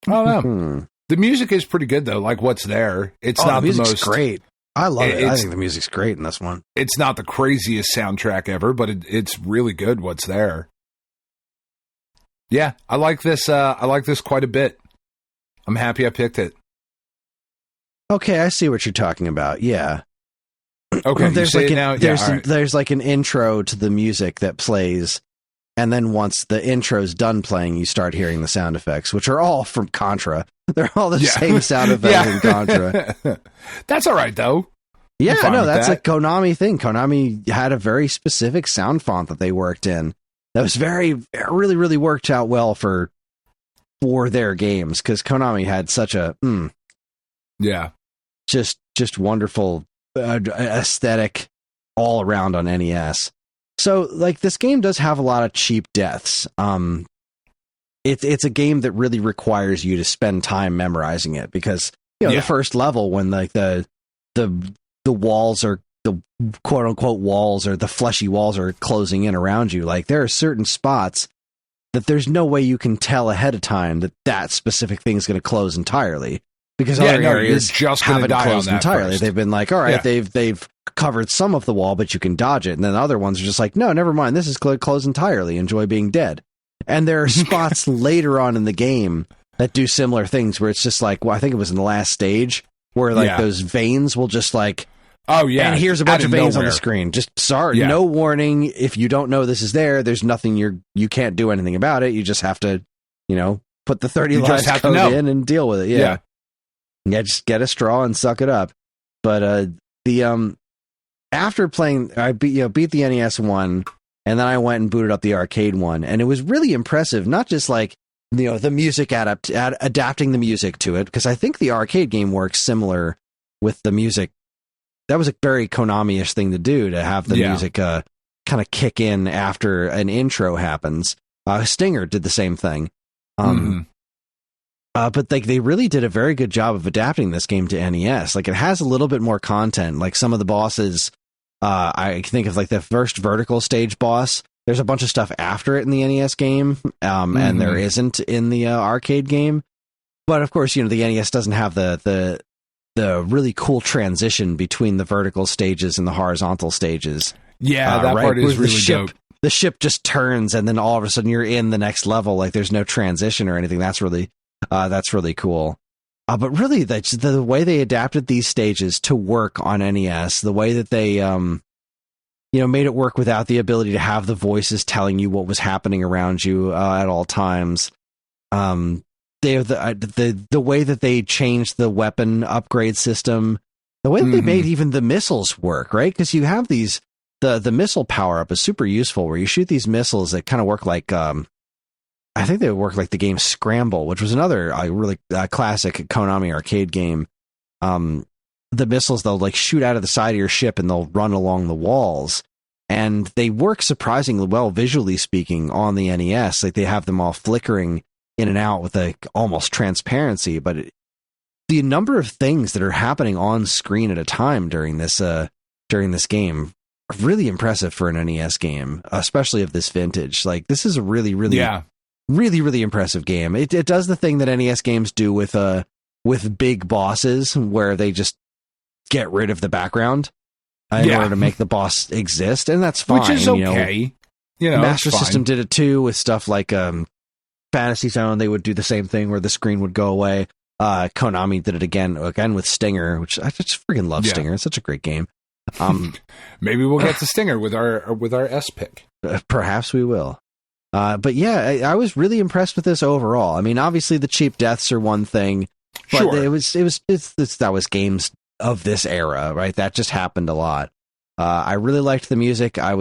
don't know. The music is pretty good, though. Like what's there. It's not the most great. I love it. I think the music's great in this one. It's not the craziest soundtrack ever, but it's really good what's there. Yeah, I like this. I like this quite a bit. I'm happy I picked it. Okay, I see what you're talking about. Yeah. Okay, there's there's like an intro to the music that plays, and then once the intro's done playing, you start hearing the sound effects, which are all from Contra. They're all the same sound effects in Contra. That's all right, though. Yeah, no, that's a Konami thing. Konami had a very specific sound font that they worked in. That was really, really worked out well for their games, because Konami had such a just wonderful aesthetic all around on NES. So, like, this game does have a lot of cheap deaths. It's a game that really requires you to spend time memorizing it, because the first level, when like the walls are, the quote unquote walls, or the fleshy walls are closing in around you, like there are certain spots that there's no way you can tell ahead of time that specific thing is going to close entirely, because other areas haven't closed entirely. First. They've been like, all right, they've covered some of the wall, but you can dodge it. And then other ones are just like, no, never mind. This is closed entirely. Enjoy being dead. And there are spots later on in the game that do similar things where it's just like, well, I think it was in the last stage where like those veins will just like, oh yeah, and here's a bunch of veins on the screen. Just sorry, no warning. If you don't know this is there's nothing you can't do anything about it. You just have to, put the 30 lives code in and deal with it. Yeah, just get a straw and suck it up. But after playing, I beat the NES one, and then I went and booted up the arcade one, and it was really impressive. Not just like the music adapting the music to it, because I think the arcade game works similar with the music. That was a very Konami-ish thing to do, to have the music kind of kick in after an intro happens. Stinger did the same thing. But like they really did a very good job of adapting this game to NES. Like it has a little bit more content. Like some of the bosses, I think of like the first vertical stage boss. There's a bunch of stuff after it in the NES game, and there isn't in the arcade game. But of course, the NES doesn't have the really cool transition between the vertical stages and the horizontal stages. Yeah, that part is really dope. The ship just turns, and then all of a sudden you're in the next level. Like there's no transition or anything. That's really cool. But really, the way they adapted these stages to work on NES, the way that they made it work without the ability to have the voices telling you what was happening around you at all times. The way that they changed the weapon upgrade system, the way that they made even the missiles work, right? Because you have these, the missile power up is super useful, where you shoot these missiles that kind of work like, I think they work like the game Scramble, which was another really classic Konami arcade game. The missiles, they'll like shoot out of the side of your ship and they'll run along the walls. And they work surprisingly well, visually speaking, on the NES. Like they have them all flickering in and out with like almost transparency. But the number of things that are happening on screen at a time during this game are really impressive for an NES game, especially of this vintage. Like this is a really, really impressive game. It does the thing that NES games do with big bosses, where they just get rid of the background in order to make the boss exist, and that's fine. Which is okay. Master System did it too with stuff like Fantasy Zone. They would do the same thing where the screen would go away. Konami did it again with Stinger, which I just freaking love. Stinger. It's such a great game. Maybe we'll get to Stinger with our S pick. Perhaps we will. But yeah, I was really impressed with this overall. I mean, obviously the cheap deaths are one thing, but that was games of this era, right? That just happened a lot. I really liked the music. I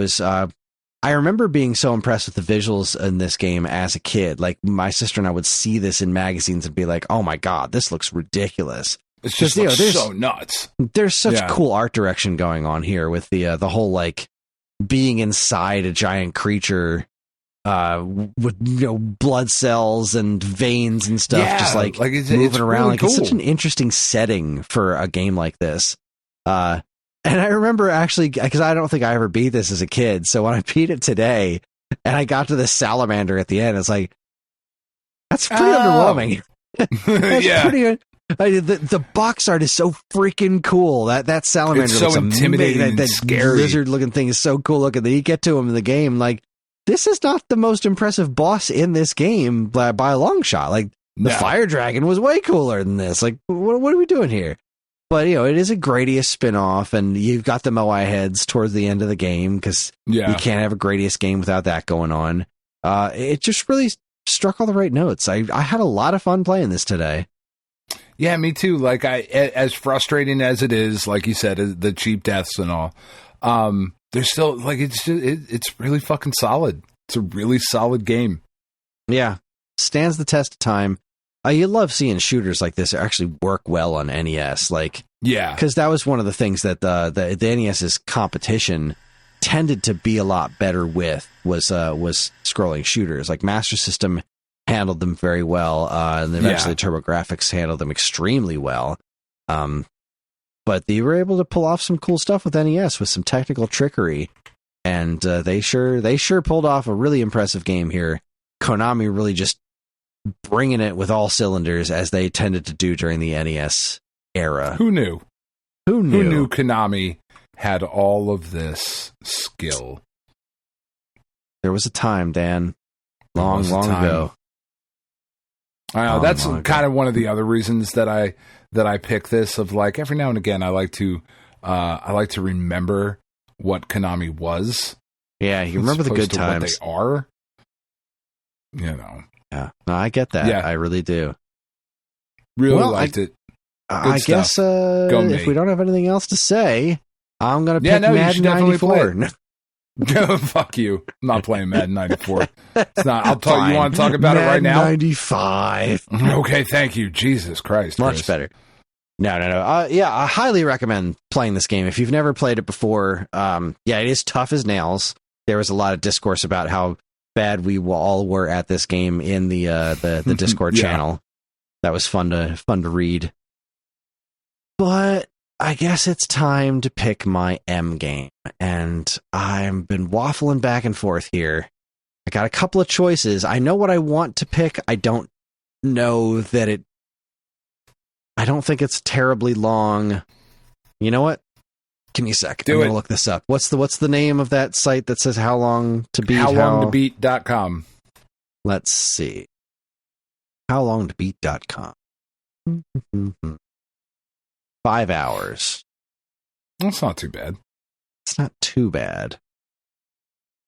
remember being so impressed with the visuals in this game as a kid. Like my sister and I would see this in magazines and be like, "Oh my god, this looks ridiculous." It's just so nuts. There's such cool art direction going on here with the whole like being inside a giant creature. With blood cells and veins and stuff, just like moving around. Really cool. It's such an interesting setting for a game like this. And I remember actually, because I don't think I ever beat this as a kid, so when I beat it today and I got to the salamander at the end, it's like, that's pretty underwhelming. The box art is so freaking cool. That salamander looks intimidating. That scary lizard looking thing is so cool looking. Then you get to him in the game, like, this is not the most impressive boss in this game by a long shot. Like the fire dragon was way cooler than this. Like what are we doing here? But it is a Gradius spin-off, and you've got the Moai heads towards the end of the game because you can't have a Gradius game without that going on. It just really struck all the right notes. I had a lot of fun playing this today. Yeah, me too. Like as frustrating as it is, like you said, the cheap deaths and all. There's still like it's really fucking solid. It's a really solid game. Yeah, stands the test of time. You love seeing shooters like this actually work well on NES. Like, because that was one of the things that the NES's competition tended to be a lot better with was scrolling shooters. Like Master System handled them very well, and then eventually TurboGrafx handled them extremely well. But they were able to pull off some cool stuff with NES with some technical trickery, and they sure pulled off a really impressive game here. Konami really just bringing it with all cylinders as they tended to do during the NES era. Who knew? Who knew Konami had all of this skill? There was a time, Dan. Long ago. I know, that's kind of one of the other reasons that I pick this, of like every now and again I like to remember what Konami was. Yeah, you remember the good times. What they are. You know. Yeah. No, I get that. Yeah. I really do. Really liked it. I guess if we don't have anything else to say, I'm going to pick Madden 94. Fuck you. I'm not playing Madden 94. It's not. I'll tell you. You want to talk about Madden it right now? 95. Okay, thank you. Jesus Christ. Much Chris. Better. No. Yeah, I highly recommend playing this game. If you've never played it before, it is tough as nails. There was a lot of discourse about how bad we all were at this game in the Discord channel. That was fun to read. But I guess it's time to pick my M game, and I've been waffling back and forth here. I got a couple of choices. I know what I want to pick. I don't know that I don't think it's terribly long. You know what? Give me a sec. I'm going to look this up. What's the name of that site that says how long to beat? Howlongtobeat.com. Let's see. Howlongtobeat.com. 5 hours. That's not too bad. It's not too bad.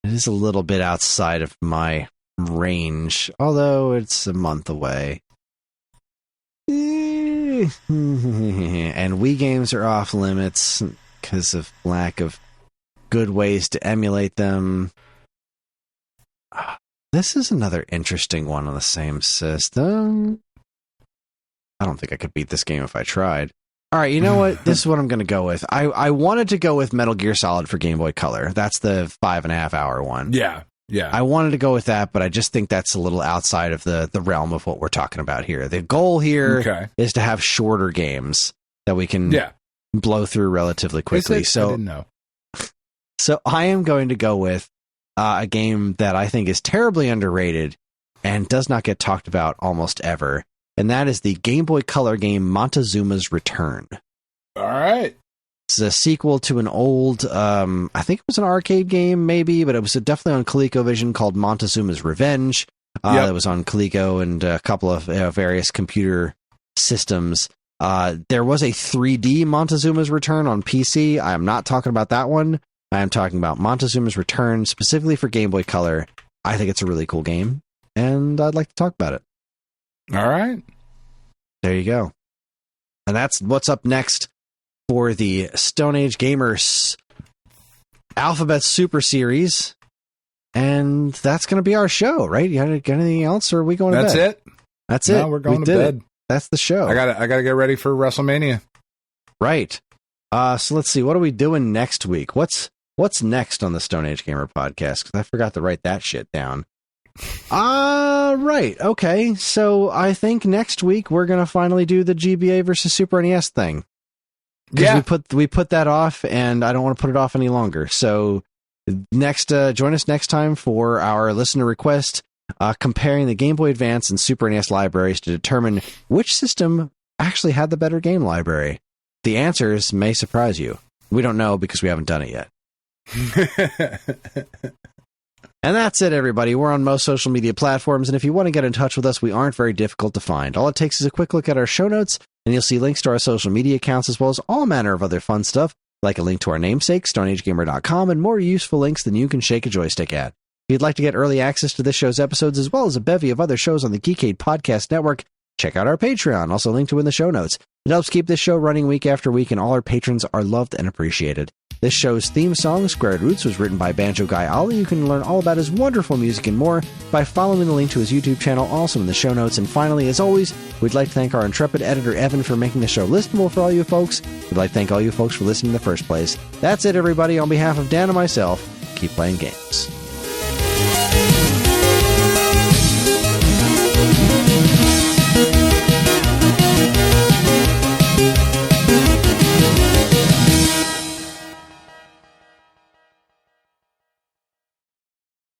It is a little bit outside of my range, although it's a month away. And Wii games are off limits because of lack of good ways to emulate them. This is another interesting one on the same system. I don't think I could beat this game if I tried. All right, you know what? This is what I'm going to go with. I wanted to go with Metal Gear Solid for Game Boy Color. That's the 5.5 hour one. Yeah. I wanted to go with that, but I just think that's a little outside of the realm of what we're talking about here. The goal here is to have shorter games that we can blow through relatively quickly. I didn't know. So I am going to go with a game that I think is terribly underrated and does not get talked about almost ever. And that is the Game Boy Color game Montezuma's Return. All right. It's a sequel to an old, I think it was an arcade game, maybe, but it was definitely on ColecoVision called Montezuma's Revenge. That was on Coleco and a couple of various computer systems. There was a 3D Montezuma's Return on PC. I am not talking about that one. I am talking about Montezuma's Return specifically for Game Boy Color. I think it's a really cool game, and I'd like to talk about it. All right. There you go. And that's what's up next for the Stone Age Gamers Alphabet Super Series. And that's going to be our show, right? You got anything else, or are we going to bed? That's it. That's it. We're going to bed. That's the show. I got to get ready for WrestleMania. Right. So let's see. What are we doing next week? What's next on the Stone Age Gamer podcast? Because I forgot to write that shit down. Right. Okay. So I think next week we're going to finally do the GBA versus Super NES thing. Yeah. We put that off, and I don't want to put it off any longer. So join us next time for our listener request, comparing the Game Boy Advance and Super NES libraries to determine which system actually had the better game library. The answers may surprise you. We don't know because we haven't done it yet. And that's it, everybody. We're on most social media platforms, and if you want to get in touch with us, we aren't very difficult to find. All it takes is a quick look at our show notes, and you'll see links to our social media accounts as well as all manner of other fun stuff, like a link to our namesake, StoneAgeGamer.com, and more useful links than you can shake a joystick at. If you'd like to get early access to this show's episodes, as well as a bevy of other shows on the Geekade Podcast Network, check out our Patreon, also linked to in the show notes. It helps keep this show running week after week, and all our patrons are loved and appreciated. This show's theme song, Squared Roots, was written by Banjo Guy Ollie. You can learn all about his wonderful music and more by following the link to his YouTube channel, also in the show notes. And finally, as always, we'd like to thank our intrepid editor, Evan, for making the show listenable for all you folks. We'd like to thank all you folks for listening in the first place. That's it, everybody. On behalf of Dan and myself, keep playing games.